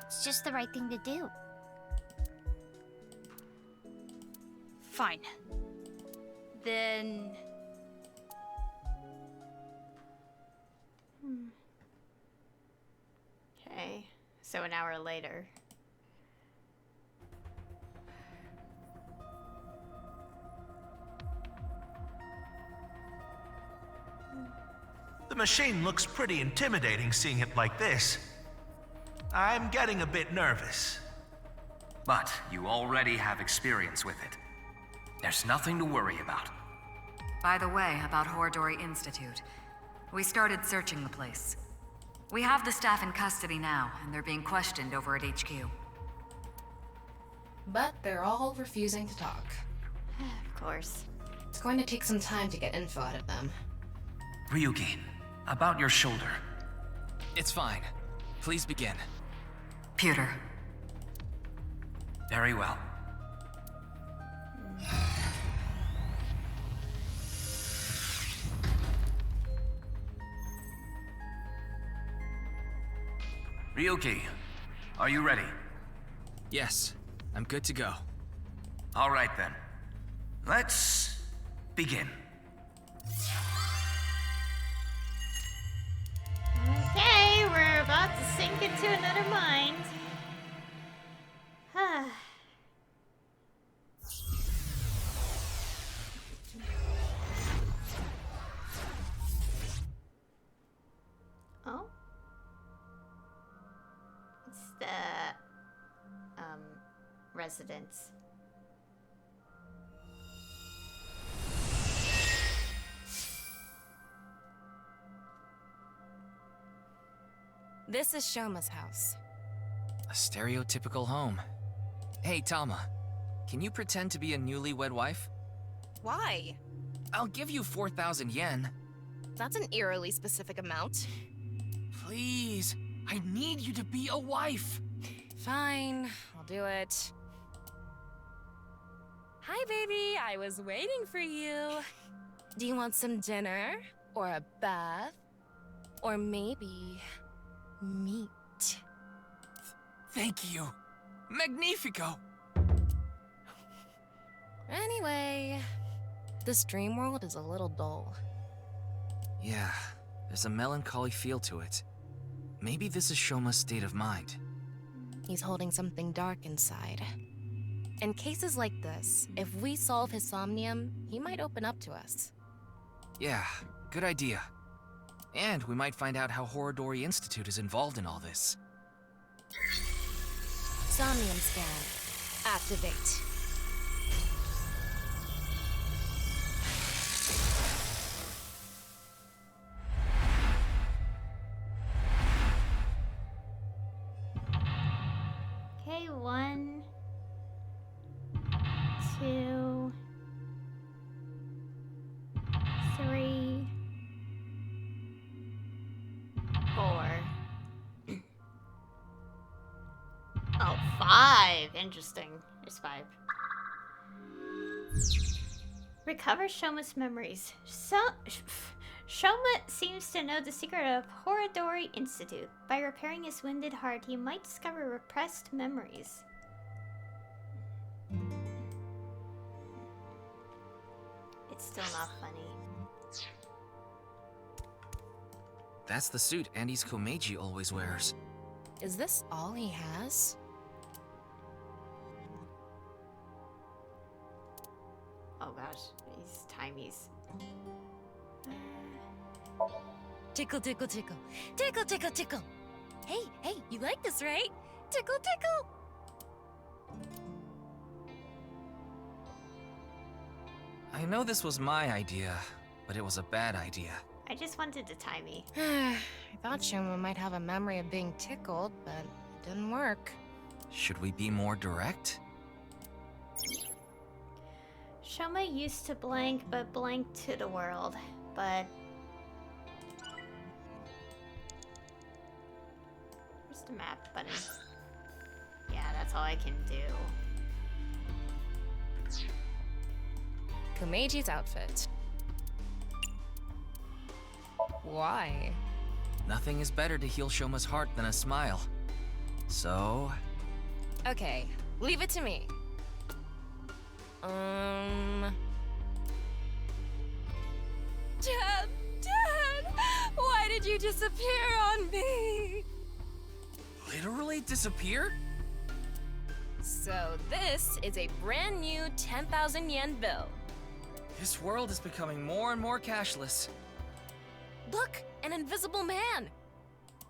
It's just the right thing to do. Fine. Then... Okay. So an hour later. The machine looks pretty intimidating seeing it like this. I'm getting a bit nervous. But you already have experience with it. There's nothing to worry about. By the way, about Horadori Institute. We started searching the place. We have the staff in custody now, and they're being questioned over at HQ. But they're all refusing to talk. Of course. It's going to take some time to get info out of them. Ryuki, about your shoulder. It's fine. Please begin. Pewter. Very well. Ryuki, are you ready? Yes, I'm good to go. All right then. Let's begin. Okay, we're about to sink into another mind. Oh? It's the residence. This is Shoma's house. A stereotypical home. Hey, Tama. Can you pretend to be a newlywed wife? Why? I'll give you 4,000 yen. That's an eerily specific amount. Please, I need you to be a wife. Fine, I'll do it. Hi, baby. I was waiting for you. Do you want some dinner? Or a bath? Or maybe meat? Thank you. Magnifico. Anyway, this dream world is a little dull. Yeah, there's a melancholy feel to it. Maybe this is Shoma's state of mind. He's holding something dark inside. In cases like this, if we solve his somnium, he might open up to us. Yeah, good idea. And we might find out how Horadori Institute is involved in all this. Somnium scan. Activate. Okay, 1, 2, 3, 4. Oh, 5. Interesting. There's 5. Recover Shoma's memories. Shoma seems to know the secret of Horadori Institute. By repairing his wounded heart, he might discover repressed memories. It's still not funny. That's the suit Andy's Komeiji always wears. Is this all he has? Oh gosh, these timies. Tickle, tickle, tickle. Tickle, tickle, tickle. Hey, hey, you like this, right? Tickle, tickle. I know this was my idea, but it was a bad idea. I just wanted to tie me. I thought Shoma might have a memory of being tickled, but it didn't work. Should we be more direct? Shoma used to blank, but blank to the world. But... where's the map button? Yeah, that's all I can do. Komeiji's outfit. Why? Nothing is better to heal Shoma's heart than a smile. So... Okay, leave it to me. Dad! Dad! Why did you disappear on me? literally disappear? So this is a brand new 10,000 yen bill. This world is becoming more and more cashless. Look, an invisible man.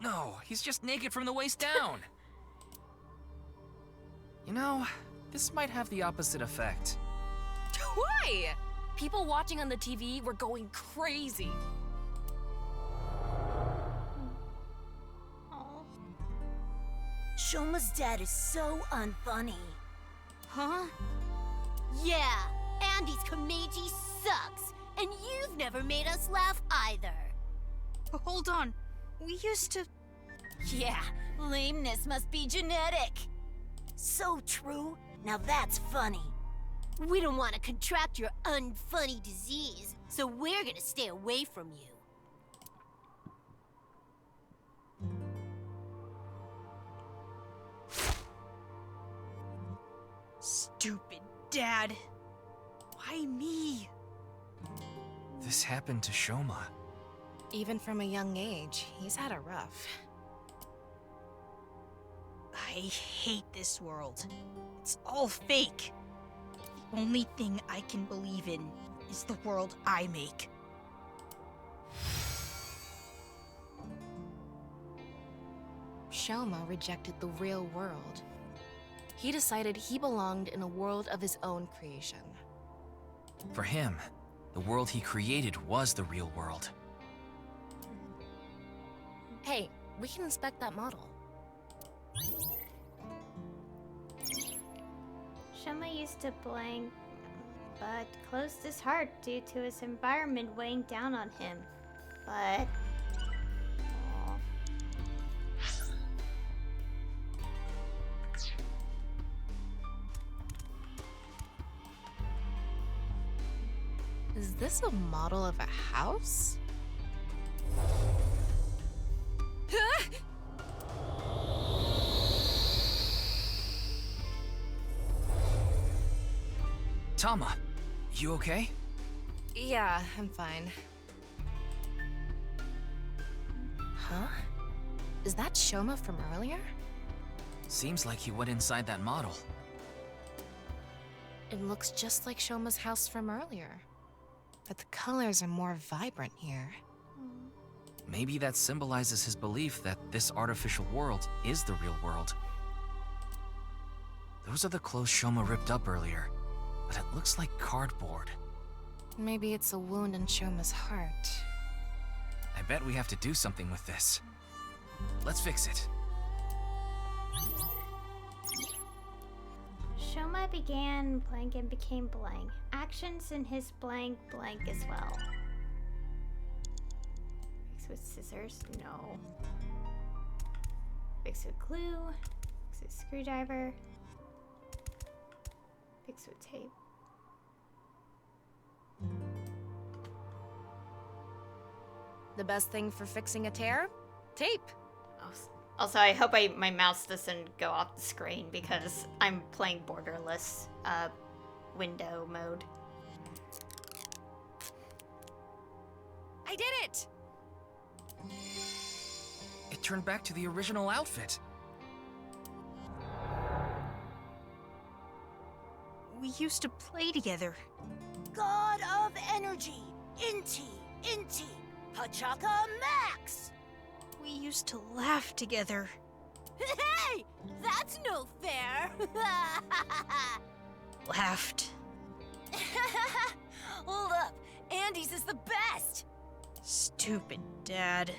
No, he's just naked from the waist down. You know, this might have the opposite effect. Why? People watching on the TV were going crazy. Shoma's dad is so unfunny. Huh? Yeah, Andy's Komeiji sucks, and you've never made us laugh either. Hold on. We used to... Yeah, lameness must be genetic. So true. Now that's funny. We don't want to contract your unfunny disease, so we're gonna stay away from you. Stupid dad. Why me? This happened to Shoma. Even from a young age, he's had it rough. I hate this world. It's all fake. The only thing I can believe in is the world I make. Shoma rejected the real world. He decided he belonged in a world of his own creation. For him, the world he created was the real world. Hey, we can inspect that model. Shoma used to blank, but closed his heart due to his environment weighing down on him. But... Aw. Is this a model of a house? Tama, you okay? Yeah, I'm fine. Huh? Is that Shoma from earlier? Seems like he went inside that model. It looks just like Shoma's house from earlier. But the colors are more vibrant here. Maybe that symbolizes his belief that this artificial world is the real world. Those are the clothes Shoma ripped up earlier, but it looks like cardboard. Maybe it's a wound in Shoma's heart. I bet we have to do something with this. Let's fix it. Shoma began blank and became blank. Actions in his blank as well. Fix with scissors? No. Fix with glue. Fix with screwdriver. Fix with tape. The best thing for fixing a tear? Tape. Also, I hope my mouse doesn't go off the screen because I'm playing borderless window mode. I did it! It turned back to the original outfit. We used to play together. God of energy, Inti, Pachaka Max! We used to laugh together. Hey! That's no fair! Laughed. Hold up! Andy's is the best! Stupid dad.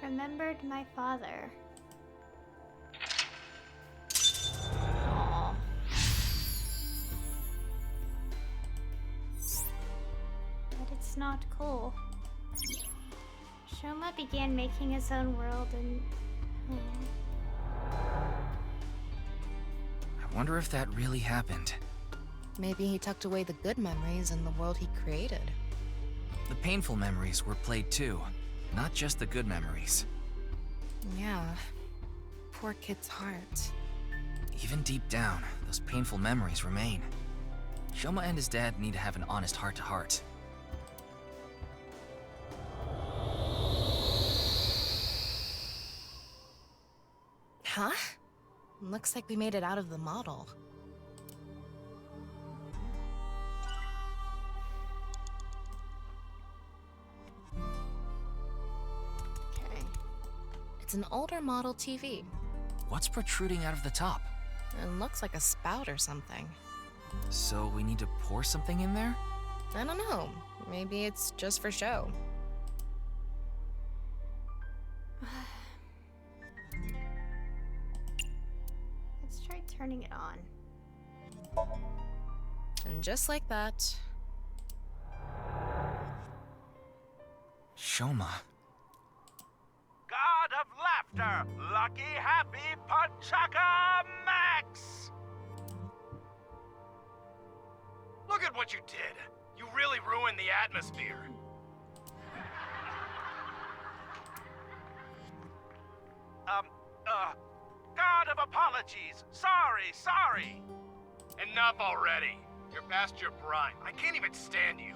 Remembered my father. Aww. But it's not cool. Shoma began making his own world and... I wonder if that really happened. Maybe he tucked away the good memories in the world he created. The painful memories were played too, not just the good memories. Yeah. Poor kid's heart. Even deep down, those painful memories remain. Shoma and his dad need to have an honest heart-to-heart. Huh? Looks like we made it out of the model. Okay. It's an older model TV. What's protruding out of the top? It looks like a spout or something. So we need to pour something in there? I don't know. Maybe it's just for show. Let's try turning it on. And just like that... Shoma. God of laughter, lucky, happy, Pachaka Max! Look at what you did. You really ruined the atmosphere. God of apologies. Sorry. Enough already. You're past your prime. I can't even stand you.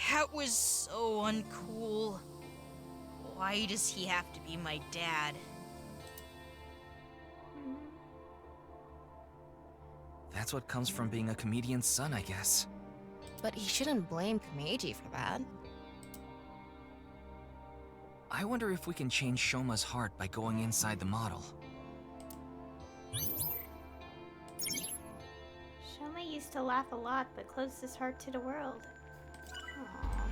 That was so uncool. Why does he have to be my dad? That's what comes from being a comedian's son, I guess. But he shouldn't blame Komeiji for that. I wonder if we can change Shoma's heart by going inside the model. Shoma used to laugh a lot, but closed his heart to the world. Aww.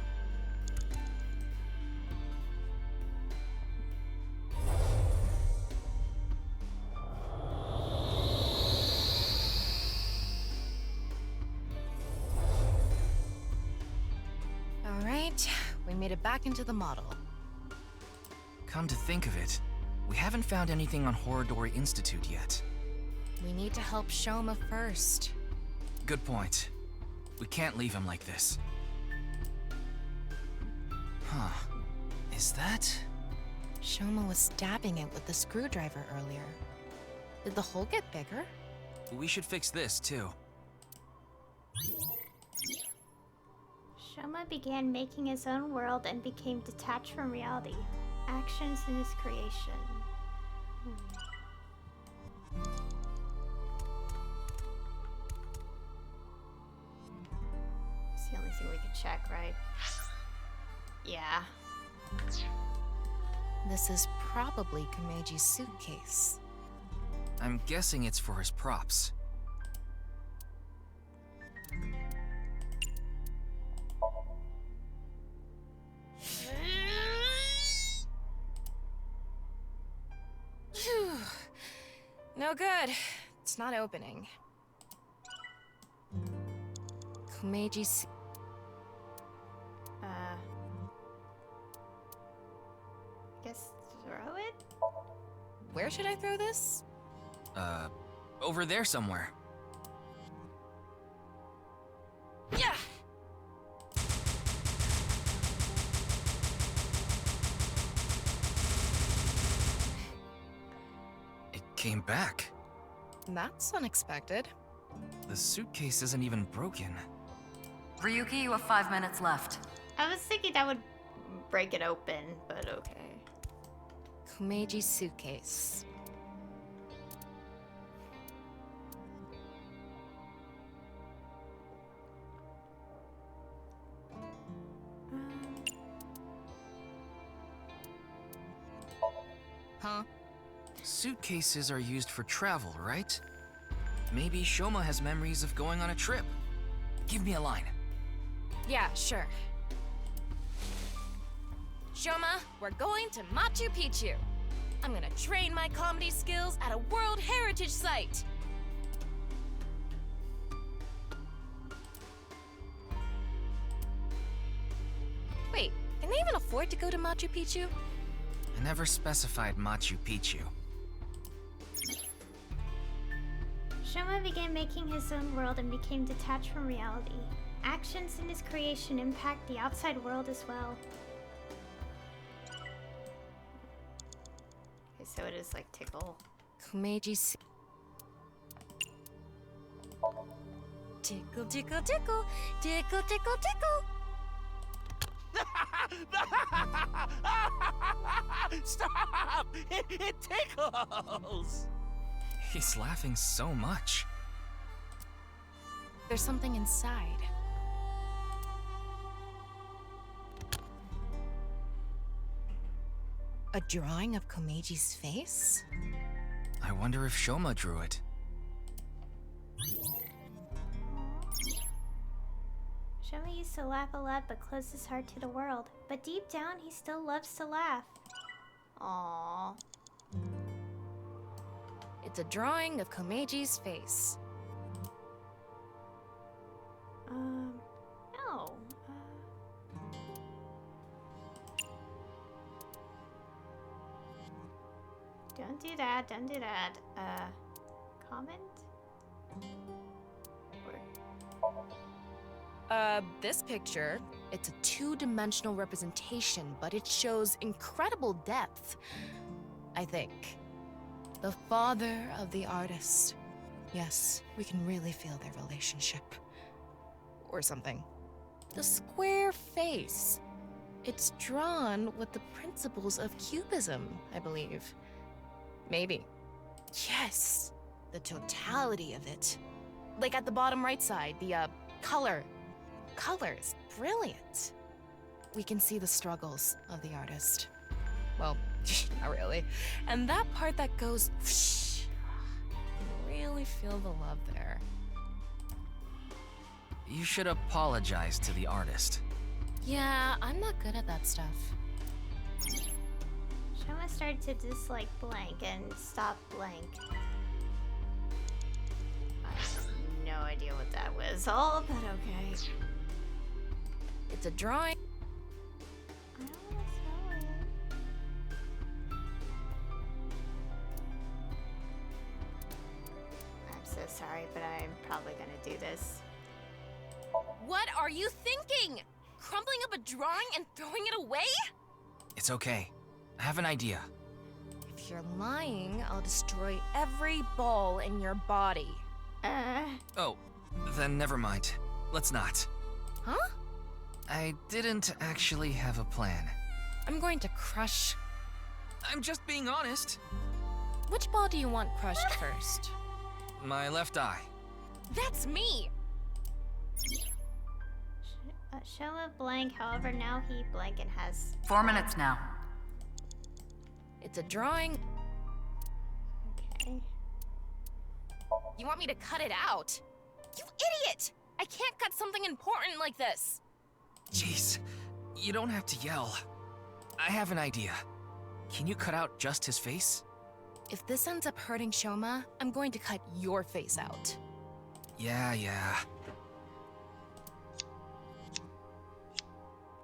Alright, we made it back into the model. Come to think of it, we haven't found anything on Horodori Institute yet. We need to help Shoma first. Good point. We can't leave him like this. Huh. Is that... Shoma was stabbing it with the screwdriver earlier. Did the hole get bigger? We should fix this, too. Shoma began making his own world and became detached from reality. Actions in his creation. It's the only thing we could check, right? Yeah. This is probably Komeiji's suitcase. I'm guessing it's for his props. No good. It's not opening. Komeiji's... Guess throw it? Where should I throw this? Over there somewhere. Yeah! It came back. That's unexpected. The suitcase isn't even broken. Ryuki, you have 5 minutes left. I was thinking that would break it open, but okay. Komeiji's suitcase. Huh? Suitcases are used for travel, right? Maybe Shoma has memories of going on a trip. Give me a line. Yeah, sure. Shoma, we're going to Machu Picchu. I'm gonna train my comedy skills at a World Heritage Site. Wait, can they even afford to go to Machu Picchu? I never specified Machu Picchu. Shoma began making his own world and became detached from reality. Actions in his creation impact the outside world as well. Okay, so it is like tickle. Komeiji's... Tickle, tickle, tickle, tickle, tickle, tickle. Stop! It tickles! He's laughing so much. There's something inside. A drawing of Komeji's face? I wonder if Shoma drew it. Shoma used to laugh a lot but closed his heart to the world. But deep down, he still loves to laugh. Aww. It's a drawing of Komeji's face. No. Don't do that, don't do that. Comment? This picture, it's a two-dimensional representation, but it shows incredible depth, I think. The father of the artist. Yes, we can really feel their relationship. Or something. The square face. It's drawn with the principles of Cubism, I believe. Maybe. Yes! The totality of it. Like at the bottom right side, the, color. Color is brilliant. We can see the struggles of the artist. Well, not really. And that part that goes whoosh, you can really feel the love there. You should apologize to the artist. Yeah, I'm not good at that stuff. Shoma started to dislike blank and stop blank. I have no idea what that was all, but okay. It's a drawing. I don't want to throw it. I'm so sorry, but I'm probably gonna do this. What are you thinking? Crumpling up a drawing and throwing it away? It's okay. I have an idea. If you're lying, I'll destroy every ball in your body. Oh, then never mind. Let's not. Huh? I didn't actually have a plan. I'm going to crush... I'm just being honest. Which ball do you want crushed first? My left eye. That's me! Shoma blank, however now he blank and has... 4 minutes now. It's a drawing. Okay. You want me to cut it out? You idiot! I can't cut something important like this! Jeez, you don't have to yell. I have an idea. Can you cut out just his face? If this ends up hurting Shoma, I'm going to cut your face out. Yeah.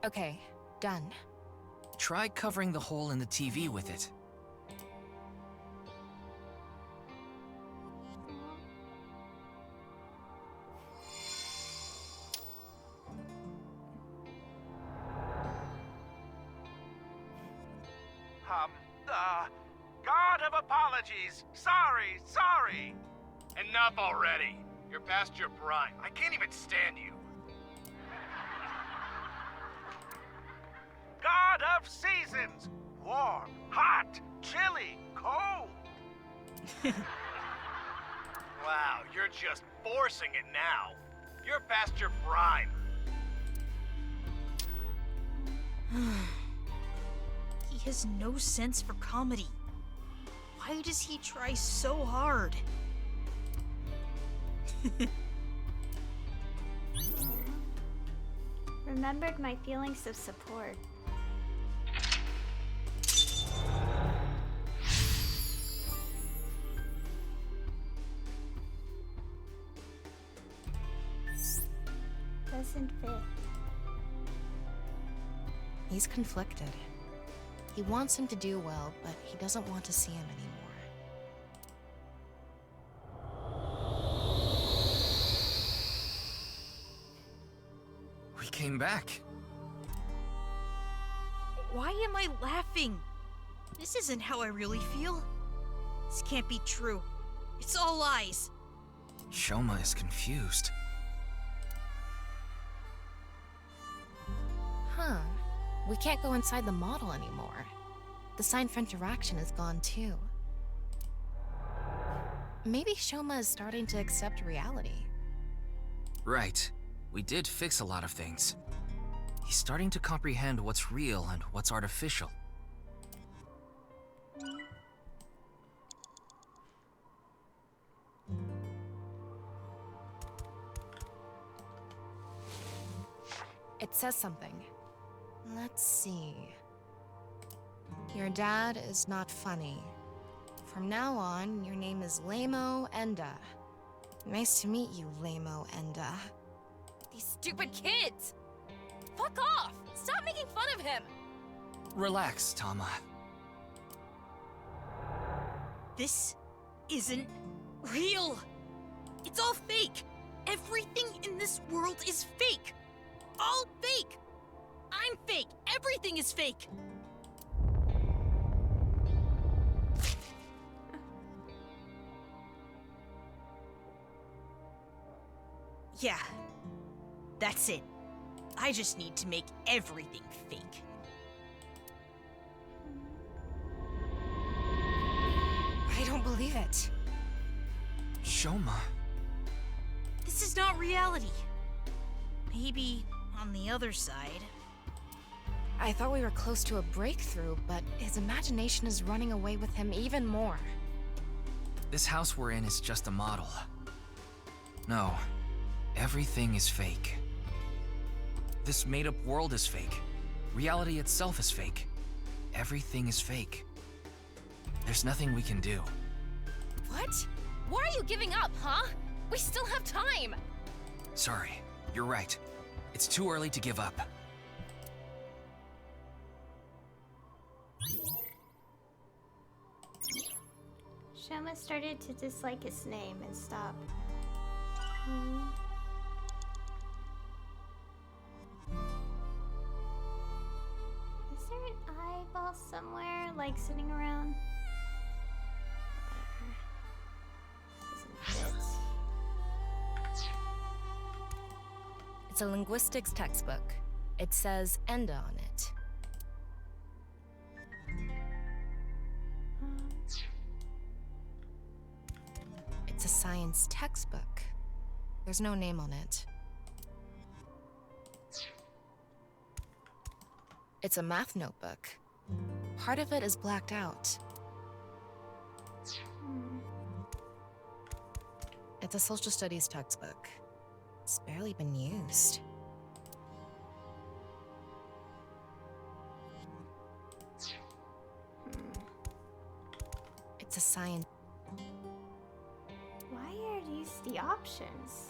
Okay, done. Try covering the hole in the TV with it. God of apologies. Sorry. Enough already. You're past your prime. I can't even stand you. God of seasons. Warm, hot, chilly, cold. Wow, you're just forcing it now. You're past your prime. He has no sense for comedy. Why does he try so hard? Remembered my feelings of support. Doesn't fit. He's conflicted. He wants him to do well, but he doesn't want to see him anymore. We came back. Why am I laughing? This isn't how I really feel. This can't be true. It's all lies. Shoma is confused. Huh. We can't go inside the model anymore. The sign for interaction is gone too. Maybe Shoma is starting to accept reality. Right. We did fix a lot of things. He's starting to comprehend what's real and what's artificial. It says something. Let's see. Your dad is not funny. From now on, your name is Lamo Enda. Nice to meet you, Lamo Enda. These stupid kids! Fuck off! Stop making fun of him! Relax, Tama. This isn't real. It's all fake. Everything in this world is fake. All fake. I'm fake. Everything is fake. Yeah, that's it. I just need to make everything fake. I don't believe it. Shoma. This is not reality. Maybe on the other side. I thought we were close to a breakthrough, but his imagination is running away with him even more. This house we're in is just a model. No, everything is fake. This made-up world is fake. Reality itself is fake. Everything is fake. There's nothing we can do. What? Why are you giving up, huh? We still have time! Sorry, you're right. It's too early to give up. Shoma started to dislike his name and stop. Is there an eyeball somewhere, like sitting around? Doesn't fit. It's a linguistics textbook. It says Enda on it. It's a science textbook. There's no name on it. It's a math notebook. Part of it is blacked out. It's a social studies textbook. It's barely been used. It's a science. Why are these the options?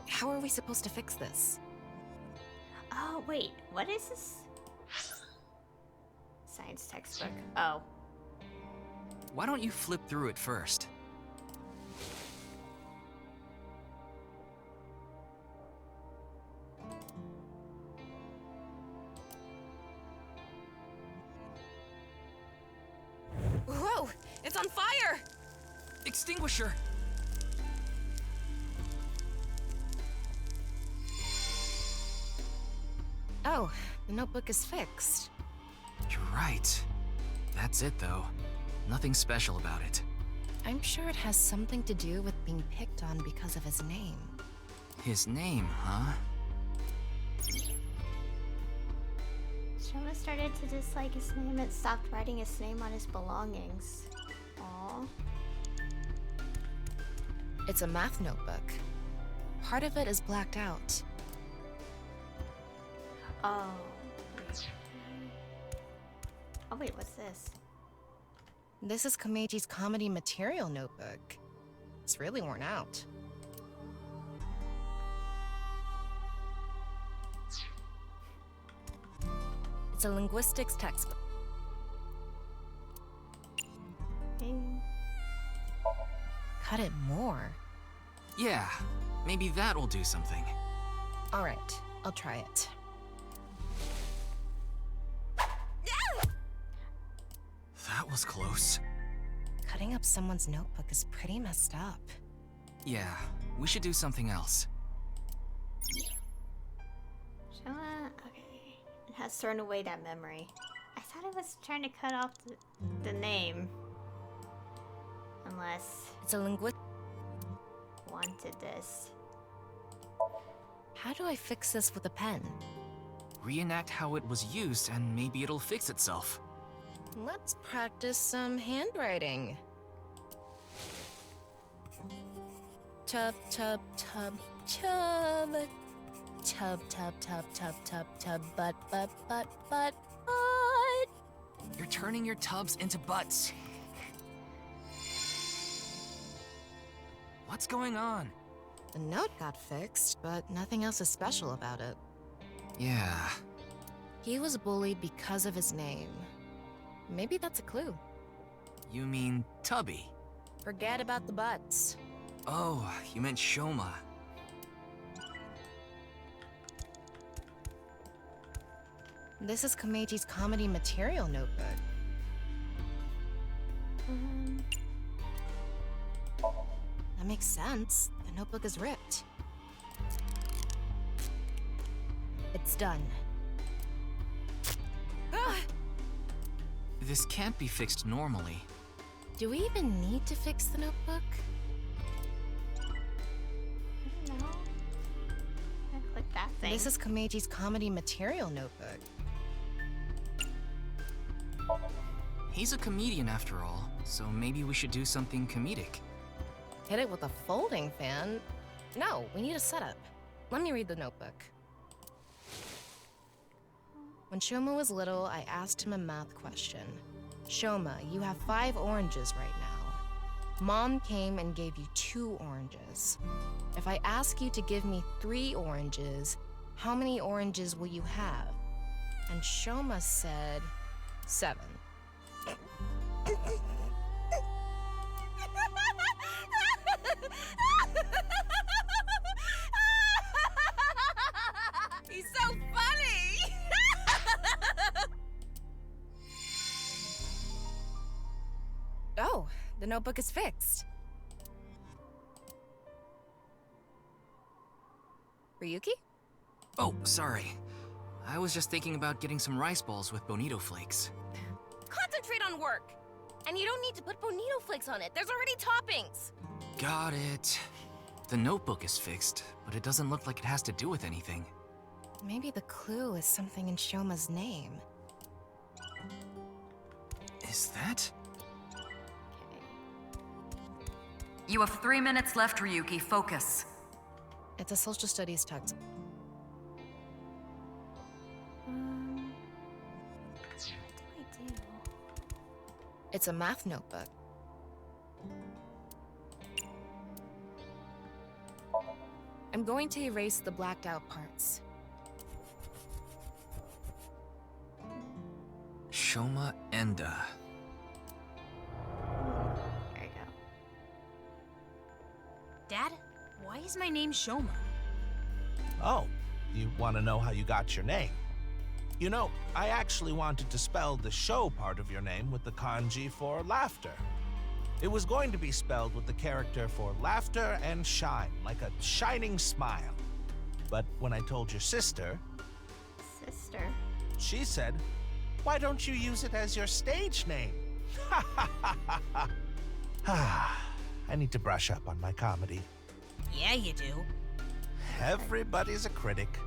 How are we supposed to fix this? Oh, wait, what is this? Science textbook. Oh. Why don't you flip through it first? Whoa! It's on fire! Extinguisher! Oh, the notebook is fixed. You're right. That's it, though. Nothing special about it. I'm sure it has something to do with being picked on because of his name. His name, huh? Shoma started to dislike his name and stopped writing his name on his belongings. Aww. It's a math notebook. Part of it is blacked out. Oh. Oh wait, what's this? This is Komeji's comedy material notebook. It's really worn out. It's a linguistics textbook. Cut it more. Yeah, maybe that'll do something. All right, I'll try it. That was close. Cutting up someone's notebook is pretty messed up. Yeah, we should do something else. Okay. It has thrown away that memory. I thought it was trying to cut off the name. Unless... It's a linguist. Wanted this. How do I fix this with a pen? Reenact how it was used and maybe it'll fix itself. Let's practice some handwriting. Tub, tub, tub, tub. Tub, tub, tub, tub, tub, tub, butt, butt, butt, butt, butt. You're turning your tubs into butts. What's going on? The note got fixed, but nothing else is special about it. Yeah. He was bullied because of his name. Maybe that's a clue. You mean Tubby? Forget about the butts. Oh, you meant Shoma. This is Komeji's comedy material notebook. That makes sense. The notebook is ripped. It's done. This can't be fixed normally. Do we even need to fix the notebook? I don't know. I click that thing. This is Komeji's comedy material notebook. He's a comedian after all, so maybe we should do something comedic. Hit it with a folding fan? No, we need a setup. Let me read the notebook. When Shoma was little, I asked him a math question. Shoma, you have 5 oranges right now. Mom came and gave you 2 oranges. If I ask you to give me 3 oranges, how many oranges will you have? And Shoma said 7. He's so funny! Oh, the notebook is fixed. Ryuki? Oh, sorry. I was just thinking about getting some rice balls with bonito flakes. Concentrate on work! And you don't need to put bonito flakes on it. There's already toppings. Got it. The notebook is fixed, but it doesn't look like it has to do with anything. Maybe the clue is something in Shoma's name. Is that? You have 3 minutes left, Ryuki. Focus. It's a social studies text. What do I do? It's a math notebook. I'm going to erase the blacked out parts. Shoma Enda. There you go. Dad, why is my name Shoma? Oh, you want to know how you got your name? You know, I actually wanted to spell the show part of your name with the kanji for laughter. It was going to be spelled with the character for laughter and shine, like a shining smile. But when I told your sister... Sister? She said, why don't you use it as your stage name? I need to brush up on my comedy. Yeah, you do. Everybody's a critic.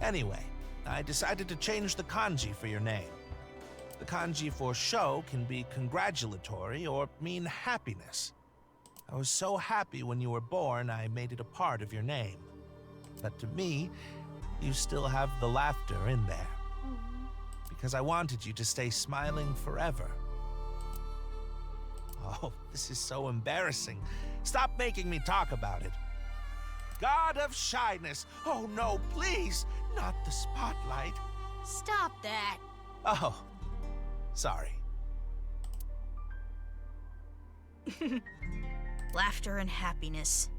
Anyway, I decided to change the kanji for your name. The kanji for show can be congratulatory or mean happiness. I was so happy when you were born, I made it a part of your name. But to me, you still have the laughter in there. Because I wanted you to stay smiling forever. Oh, this is so embarrassing. Stop making me talk about it. God of shyness. Oh no, please, not the spotlight. Stop that. Oh, sorry. Laughter and happiness.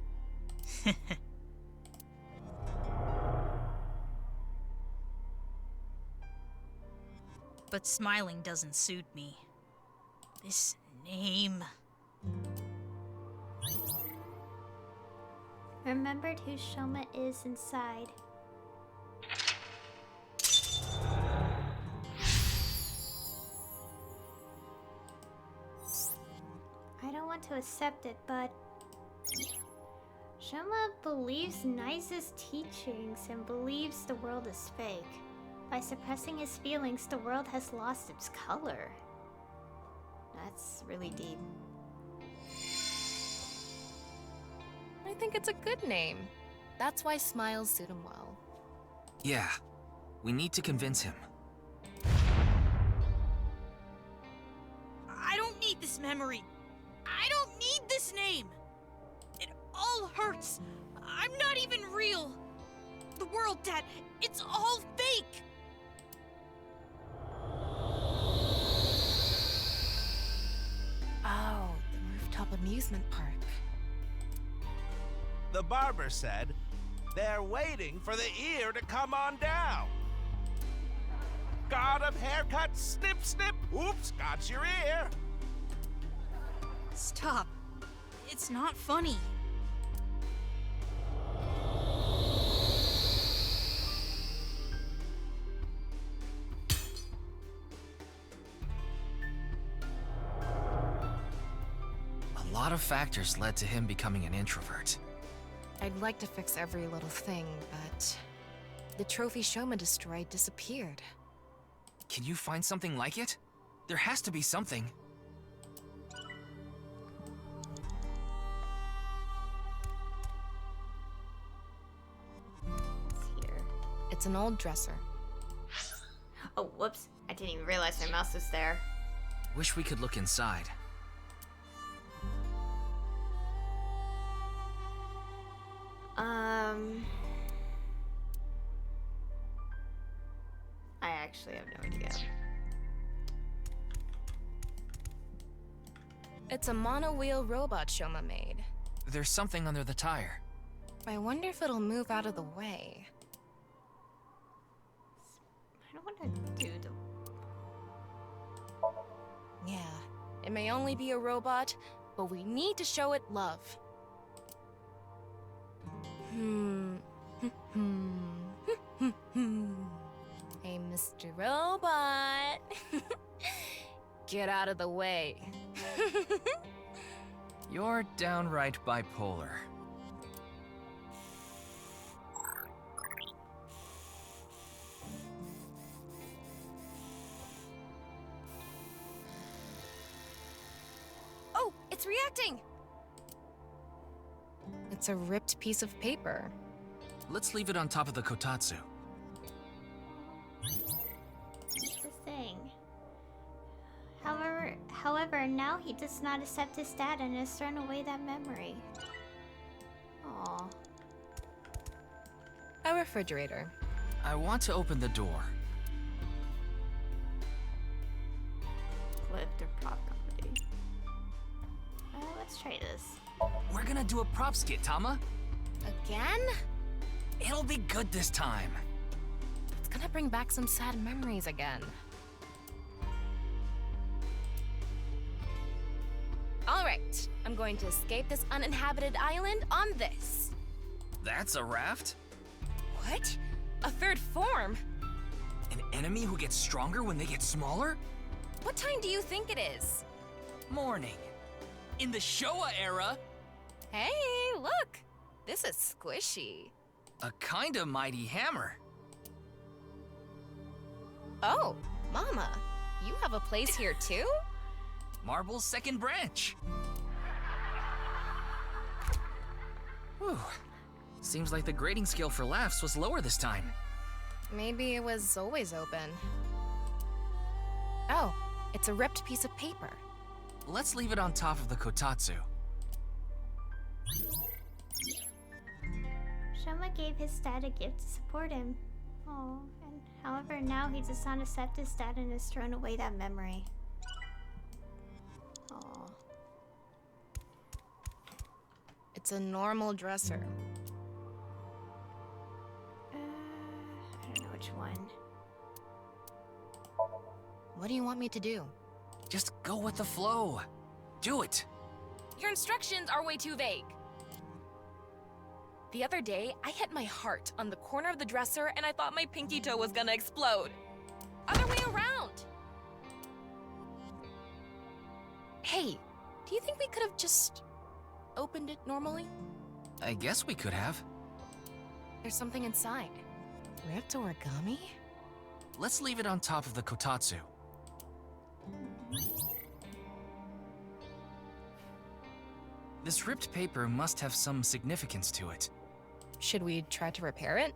But smiling doesn't suit me. This name... remembered who Shoma is inside. I don't want to accept it, but Shoma believes Nice's teachings and believes the world is fake. By suppressing his feelings, the world has lost its color. That's really deep. I think it's a good name. That's why smiles suit him well. Yeah, we need to convince him. I don't need this memory. I don't need this name. It all hurts. I'm not even real. The world, Dad, it's all fake. Oh, the rooftop amusement park. The barber said they're waiting for the ear to come on down. Got a haircut, snip, snip, oops, got your ear. Stop. It's not funny. A lot of factors led to him becoming an introvert. I'd like to fix every little thing, but the trophy Shoma destroyed disappeared. Can you find something like it? There has to be something. It's here. It's an old dresser. Oh, whoops. I didn't even realize my mouse was there. Wish we could look inside. I actually have no idea. It's a monowheel robot Shoma made. There's something under the tire. I wonder if it'll move out of the way. I don't want to do the... Yeah, it may only be a robot, but we need to show it love. Hey, Mr. Robot. Get out of the way. You're downright bipolar. Oh, it's reacting! It's a ripped piece of paper. Let's leave it on top of the kotatsu. It's the thing. However, now he does not accept his dad and has thrown away that memory. Aww. A refrigerator. I want to open the door. Lift or prop property. Let's try this. We're gonna do a prop skit, Tama. Again? It'll be good this time. It's gonna bring back some sad memories again. Alright, I'm going to escape this uninhabited island on this. That's a raft? What? A third form? An enemy who gets stronger when they get smaller? What time do you think it is? Morning. In the Showa era. Hey, look! This is squishy. A kinda mighty hammer. Oh, Mama, you have a place here too? Marble's second branch. Whew. Seems like the grading scale for laughs was lower this time. Maybe it was always open. Oh, it's a ripped piece of paper. Let's leave it on top of the kotatsu. Shoma gave his dad a gift to support him. Oh, and however, now he does not accept his dad and has thrown away that memory. Oh. It's a normal dresser. I don't know which one. What do you want me to do? Just go with the flow. Do it. Your instructions are way too vague. The other day, I hit my heart on the corner of the dresser and I thought my pinky toe was gonna explode. Other way around! Hey, do you think we could have just opened it normally? I guess we could have. There's something inside. Ripped origami? Let's leave it on top of the kotatsu. This ripped paper must have some significance to it. Should we try to repair it?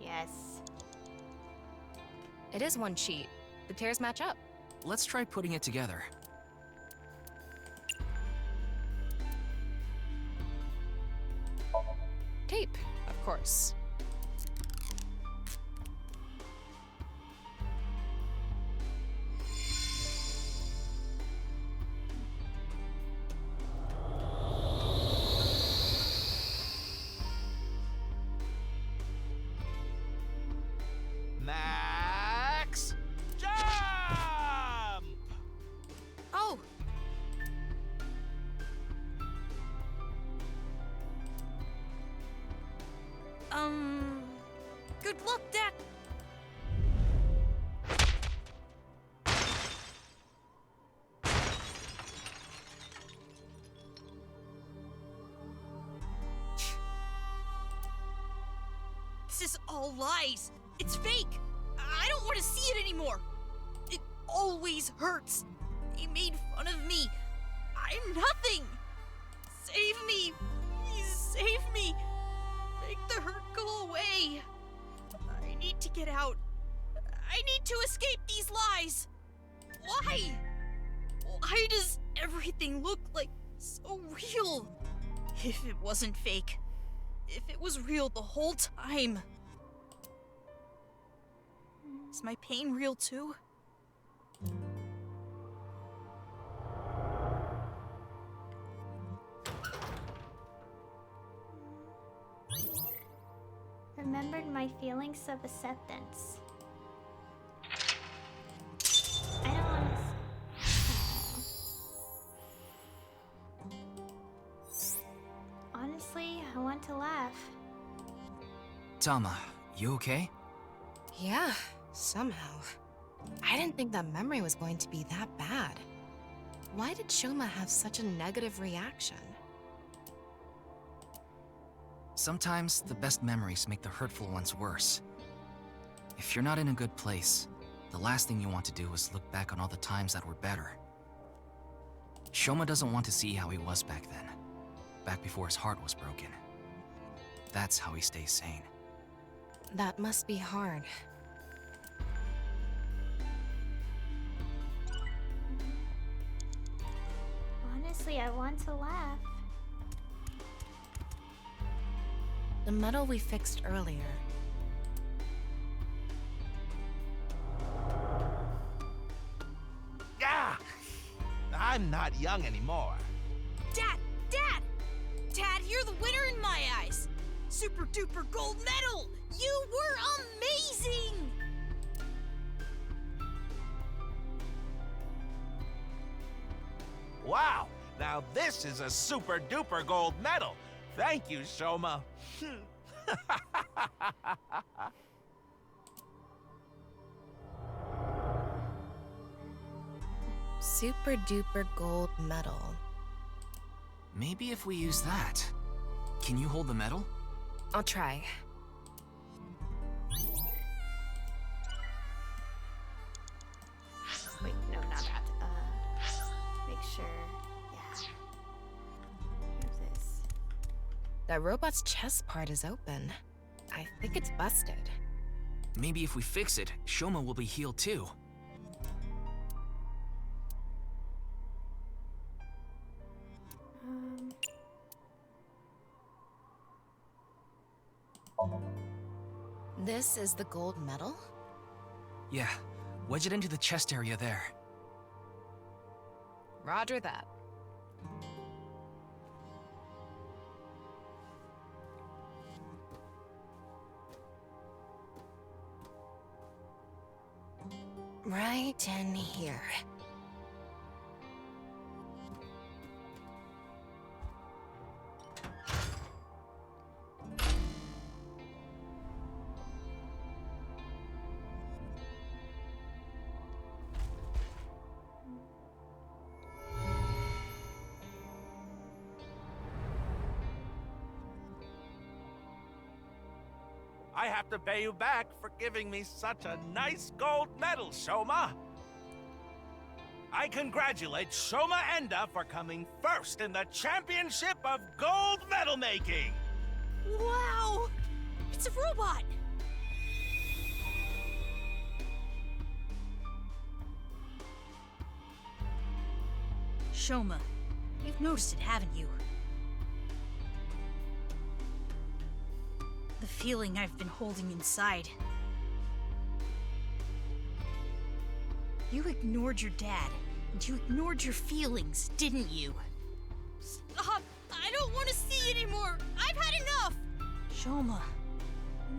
Yes. It is one sheet. The tears match up. Let's try putting it together. Tape, of course. Max, jump! Oh! Good luck, Dad. This is all lies. It's fake. I don't want to see it anymore. It always hurts. He made fun of me. I'm nothing. Save me. Please save me. Make the hurt go away. I need to get out. I need to escape these lies. Why? Why does everything look like so real? If it wasn't fake. If it was real the whole time. Is my pain real too? Remembered my feelings of acceptance. I don't want to. Honestly, I want to laugh. Tama, you okay? Yeah, somehow. I didn't think that memory was going to be that bad. Why did Shoma have such a negative reaction? Sometimes the best memories make the hurtful ones worse. If you're not in a good place, the last thing you want to do is look back on all the times that were better. Shoma doesn't want to see how he was back then, back before his heart was broken. That's how he stays sane. That must be hard. Honestly, I want to laugh. The medal we fixed earlier. Ah! I'm not young anymore. Dad! Dad! Dad, you're the winner in my eyes! Super duper gold medal! You were amazing! Wow! Now this is a super duper gold medal. Thank you, Shoma. Super duper gold medal. Maybe if we use that. Can you hold the medal? I'll try. Wait, no, not that. Make sure. Yeah. Here's this. That robot's chest part is open. I think it's busted. Maybe if we fix it, Shoma will be healed too. This is the gold medal? Yeah, wedge it into the chest area there. Roger that. Right in here. I have to pay you back for giving me such a nice gold medal, Shoma. I congratulate Shoma Enda for coming first in the championship of gold medal making. Wow! It's a robot! Shoma, you've noticed it, haven't you? The feeling I've been holding inside. You ignored your dad, and you ignored your feelings, didn't you? Stop! I don't want to see anymore! I've had enough! Shoma,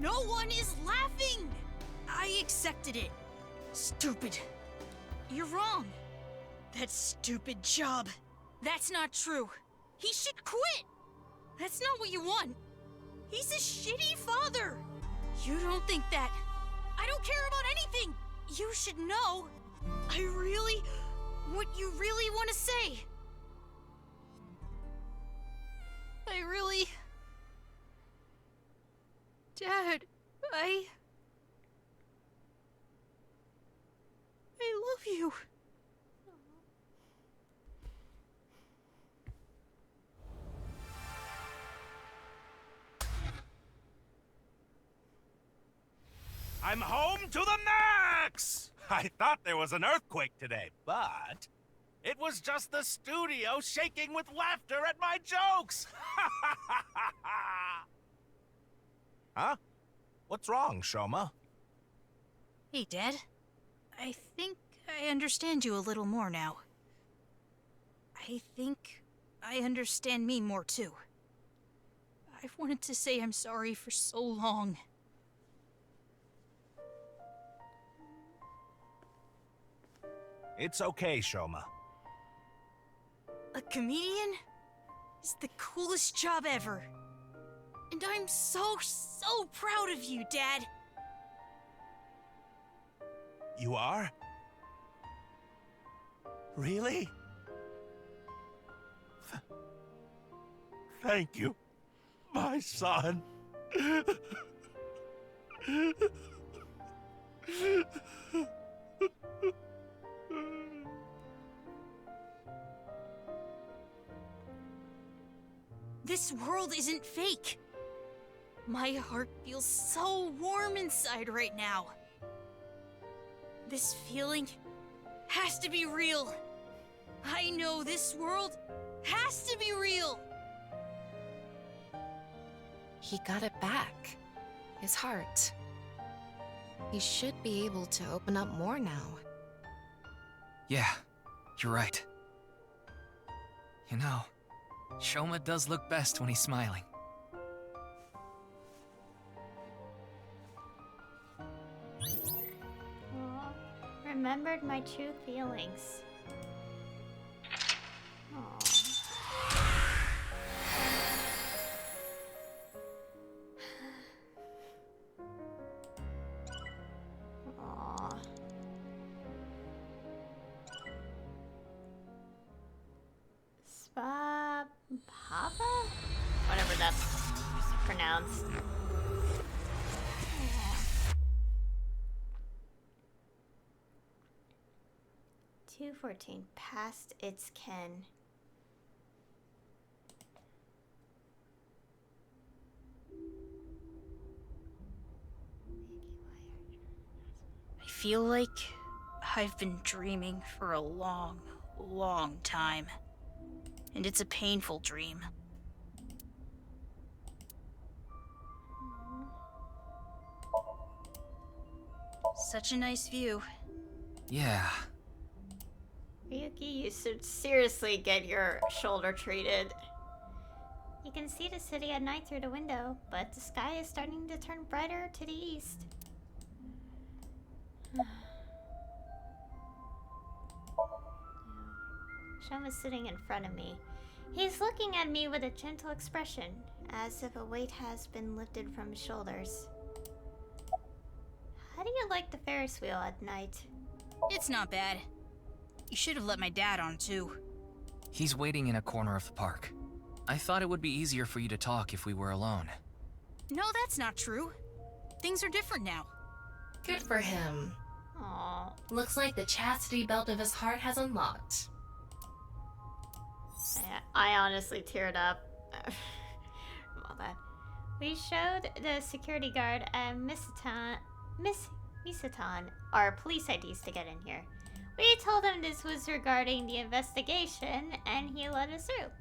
no one is laughing! I accepted it. Stupid. You're wrong. That stupid job. That's not true. He should quit! That's not what you want. He's a shitty father! You don't think that. I don't care about anything! You should know. What you really want to say. Dad, I love you. I'm home to the max! I thought there was an earthquake today, but it was just the studio shaking with laughter at my jokes! Huh? What's wrong, Shoma? Hey, Dad. I think I understand you a little more now. I think I understand me more, too. I've wanted to say I'm sorry for so long. It's okay, Shoma. A comedian is the coolest job ever. And I'm so proud of you, Dad. You are? Really? Thank you, my son. This world isn't fake. My heart feels so warm inside right now. This feeling has to be real. I know this world has to be real. He got it back. His heart. He should be able to open up more now. Yeah, you're right. You know, Shoma does look best when he's smiling. Aw, remembered my true feelings. Aw. Papa? Whatever that's pronounced. 214, past its ken. I feel like I've been dreaming for a long, long time. And it's a painful dream. Such a nice view. Yeah. Ryuki, you should seriously get your shoulder treated. You can see the city at night through the window, but the sky is starting to turn brighter to the east. Shoma's sitting in front of me. He's looking at me with a gentle expression, as if a weight has been lifted from his shoulders. How do you like the Ferris wheel at night? It's not bad. You should have let my dad on, too. He's waiting in a corner of the park. I thought it would be easier for you to talk if we were alone. No, that's not true. Things are different now. Good for him. Aww. Looks like the chastity belt of his heart has unlocked. I honestly teared up. All that. We showed the security guard Miss Misatan our police IDs to get in here. We told him this was regarding the investigation, and he let us through.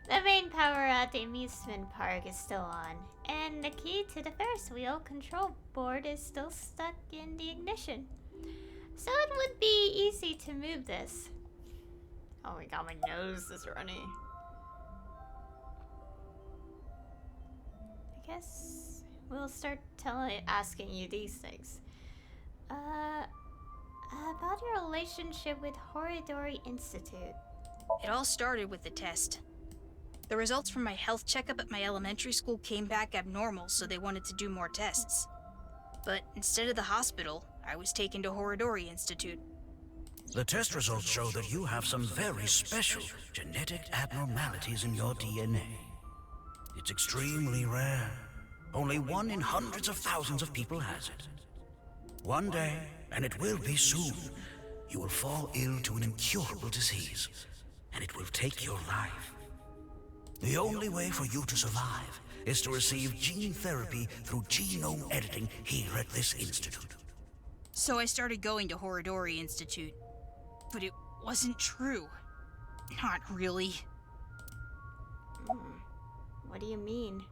The main power at the amusement park is still on, and the key to the Ferris wheel control board is still stuck in the ignition. So it would be easy to move this. Oh my god, my nose is running. I guess we'll start asking you these things. About your relationship with Horidori Institute. It all started with the test. The results from my health checkup at my elementary school came back abnormal, so they wanted to do more tests. But instead of the hospital, I was taken to Horidori Institute. The test results show that you have some very special genetic abnormalities in your DNA. It's extremely rare. Only 1 in hundreds of thousands of people has it. One day, and it will be soon, you will fall ill to an incurable disease, and it will take your life. The only way for you to survive is to receive gene therapy through genome editing here at this institute. So I started going to Horidori Institute. But it wasn't true. Not really. What do you mean?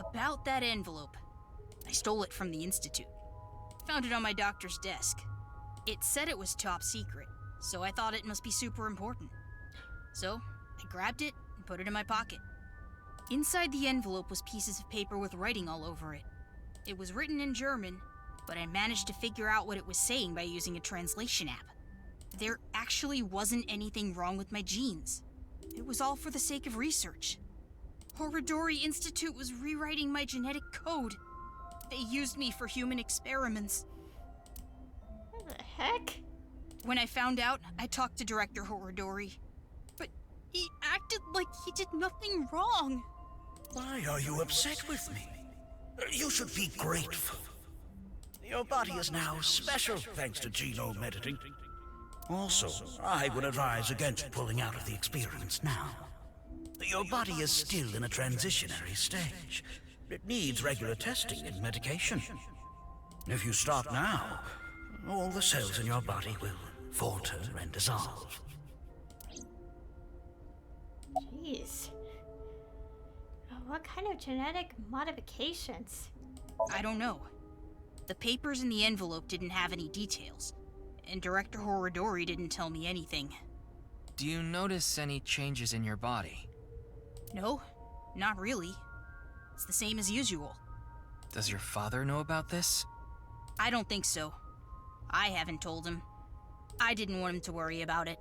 About that envelope. I stole it from the institute. Found it on my doctor's desk. It said it was top secret, so I thought it must be super important. So I grabbed it and put it in my pocket. Inside the envelope was pieces of paper with writing all over it. It was written in German, but I managed to figure out what it was saying by using a translation app. There actually wasn't anything wrong with my genes. It was all for the sake of research. Horidori Institute was rewriting my genetic code. They used me for human experiments. What the heck? When I found out, I talked to Director Horidori. But he acted like he did nothing wrong. Why are you upset with me? You should be grateful. Your body is now special thanks to genome editing. Also, I would advise against pulling out of the experiments now. Your body is still in a transitionary stage. It needs regular testing and medication. If you stop now, all the cells in your body will falter and dissolve. Jeez. What kind of genetic modifications? I don't know. The papers in the envelope didn't have any details, and Director Horidori didn't tell me anything. Do you notice any changes in your body? No, not really. It's the same as usual. Does your father know about this? I don't think so. I haven't told him. I didn't want him to worry about it.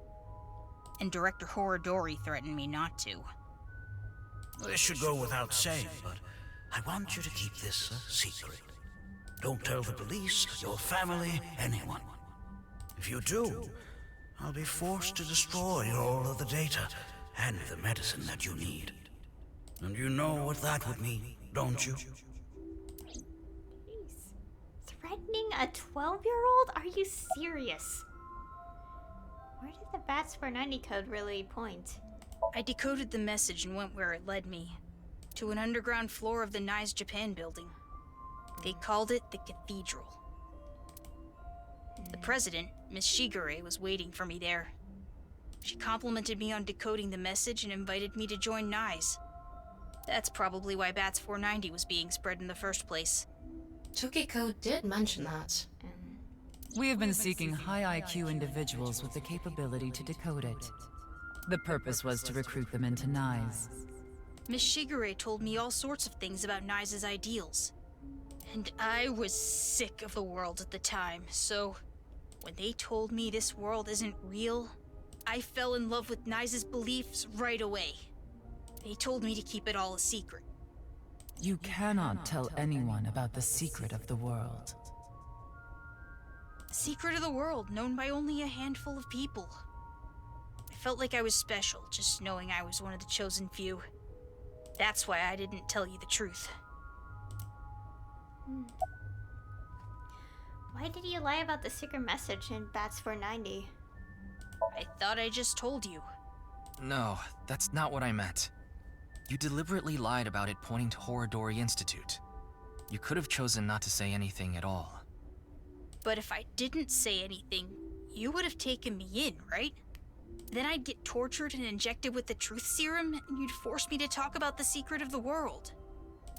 And Director Horidori threatened me not to. This should go without saying, but I want you to keep this a secret. Don't tell the police, your family, anyone. If you do, I'll be forced to destroy all of the data and the medicine that you need. And you know what that would mean, don't you? Jeez. Threatening a 12-year-old? Are you serious? Where did the BATS 490 code really point? I decoded the message and went where it led me. To an underground floor of the Nice Japan building. They called it the Cathedral. The president, Miss Shigure, was waiting for me there. She complimented me on decoding the message and invited me to join NICE. That's probably why BATS 490 was being spread in the first place. Tokiko did mention that. We have been seeking high IQ individuals with the capability to decode it. The purpose was to recruit them into NICE. Miss Shigure told me all sorts of things about NICE's ideals. And I was sick of the world at the time, so when they told me this world isn't real, I fell in love with NICE's beliefs right away. They told me to keep it all a secret. You cannot tell anyone about the secret of the world. The secret of the world, known by only a handful of people. I felt like I was special, just knowing I was one of the chosen few. That's why I didn't tell you the truth. Why did you lie about the secret message in Bats 490? I thought I just told you. No, that's not what I meant. You deliberately lied about it pointing to Horadori Institute. You could have chosen not to say anything at all. But if I didn't say anything, you would have taken me in, right? Then I'd get tortured and injected with the truth serum, and you'd force me to talk about the secret of the world.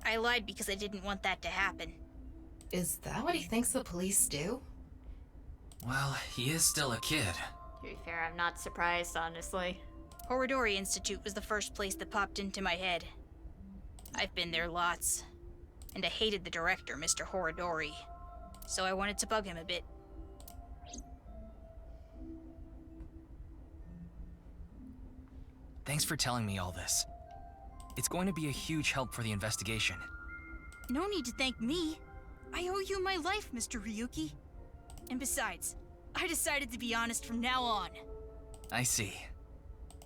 I lied because I didn't want that to happen. Is that what he thinks the police do? Well, he is still a kid. To be fair, I'm not surprised, honestly. Horadori Institute was the first place that popped into my head. I've been there lots, and I hated the director, Mr. Horadori, so I wanted to bug him a bit. Thanks for telling me all this. It's going to be a huge help for the investigation. No need to thank me. I owe you my life, Mr. Ryuki. And besides, I decided to be honest from now on. I see.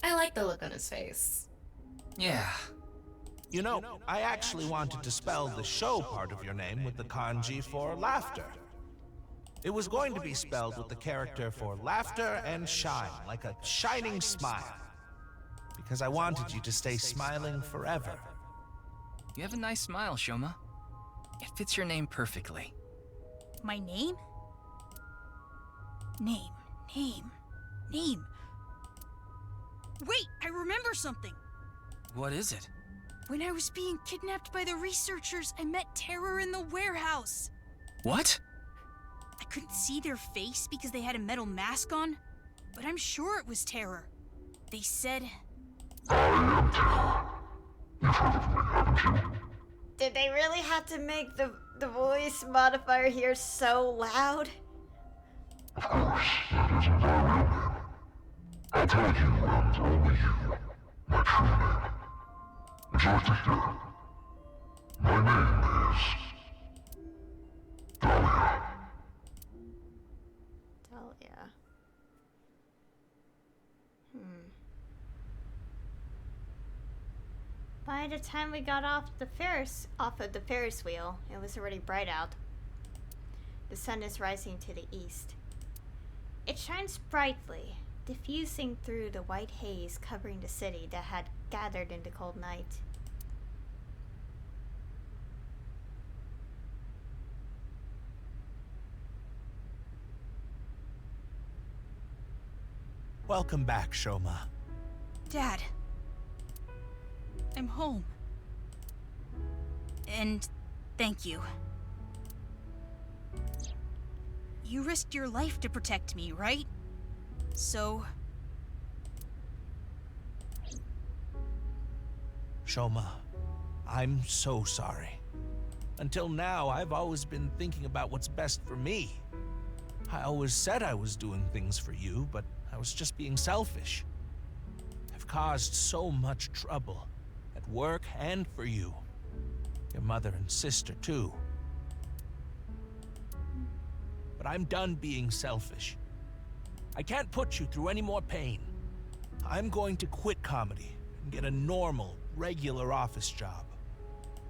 I like the look on his face. Yeah. You know, I actually wanted to spell the show part of your name with the kanji for laughter. It was going to be spelled with the character for laughter and shine, like a shining smile. Because I wanted you to stay smiling forever. You have a nice smile, Shoma. It fits your name perfectly. My name? Name. Wait, I remember something. What is it? When I was being kidnapped by the researchers, I met Terror in the warehouse. What? I couldn't see their face because they had a metal mask on, but I'm sure it was Terror. They said... I am Terror. You've heard of me, haven't you? Did they really have to make the voice modifier here so loud? Of course, that isn't my real name. I'll tell you and only you my true name. Would you like to hear? My name is... Dahlia. Dahlia. By the time we got off of the Ferris wheel, it was already bright out. The sun is rising to the east. It shines brightly, diffusing through the white haze covering the city that had gathered in the cold night. Welcome back, Shoma. Dad. I'm home. And thank you. You risked your life to protect me, right? So... Shoma, I'm so sorry. Until now, I've always been thinking about what's best for me. I always said I was doing things for you, but I was just being selfish. I've caused so much trouble. At work and for you. Your mother and sister, too. But I'm done being selfish. I can't put you through any more pain. I'm going to quit comedy and get a normal, regular office job.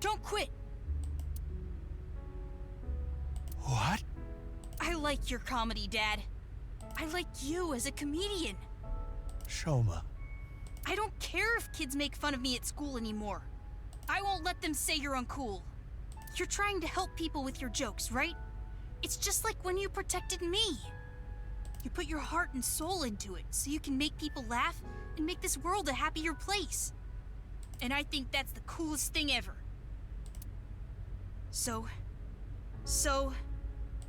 Don't quit! What? I like your comedy, Dad. I like you as a comedian. Shoma. I don't care if kids make fun of me at school anymore. I won't let them say you're uncool. You're trying to help people with your jokes, right? It's just like when you protected me. You put your heart and soul into it so you can make people laugh and make this world a happier place. And I think that's the coolest thing ever. So,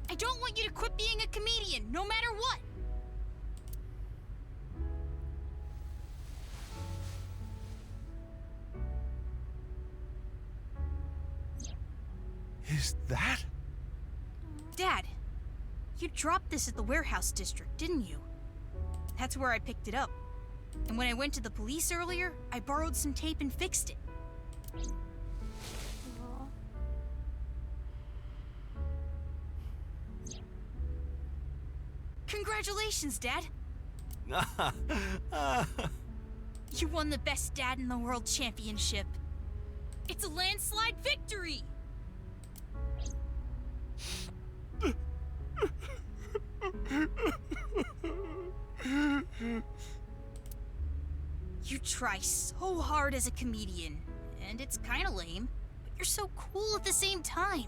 I don't want you to quit being a comedian, no matter what. Is that? Dad, you dropped this at the warehouse district, didn't you? That's where I picked it up. And when I went to the police earlier, I borrowed some tape and fixed it. Congratulations, Dad! You won the Best Dad in the World Championship. It's a landslide victory! try so hard as a comedian, and it's kinda lame, but you're so cool at the same time.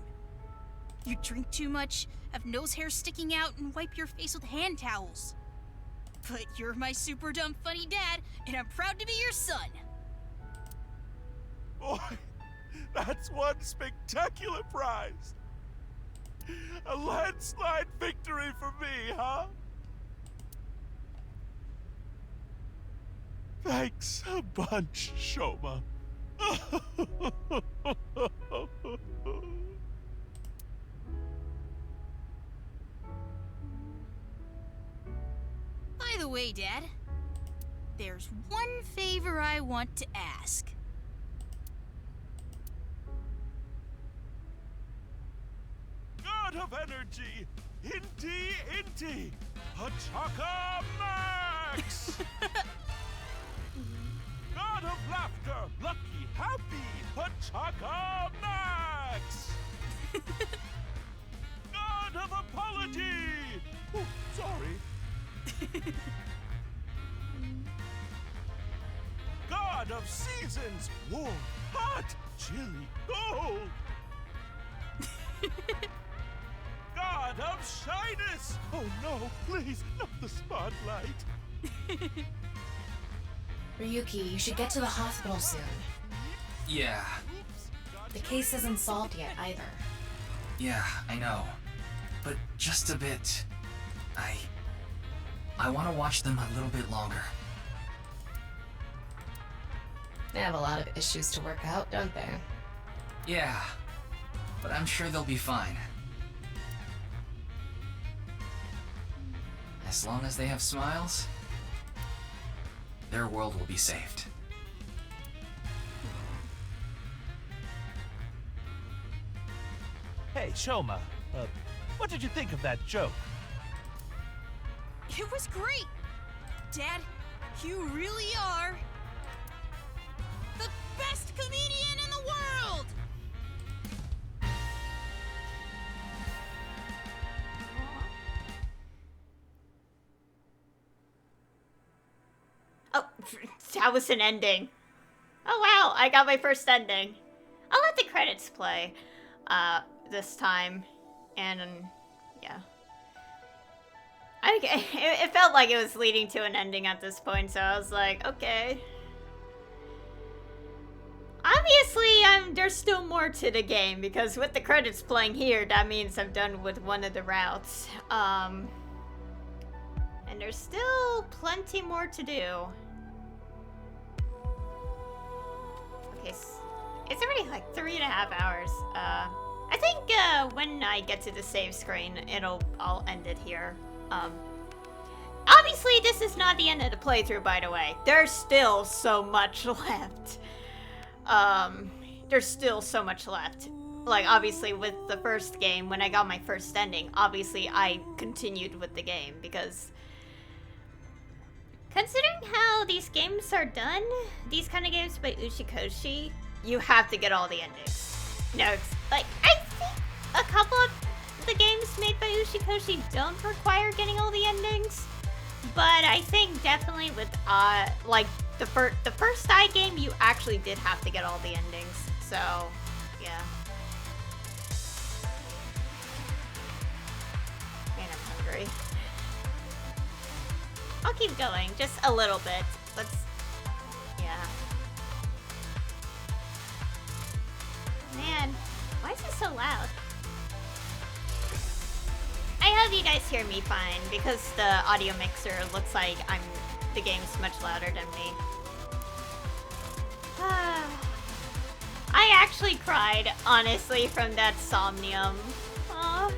You drink too much, have nose hair sticking out, and wipe your face with hand towels. But you're my super dumb funny dad, and I'm proud to be your son. Boy, that's one spectacular prize. A landslide victory for me, huh? Thanks a bunch, Shoma. By the way, Dad, there's one favor I want to ask. God of energy, Inti, Hachaka Max! God of laughter, lucky, happy, Hachaka Max! God of apology! Oh, sorry. God of seasons, warm, hot, chilly, cold! God of shyness! Oh no, please, not the spotlight! Ryuki, you should get to the hospital soon. Yeah, The case isn't solved yet either. yeah, I know. But just a bit. I want to watch them a little bit longer. They have a lot of issues to work out, don't they? Yeah, but I'm sure they'll be fine. As long as they have smiles, their world will be saved. Hey, Shoma, what did you think of that joke? It was great! Dad, you really are the best comedian in the world! Oh, that was an ending. Oh wow, I got my first ending. I'll let the credits play this time. And yeah. Okay, it felt like it was leading to an ending at this point, so I was like, okay. Obviously, there's still more to the game, because with the credits playing here, that means I'm done with one of the routes. And there's still plenty more to do. Okay, it's already like 3.5 hours. I think when I get to the save screen, I'll end it here. Obviously, this is not the end of the playthrough, by the way. There's still so much left. There's still so much left. Like, obviously, with the first game, when I got my first ending, obviously, I continued with the game, because considering how these games are done, these kind of games by Ushikoshi, you have to get all the endings. No, like, I think a couple of the games made by Ushikoshi don't require getting all the endings, but I think definitely with, like, the first I game, you actually did have to get all the endings, so, yeah. Man, I'm hungry. I'll keep going, just a little bit. Yeah. Man, why is it so loud? I hope you guys hear me fine, because the audio mixer looks like the game's much louder than me. I actually cried, honestly, from that Somnium. Aw,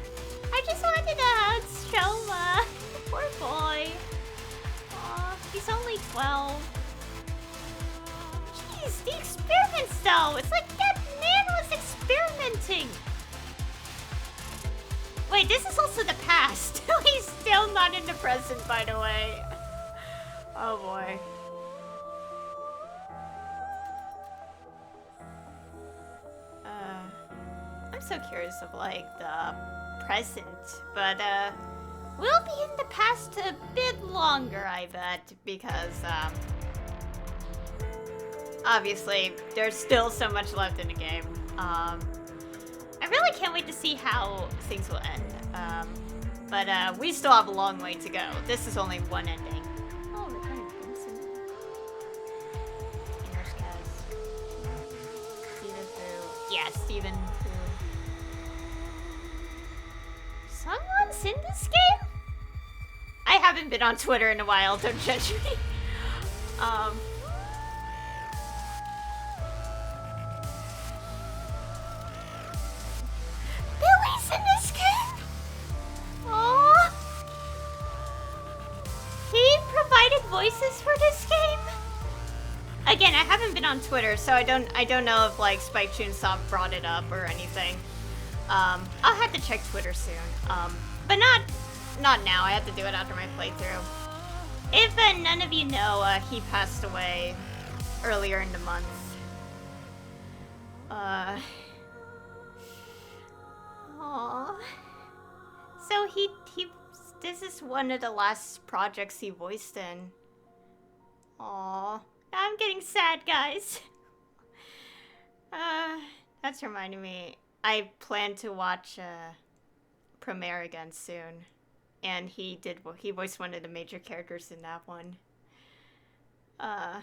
I just wanted to hug Shoma. Poor boy. Aw, he's only 12. Jeez, the experiments though! It's like that man was experimenting! Wait, this is also the past. He's still not in the present, by the way. Oh boy. I'm so curious of, like, the present, but, we'll be in the past a bit longer, I bet, because, obviously, there's still so much left in the game. I really can't wait to see how things will end. But we still have a long way to go. This is only one ending. Oh, Return of Vincent. English cast. Steven Fu. Yeah, Steven Fu. Someone's in this game? I haven't been on Twitter in a while, don't judge me. Billy's in this game? Aww. He provided voices for this game? Again, I haven't been on Twitter, so I don't know if like Spike Chunsoft brought it up or anything. I'll have to check Twitter soon. But not now. I have to do it after my playthrough. If none of you know, he passed away earlier in the month. Aww. So this is one of the last projects he voiced in. Aww. I'm getting sad, guys. That's reminding me. I plan to watch Premiere again soon. And he voiced one of the major characters in that one. Aww.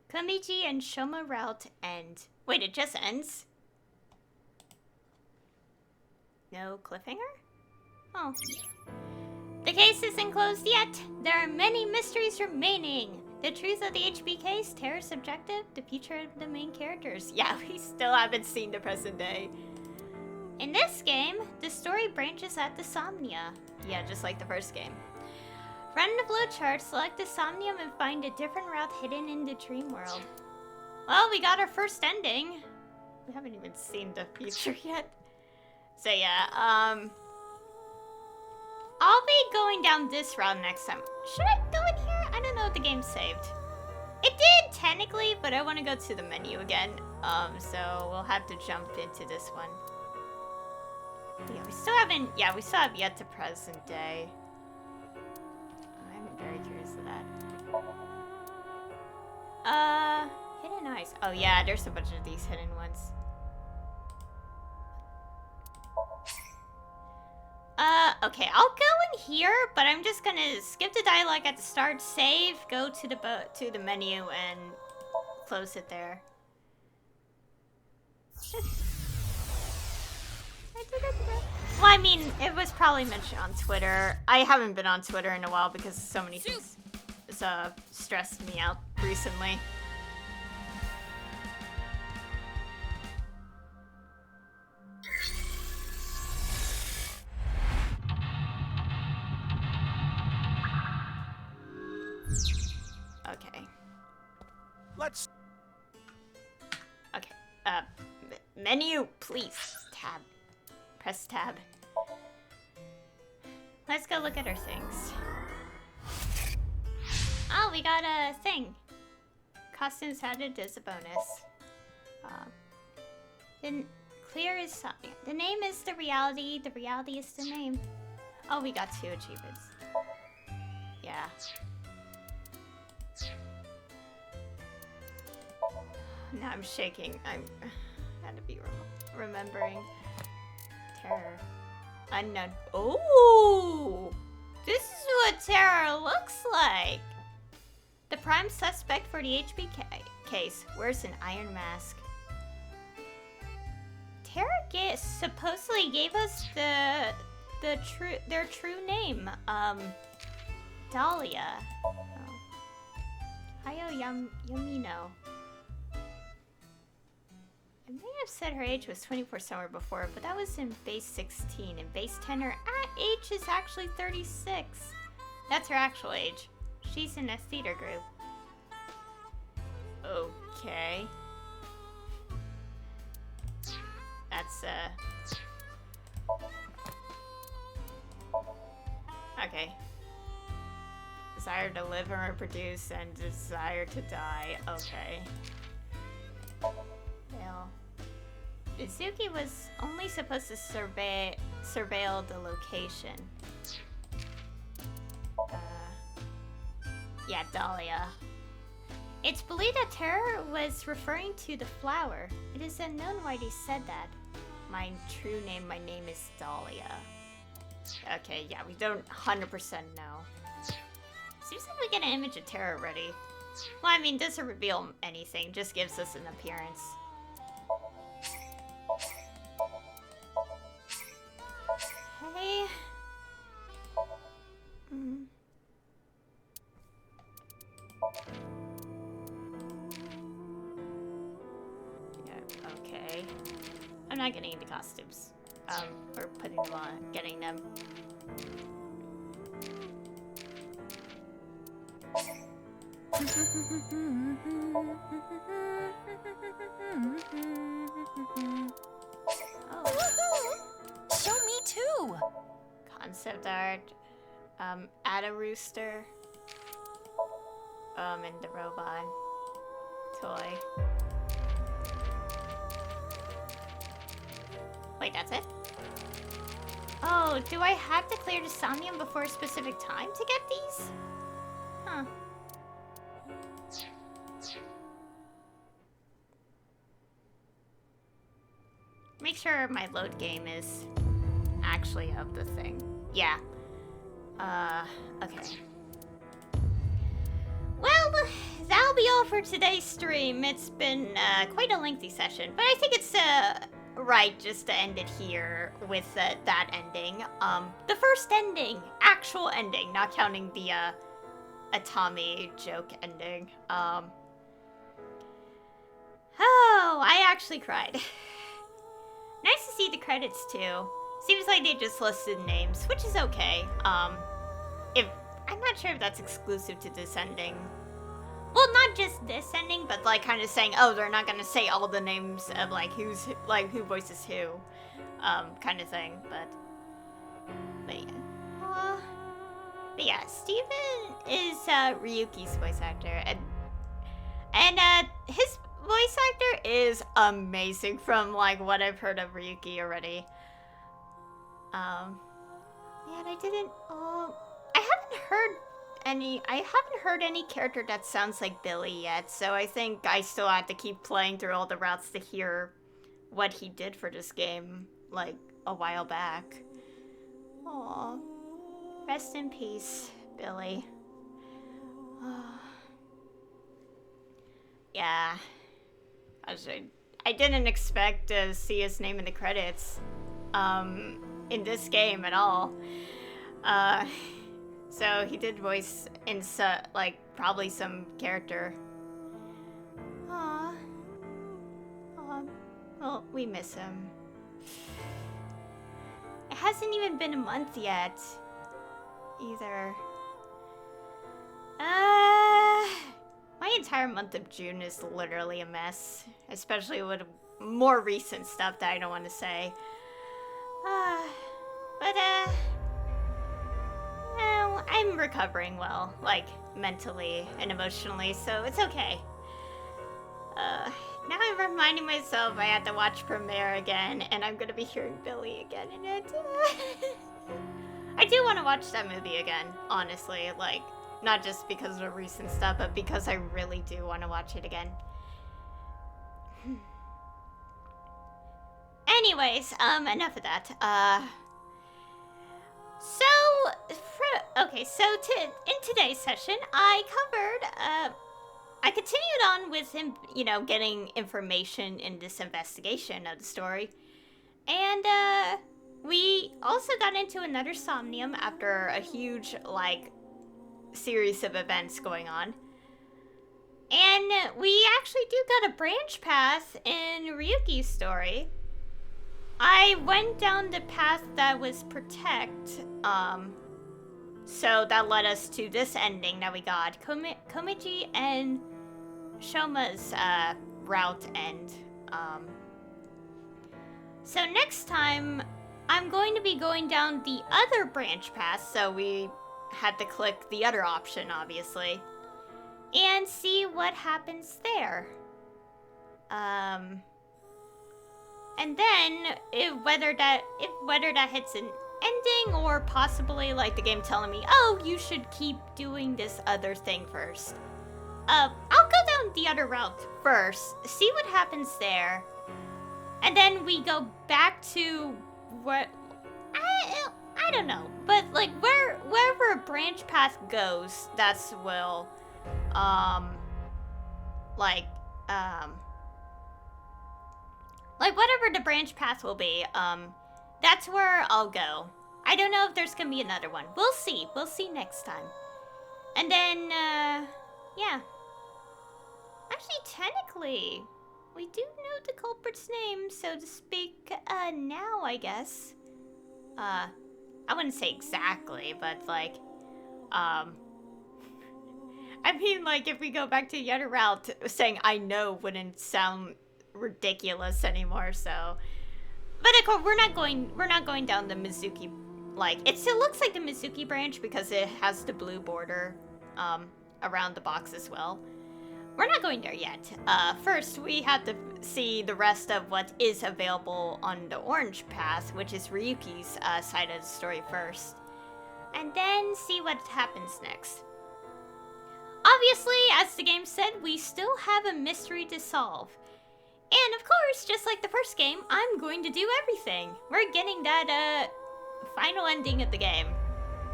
Komichi and Shoma route end. Wait, it just ends? No cliffhanger? Oh. The case isn't closed yet. There are many mysteries remaining. The truth of the HB case, terror subjective, the future of the main characters. Yeah, we still haven't seen the present day. In this game, the story branches at the Somnia. Yeah, just like the first game. Run the flowchart, select the Somnium, and find a different route hidden in the dream world. Well, we got our first ending. We haven't even seen the future yet. So yeah, I'll be going down this route next time. Should I go in here? I don't know if the game's saved. It did, technically, but I want to go to the menu again. So we'll have to jump into this one. Yeah, we still have yet to present day. I'm very curious of that. Hidden eyes. Oh yeah, there's a bunch of these hidden ones. Okay, I'll go in here, but I'm just gonna skip the dialogue at the start, save, go to the menu, and close it there. Well, I mean, it was probably mentioned on Twitter. I haven't been on Twitter in a while because so many things stressed me out recently. Okay. Let's... Okay. Menu, please. Tab. Press tab. Let's go look at our things. Oh, we got a thing. Costumes added as a bonus. Then clear is something. The name is the reality. The reality is the name. Oh, we got 2 achievements. Yeah. Now I'm shaking. I'm gotta be remembering. Terror. Unknown. Oh! This is what terror looks like! The prime suspect for the HB case wears an iron mask. Terror supposedly gave us their true name. Dahlia. Oh. Hayo Yamino. I may have said her age was 24 somewhere before, but that was in base 16. In base 10, her age is actually 36. That's her actual age. She's in a theater group. Okay. That's, okay. Desire to live and reproduce and desire to die. Okay. Well, Izuki was only supposed to surveil the location. Yeah, Dahlia. It's believed that Terror was referring to the flower. It is unknown why they said that. My true name, my name is Dahlia. Okay, yeah, we don't 100% know. Seems like we get an image of Terror already. Well, I mean, doesn't reveal anything, just gives us an appearance. Okay. Yeah, okay. I'm not getting into costumes. Or putting them on, getting them. Oh. Show me too. Concept art. Add a rooster. And the robot. Toy. Wait, that's it? Oh, do I have to clear the Somnium before a specific time to get these? Huh. Make sure my load game is actually of the thing. Yeah. Okay. Well, that'll be all for today's stream. It's been quite a lengthy session, but I think it's right just to end it here with that ending. The first ending, actual ending, not counting the Atami joke ending. Oh, I actually cried. Nice to see the credits too. Seems like they just listed names, which is okay. I'm not sure if that's exclusive to this ending. Well, not just this ending, but like kind of saying, oh, they're not gonna say all the names of like who voices who, kind of thing. But yeah. But yeah, Steven is Ryuki's voice actor, and his voice actor is amazing from like what I've heard of Ryuki already. Yeah, and I haven't heard any character that sounds like Billy yet, so I think I still have to keep playing through all the routes to hear what he did for this game, like, a while back. Aww. Rest in peace, Billy. Yeah. I didn't expect to see his name in the credits, in this game at all. So he did voice in probably some character. Aww. Well, we miss him. It hasn't even been a month yet, either. My entire month of June is literally a mess, especially with more recent stuff that I don't want to say. Well, I'm recovering well, like, mentally and emotionally, so it's okay. Now I'm reminding myself I have to watch Premiere again, and I'm gonna be hearing Billy again in it. I do want to watch that movie again, honestly, like, not just because of the recent stuff, but because I really do want to watch it again. Anyways, enough of that. In today's session, I continued on with him, getting information in this investigation of the story. And, we also got into another Somnium after a huge, series of events going on. And we actually do got a branch path in Ryuki's story. I went down the path that was Protect, so that led us to this ending that we got. Komiji and Shoma's, route end. So next time, I'm going to be going down the other branch path, so we had to click the other option, obviously, and see what happens there. And then, whether that hits an ending, or possibly, the game telling me, oh, you should keep doing this other thing first. I'll go down the other route first, see what happens there, and then we go back to what I don't know, but like wherever a branch path goes, that's will like whatever the branch path will be, that's where I'll go. I don't know if there's gonna be another one. We'll see next time. And then yeah. Actually, technically, we do know the culprit's name, so to speak, now, I guess. I wouldn't say exactly, but, like, I mean, like, if we go back to the other route, saying I know wouldn't sound ridiculous anymore, so... But, of course, we're not going down the Mizuki, like, it still looks like the Mizuki branch because it has the blue border, around the box as well. We're not going there yet. First, we have to see the rest of what is available on the orange path, which is Ryuki's side of the story first. And then see what happens next. Obviously, as the game said, we still have a mystery to solve. And of course, just like the first game, I'm going to do everything. We're getting that final ending of the game.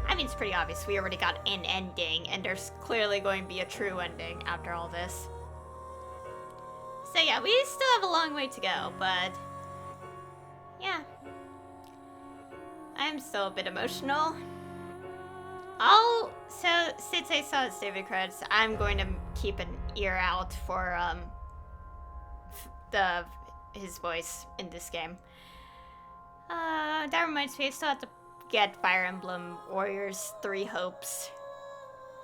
I mean, it's pretty obvious. We already got an ending, and there's clearly going to be a true ending after all this. So yeah, we still have a long way to go, but... yeah. I'm still a bit emotional. So, since I saw the saving credits, I'm going to keep an ear out for, his voice in this game. That reminds me, I still have to get Fire Emblem Warriors 3 Hopes.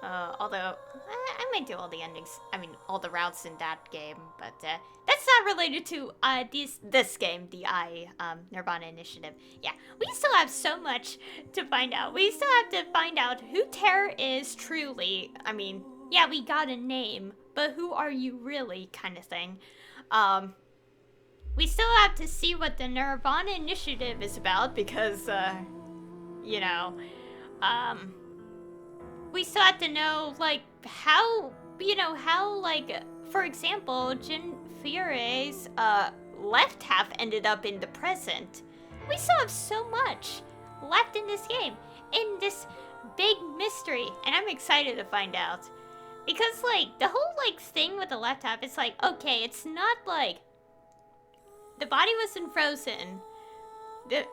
Although, I might do all the endings, all the routes in that game, but that's not related to this game, the nirvanA Initiative. Yeah, we still have so much to find out. We still have to find out who Terra is truly. I mean, yeah, we got a name, but who are you really, kind of thing. We still have to see what the nirvanA Initiative is about, because, you know, we still have to know, like, how, like, for example, Jin Fiore's, left half ended up in the present. We still have so much left in this game, in this big mystery, and I'm excited to find out. Because, like, the whole, like, thing with the left half, it's like, okay, it's not, like, the body wasn't frozen. There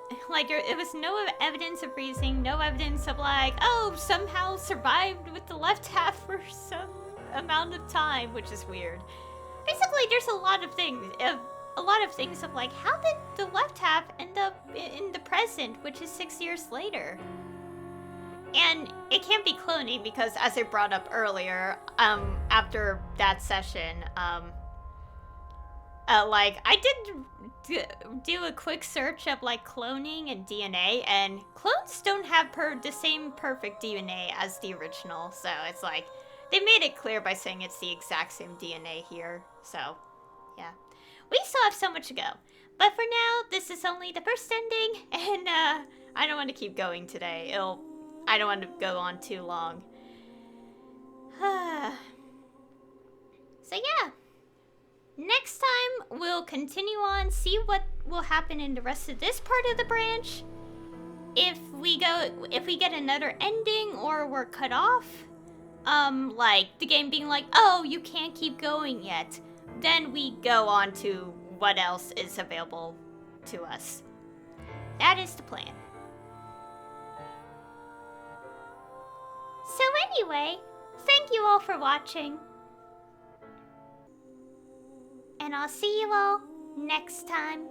was no evidence of freezing, no evidence of like, oh, somehow survived with the left half for some amount of time, which is weird. Basically, there's a lot of things of like, how did the left half end up in the present, which is 6 years later? And it can't be cloning because, as I brought up earlier, after that session, like, I did do a quick search of, like, cloning and DNA, and clones don't have the same perfect DNA as the original, so it's like, they made it clear by saying it's the exact same DNA here, so, yeah. We still have so much to go, but for now, this is only the first ending, and, I don't want to keep going today. I don't want to go on too long. So, yeah. Next time, we'll continue on, see what will happen in the rest of this part of the branch. If we get another ending or we're cut off, like the game being like, oh, you can't keep going yet, then we go on to what else is available to us. That is the plan. So anyway, thank you all for watching. And I'll see you all next time.